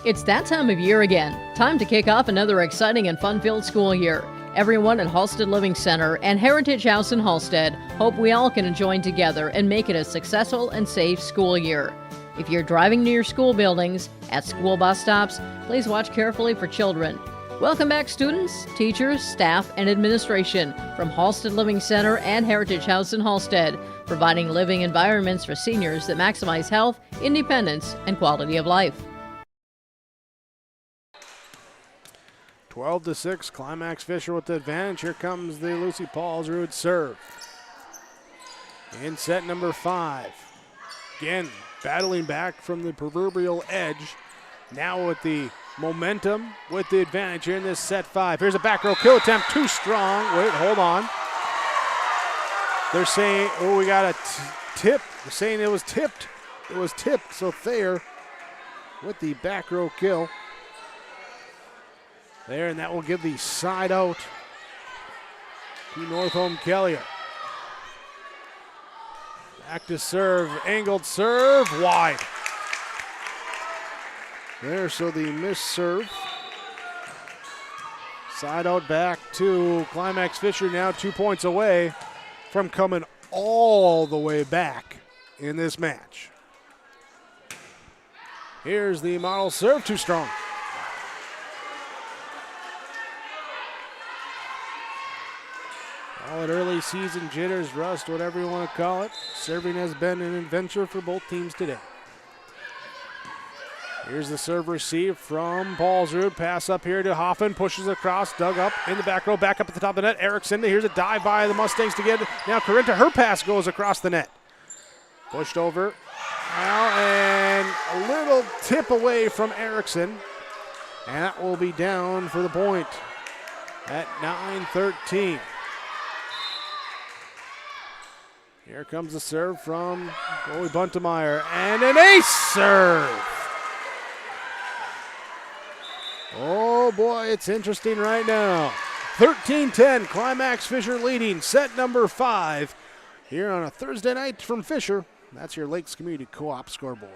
It's that time of year again. Time to kick off another exciting and fun-filled school year. Everyone at Halstead Living Center and Heritage House in Halstead hope we all can join together and make it a successful and safe school year. If you're driving near school buildings, at school bus stops, please watch carefully for children. Welcome back, students, teachers, staff, and administration from Halstead Living Center and Heritage House in Halstead, providing living environments for seniors that maximize health, independence, and quality of life. 12-6, Climax-Fisher with the advantage. Here comes the Lucy Paulsrud serve. In set number 5. Again, battling back from the proverbial edge. Now with the momentum, with the advantage here in this set 5. Here's a back row kill attempt, too strong. Wait, hold on. They're saying, oh, we got a tip. They're saying it was tipped. It was tipped, so Thayer with the back row kill. There, and that will give the side out to Northome Kelliher. Back to serve, angled serve, wide. There, so the missed serve. Side out back to Climax-Fisher, now 2 points away from coming all the way back in this match. Here's the Model serve, too strong. Call it early season jitters, rust, whatever you want to call it. Serving has been an adventure for both teams today. Here's the serve received from Paulsrud. Pass up here to Hoffman. Pushes across. Dug up in the back row. Back up at the top of the net. Erickson. Here's a dive by the Mustangs to get it. Now Corinta. Her pass goes across the net. Pushed over. Now and a little tip away from Erickson. And that will be down for the point at 9-13. Here comes the serve from goalie Buntemeyer. And an ace serve. Oh boy, it's interesting right now. 13-10, Climax-Fisher leading set number 5 here on a Thursday night from Fisher. That's your Lakes Community Co-op scoreboard.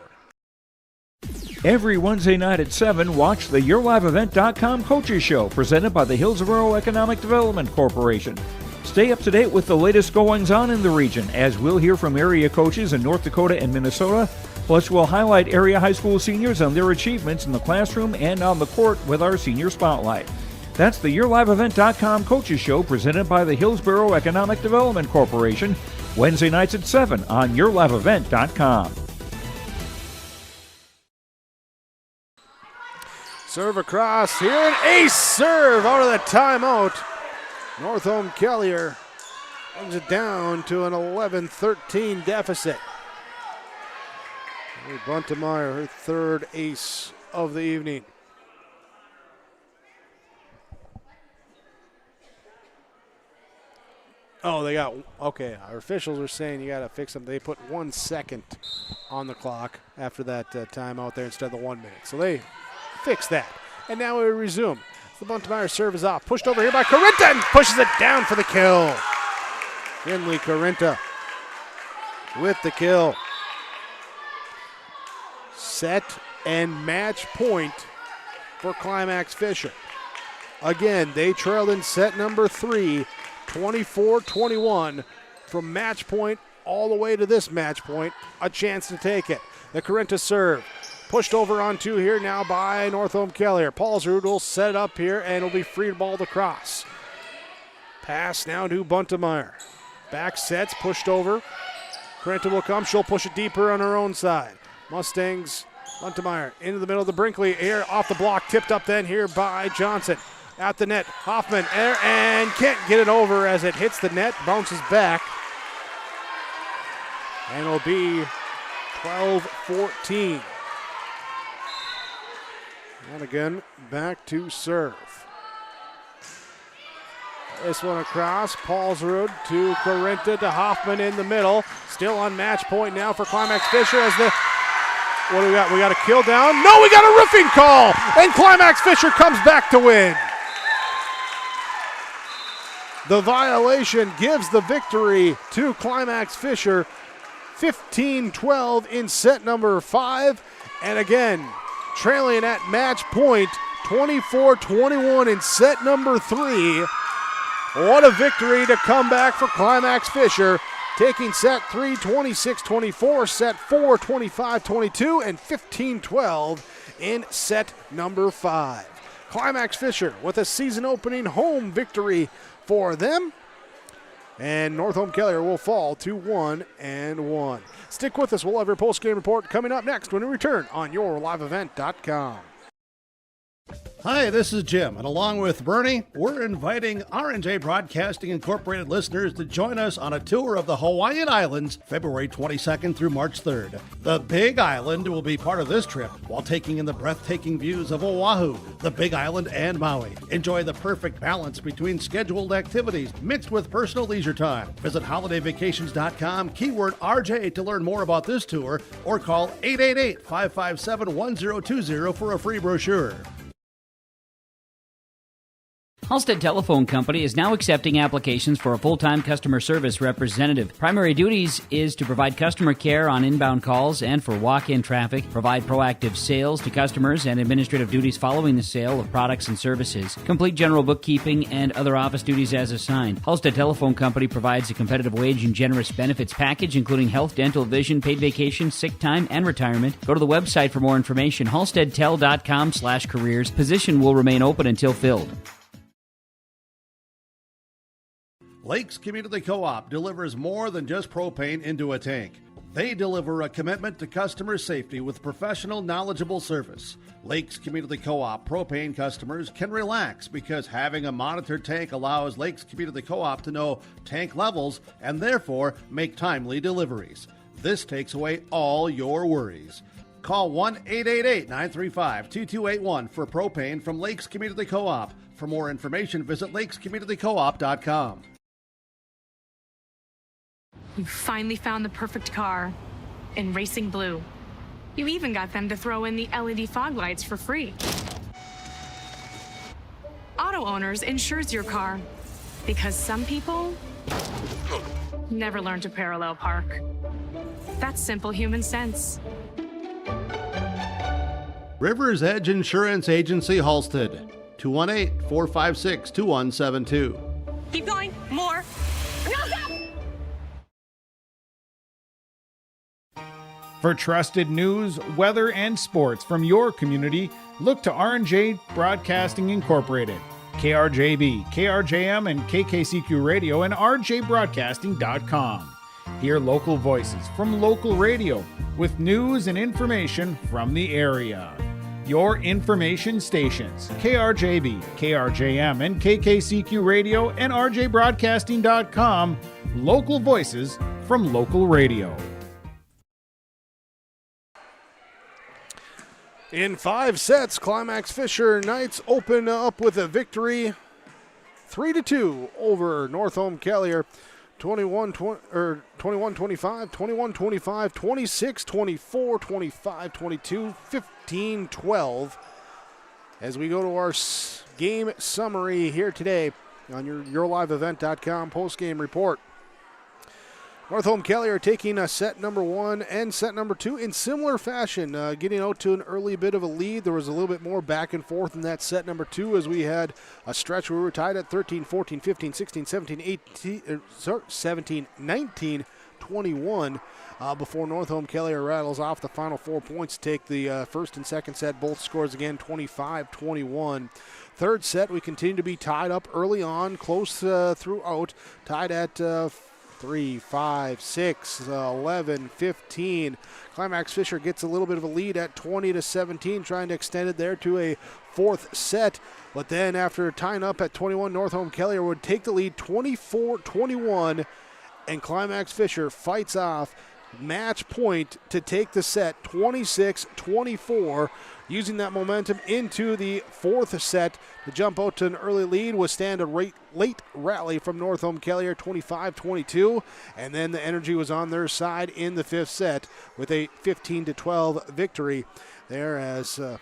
Every Wednesday night at 7, watch the YourLiveEvent.com Coaches Show presented by the Hillsborough Economic Development Corporation. Stay up to date with the latest goings-on in the region, as we'll hear from area coaches in North Dakota and Minnesota. Plus, we'll highlight area high school seniors on their achievements in the classroom and on the court with our Senior Spotlight. That's the YourLiveEvent.com Coaches Show presented by the Hillsborough Economic Development Corporation, Wednesday nights at 7 on YourLiveEvent.com. Serve across here, an ace serve out of the timeout. Northome Kelliher brings it down to an 11-13 deficit. Buntemeyer, her third ace of the evening. Oh, okay, our officials are saying you got to fix them. They put 1 second on the clock after that timeout there instead of the 1 minute. So they fixed that. And now we resume. The Buntemeyer serve is off. Pushed over here by Corinta and pushes it down for the kill. Finley Corinta with the kill. Set and match point for Climax-Fisher. Again, they trailed in set number 3, 24-21. From match point all the way to this match point, a chance to take it. The Corinta serve. Pushed over on 2 here now by Northome Kelliher. Paulsrud will set it up here and will be free to ball across. Pass now to Buntemeyer. Back sets, pushed over. Corinta will come. She'll push it deeper on her own side. Mustangs, Buntemeyer into the middle of the Brinkley. Air off the block, tipped up then here by Johnson. At the net, Hoffman air and can't get it over as it hits the net, bounces back. And it'll be 12-14. And again, back to serve. This one across, Paulsrud to Corinta to Hoffman in the middle. Still on match point now for Climax-Fisher as the, what do we got? We got a kill down. No, we got a roofing call! And Climax-Fisher comes back to win. The violation gives the victory to Climax-Fisher, 15-12 in set number 5. And again, trailing at match point, 24-21 in set number 3. What a victory to come back for Climax-Fisher, taking set 3, 26-24, set 4, 25-22, and 15-12 in set number 5. Climax-Fisher with a season-opening home victory for them. And Northome Kelliher will fall to 1-1. Stick with us. We'll have your post-game report coming up next when we return on YourLiveEvent.com. Hi, this is Jim, and along with Bernie, we're inviting R&J Broadcasting Incorporated listeners to join us on a tour of the Hawaiian Islands, February 22nd through March 3rd. The Big Island will be part of this trip while taking in the breathtaking views of Oahu, the Big Island, and Maui. Enjoy the perfect balance between scheduled activities mixed with personal leisure time. Visit holidayvacations.com, keyword RJ to learn more about this tour, or call 888-557-1020 for a free brochure. Halstead Telephone Company is now accepting applications for a full-time customer service representative. Primary duties is to provide customer care on inbound calls and for walk-in traffic, provide proactive sales to customers and administrative duties following the sale of products and services, complete general bookkeeping and other office duties as assigned. Halstead Telephone Company provides a competitive wage and generous benefits package including health, dental, vision, paid vacation, sick time, and retirement. Go to the website for more information, halsteadtel.com/careers. Position will remain open until filled. Lakes Community Co-op delivers more than just propane into a tank. They deliver a commitment to customer safety with professional, knowledgeable service. Lakes Community Co-op propane customers can relax because having a monitored tank allows Lakes Community Co-op to know tank levels and therefore make timely deliveries. This takes away all your worries. Call 1-888-935-2281 for propane from Lakes Community Co-op. For more information, visit lakescommunitycoop.com. You finally found the perfect car in racing blue. You even got them to throw in the LED fog lights for free. Auto Owners insures your car because some people never learn to parallel park. That's simple human sense. River's Edge Insurance Agency, Halstead, 218-456-2172. Keep going. More. No, stop! For trusted news, weather, and sports from your community, look to R&J Broadcasting Incorporated, KRJB, KRJM, and KKCQ Radio, and rjbroadcasting.com. Hear local voices from local radio with news and information from the area. Your information stations, KRJB, KRJM, and KKCQ Radio, and rjbroadcasting.com. Local voices from local radio. In 5 sets, Climax-Fisher Knights open up with a victory 3-2 over Northome Kelliher. 21-25, 21-25, 26-24, 25-22, 15-12. As we go to our game summary here today on your YourLiveEvent.com postgame report. Northome Kelliher taking set number 1 and set number 2 in similar fashion, getting out to an early bit of a lead. There was a little bit more back and forth in that set number 2 as we had a stretch where we were tied at 13, 14, 15, 16, 17, 17, 19, 21 before Northome Kelliher rattles off the final 4 points to take the first and second set. Both scores again 25-21. Third set, we continue to be tied up early on, close throughout, tied at 3, 5, 6, 11, 15. Climax-Fisher gets a little bit of a lead at 20-17, trying to extend it there to a fourth set. But then after tying up at 21, Northome Kelliher would take the lead 24-21, and Climax-Fisher fights off match point to take the set 26-24, using that momentum into the fourth set to jump out to an early lead. Withstand a late rally from Northome Kelliher 25-22, and then the energy was on their side in the fifth set with a 15-12 victory there. As well,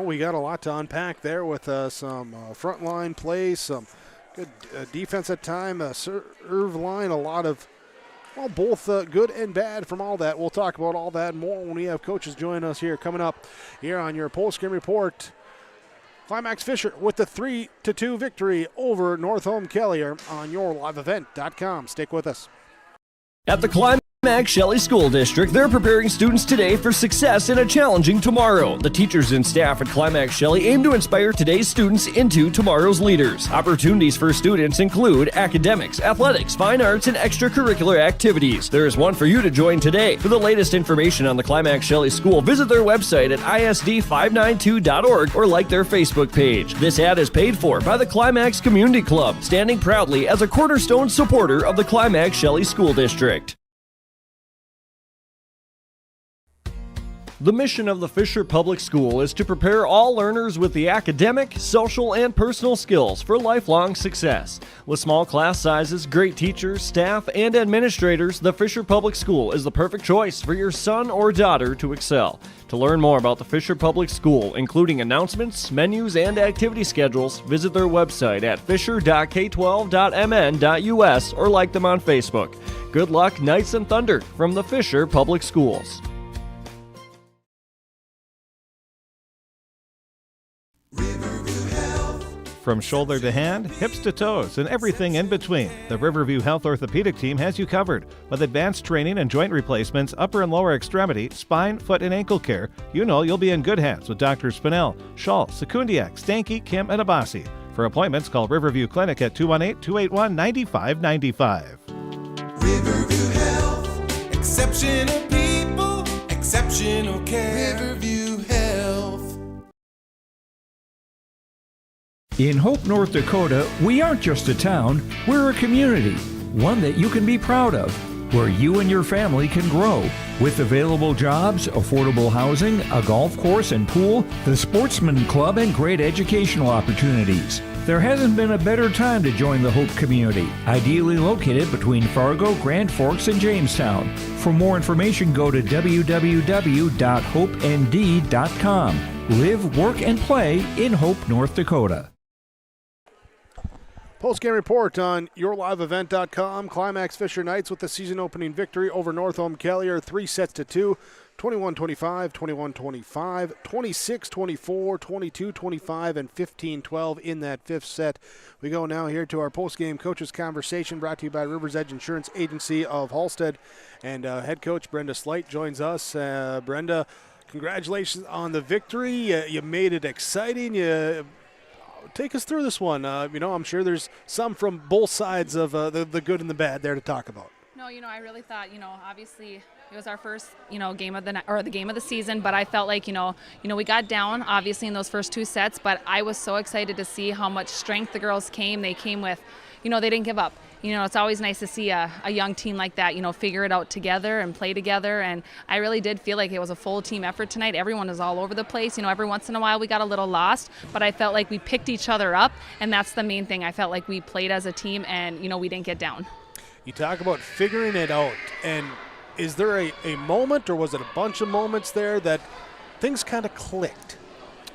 we got a lot to unpack there with some frontline play, some good defense at time, serve line, a lot of, well, both good and bad from all that. We'll talk about all that and more when we have coaches join us here coming up here on your post-game report. Climax-Fisher with the 3-2 victory over Northome Kelliher on YourLiveEvent.com. Stick with us. At the Climax-Shelley School District, they're preparing students today for success in a challenging tomorrow. The teachers and staff at Climax-Shelley aim to inspire today's students into tomorrow's leaders. Opportunities for students include academics, athletics, fine arts, and extracurricular activities. There is one for you to join today. For the latest information on the Climax-Shelley School, visit their website at isd592.org or like their Facebook page. This ad is paid for by the Climax Community Club, standing proudly as a cornerstone supporter of the Climax-Shelley School District. The mission of the Fisher Public School is to prepare all learners with the academic, social, and personal skills for lifelong success. With small class sizes, great teachers, staff, and administrators, the Fisher Public School is the perfect choice for your son or daughter to excel. To learn more about the Fisher Public School, including announcements, menus, and activity schedules, visit their website at fisher.k12.mn.us or like them on Facebook. Good luck, Knights and Thunder, from the Fisher Public Schools. From shoulder to hand, hips to toes, and everything in between, the Riverview Health Orthopedic Team has you covered. With advanced training and joint replacements, upper and lower extremity, spine, foot, and ankle care, you know you'll be in good hands with Drs. Spinell, Schall, Sekundiak, Stanky, Kim, and Abasi. For appointments, call Riverview Clinic at 218-281-9595. Riverview Health, exceptional people, exceptional care. Riverview Health. In Hope, North Dakota, we aren't just a town, we're a community, one that you can be proud of, where you and your family can grow. With available jobs, affordable housing, a golf course and pool, the Sportsman Club, and great educational opportunities. There hasn't been a better time to join the Hope community, ideally located between Fargo, Grand Forks, and Jamestown. For more information, go to www.hopend.com. Live, work, and play in Hope, North Dakota. Post-game report on YourLiveEvent.com. Climax-Fisher Knights with the season-opening victory over Northome Kelliher, 3-2, 21-25, 21-25, 26-24, 22-25, and 15-12 in that fifth set. We go now here to our post-game coaches conversation brought to you by Rivers Edge Insurance Agency of Halstead. And head coach Brenda Slight joins us. Brenda, congratulations on the victory. You made it exciting. Take us through this one. I'm sure there's some from both sides of the good and the bad there to talk about. No, I really thought, obviously it was our first, game of the game of the season, but I felt like, we got down obviously in those first two sets, but I was so excited to see how much strength the girls came. They came with, they didn't give up. It's always nice to see a young team like that, figure it out together and play together. And I really did feel like it was a full team effort tonight. Everyone was all over the place. Every once in a while we got a little lost, but I felt like we picked each other up, and that's the main thing. I felt like we played as a team, and, we didn't get down. You talk about figuring it out, and is there a moment, or was it a bunch of moments there that things kind of clicked?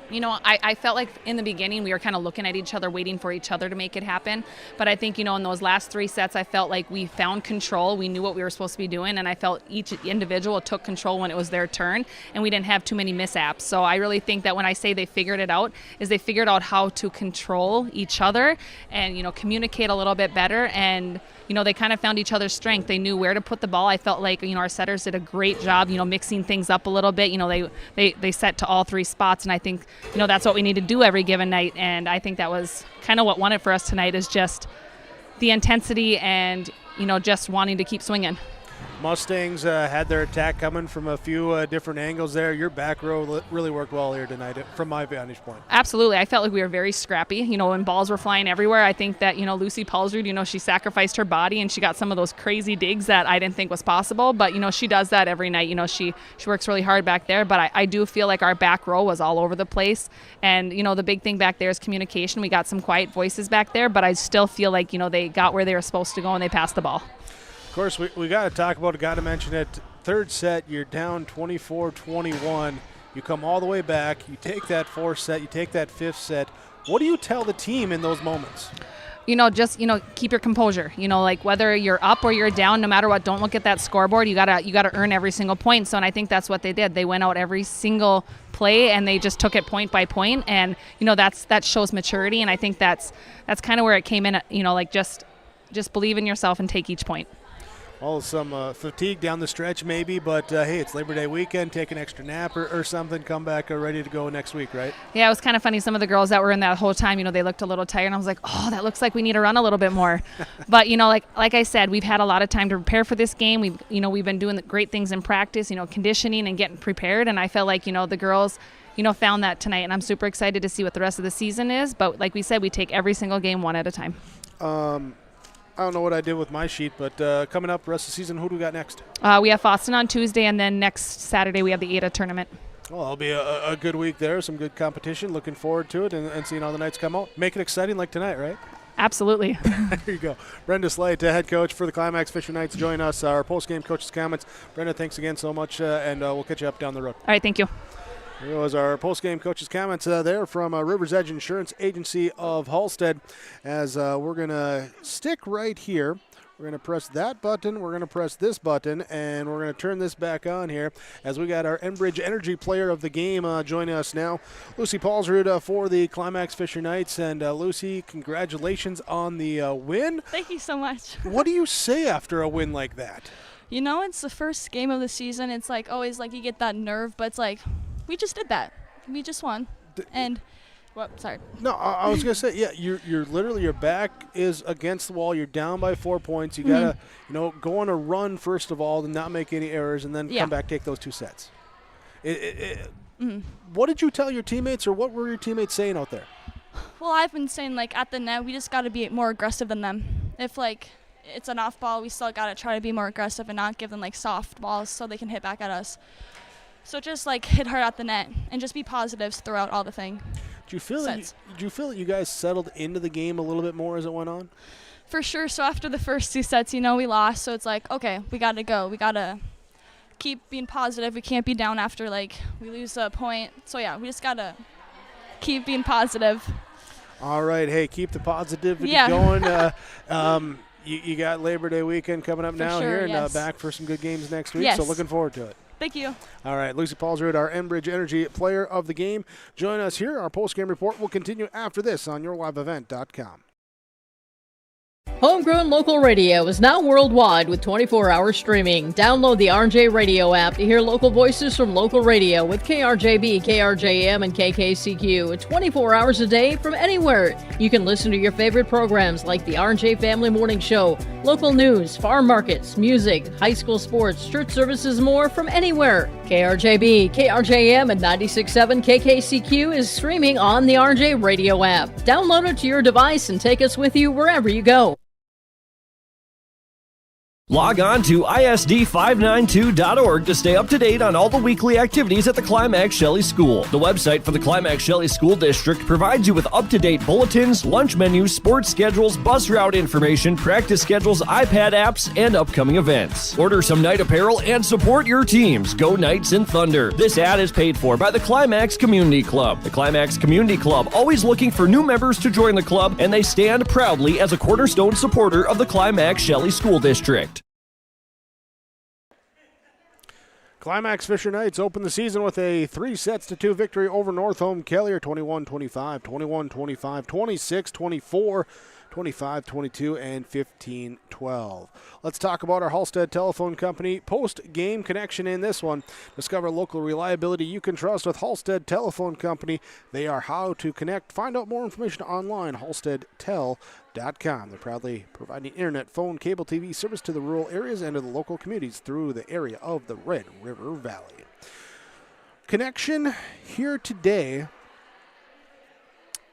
I felt like in the beginning we were kind of looking at each other, waiting for each other to make it happen. But I think, in those last 3 sets, I felt like we found control. We knew what we were supposed to be doing, and I felt each individual took control when it was their turn, and we didn't have too many mishaps. So I really think that when I say they figured it out, is they figured out how to control each other and, communicate a little bit better. And, they kind of found each other's strength. They knew where to put the ball. I felt like, our setters did a great job, mixing things up a little bit. They set to all 3 spots, and I think, that's what we need to do every given night. And I think that was kind of what won it for us tonight, is just the intensity and, just wanting to keep swinging. Mustangs had their attack coming from a few different angles there. Your back row really worked well here tonight from my vantage point. Absolutely. I felt like we were very scrappy, when balls were flying everywhere. I think that, Lucy Paulsrud, she sacrificed her body and she got some of those crazy digs that I didn't think was possible. But, she does that every night. She works really hard back there. But I do feel like our back row was all over the place. And, the big thing back there is communication. We got some quiet voices back there, but I still feel like, they got where they were supposed to go and they passed the ball. Of course, we got to talk about it, got to mention it. Third set, you're down 24-21. You come all the way back. You take that 4th set. You take that 5th set. What do you tell the team in those moments? Just keep your composure. Like whether you're up or you're down, no matter what, don't look at that scoreboard. You gotta earn every single point. So, and I think that's what they did. They went out every single play and they just took it point by point. And that shows maturity. And I think that's kind of where it came in. Just believe in yourself and take each point. Well, some fatigue down the stretch maybe, but hey, it's Labor Day weekend. Take an extra nap or something. Come back ready to go next week, right? Yeah, it was kind of funny. Some of the girls that were in that whole time, they looked a little tired. And I was like, oh, that looks like we need to run a little bit more. But, like I said, we've had a lot of time to prepare for this game. We've been doing great things in practice, conditioning and getting prepared. And I felt like, the girls, found that tonight. And I'm super excited to see what the rest of the season is. But like we said, we take every single game one at a time. I don't know what I did with my sheet, but coming up rest of the season, who do we got next? We have Boston on Tuesday, and then next Saturday we have the ADA tournament. Well, it'll be a good week there, some good competition. Looking forward to it and seeing how the nights come out. Make it exciting like tonight, right? Absolutely. There you go. Brenda Slate, head coach for the Climax-Fisher Knights, join us. Our post-game coaches' comments. Brenda, thanks again so much, and we'll catch you up down the road. All right, thank you. Here was our post-game coaches' comments there from River's Edge Insurance Agency of Halstead. As we're going to stick right here. We're going to press that button, we're going to press this button, and we're going to turn this back on here as we got our Enbridge Energy Player of the Game joining us now. Lucy Paulsrud for the Climax-Fisher Knights. And Lucy, congratulations on the win. Thank you so much. What do you say after a win like that? It's the first game of the season. It's like always like you get that nerve, but it's like we just did that. We just won. And sorry. No, I was gonna say, yeah, you're literally, your back is against the wall. You're down by 4 points. You gotta, go on a run first of all, and not make any errors, and then come back, take those 2 sets. What did you tell your teammates, or what were your teammates saying out there? Well, I've been saying at the net, we just got to be more aggressive than them. If it's an off ball, we still got to try to be more aggressive and not give them soft balls so they can hit back at us. So just hit hard at the net and just be positives throughout all the thing. Do you feel that you guys settled into the game a little bit more as it went on? For sure. So after the first 2 sets, we lost. So it's okay, we got to go. We got to keep being positive. We can't be down after we lose a point. So yeah, we just got to keep being positive. All right. Hey, keep the positivity going. You got Labor Day weekend coming up now here, and back for some good games next week. Yes. So looking forward to it. Thank you. All right, Lucy Paulsrud, our Enbridge Energy Player of the Game. Join us here. Our post-game report will continue after this on yourliveevent.com. Homegrown local radio is now worldwide with 24-hour streaming. Download the RJ Radio app to hear local voices from local radio with KRJB, KRJM, and KKCQ 24 hours a day from anywhere. You can listen to your favorite programs like the RJ Family Morning Show, local news, farm markets, music, high school sports, church services, more from anywhere. KRJB, KRJM, and 96.7 KKCQ is streaming on the RJ Radio app. Download it to your device and take us with you wherever you go. Log on to ISD592.org to stay up to date on all the weekly activities at the Climax-Shelley School. The website for the Climax-Shelley School District provides you with up-to-date bulletins, lunch menus, sports schedules, bus route information, practice schedules, iPad apps, and upcoming events. Order some night apparel and support your teams. Go Knights and Thunder. This ad is paid for by the Climax Community Club. The Climax Community Club, always looking for new members to join the club, and they stand proudly as a cornerstone supporter of the Climax-Shelley School District. Climax-Fisher Knights open the season with a 3-2 victory over Northome Kelliher, 21-25, 21-25, 26-24, 25-22, and 15-12. Let's talk about our Halstead Telephone Company post-game connection in this one. Discover local reliability you can trust with Halstead Telephone Company. They are how to connect. Find out more information online, halsteadtel.com. They're proudly providing internet, phone, cable TV service to the rural areas and to the local communities through the area of the Red River Valley. Connection here today.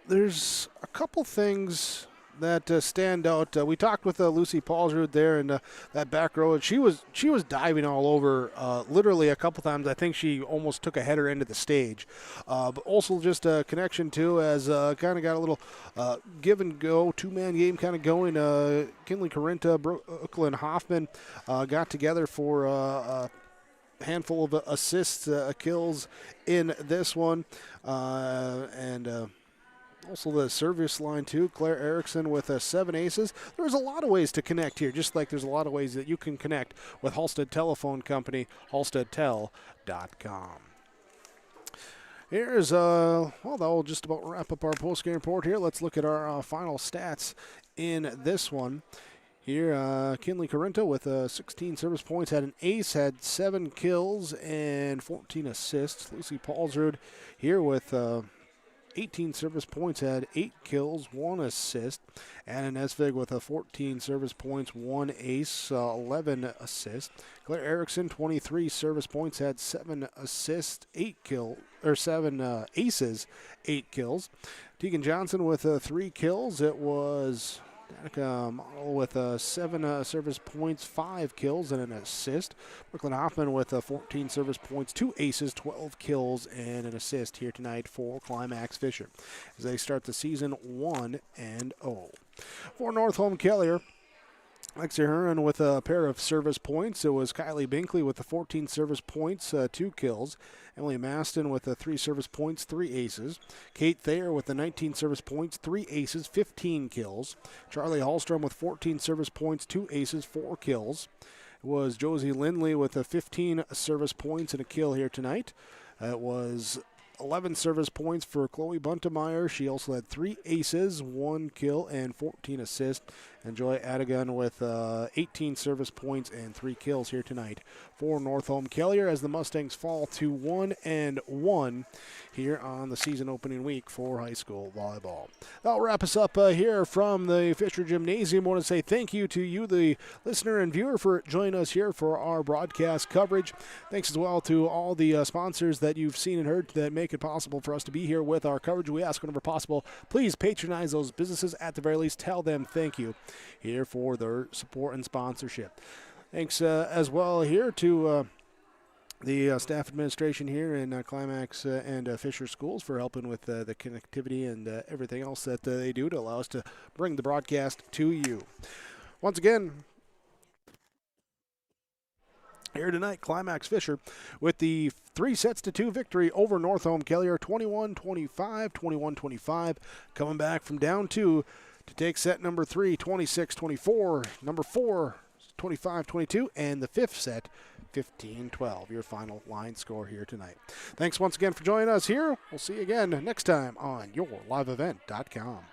There's a couple things that stand out. We talked with Lucy Paulsrud there in that back row, and she was diving all over literally a couple times. I think she almost took a header into the stage. But also just a connection too, as kind of got a little give and go, two-man game kind of going. Kinley Corinta, Brooklyn Hoffman got together for a handful of assists, kills in this one, and also the service line too. Claire Erickson with 7 aces. There's a lot of ways to connect here, just like there's a lot of ways that you can connect with Halstead Telephone Company, halsteadtel.com. Here's, that will just about wrap up our post-game report here. Let's look at our final stats in this one. Here, Kinley Corinta with 16 service points, had an ace, had 7 kills and 14 assists. Lucy Paulsrud here with 18 service points, had 8 kills, 1 assist. Anna Nesvig with 14 service points, 1 ace, 11 assists. Claire Erickson, 23 service points, had 7 assists, 7 aces, 8 kills. Tegan Johnson with 3 kills. It was Danica Model with 7 service points, 5 kills, and an assist. Brooklyn Hoffman with 14 service points, 2 aces, 12 kills, and an assist here tonight for Climax-Fisher as they start the season 1-0. For Northome Kelliher, Lexi Hearn with a pair of service points. It was Kylie Binkley with the 14 service points, 2 kills. Emily Maston with the 3 service points, 3 aces. Kate Thayer with the 19 service points, 3 aces, 15 kills. Charlie Hallstrom with 14 service points, 2 aces, 4 kills. It was Josie Lindley with the 15 service points and a kill here tonight. It was 11 service points for Chloe Buntemeyer. She also had 3 aces, 1 kill, and 14 assists. And Joy Adigan with 18 service points and 3 kills here tonight for Northome Kelliher as the Mustangs fall to 1-1 here on the season opening week for high school volleyball. That'll wrap us up here from the Fisher Gymnasium. I want to say thank you to you, the listener and viewer, for joining us here for our broadcast coverage. Thanks as well to all the sponsors that you've seen and heard that make it possible for us to be here with our coverage. We ask whenever possible, please patronize those businesses. At the very least, tell them thank you here for their support and sponsorship. Thanks as well here to the staff administration here in Climax and Fisher Schools for helping with the connectivity and everything else that they do to allow us to bring the broadcast to you. Once again, here tonight, Climax-Fisher with the 3-2 victory over Northome Kelliher, 21-25, 21-25, coming back from down 2 to take set number 3, 26-24, number 4, 25-22, and the 5th set, 15-12, your final line score here tonight. Thanks once again for joining us here. We'll see you again next time on YourLiveEvent.com.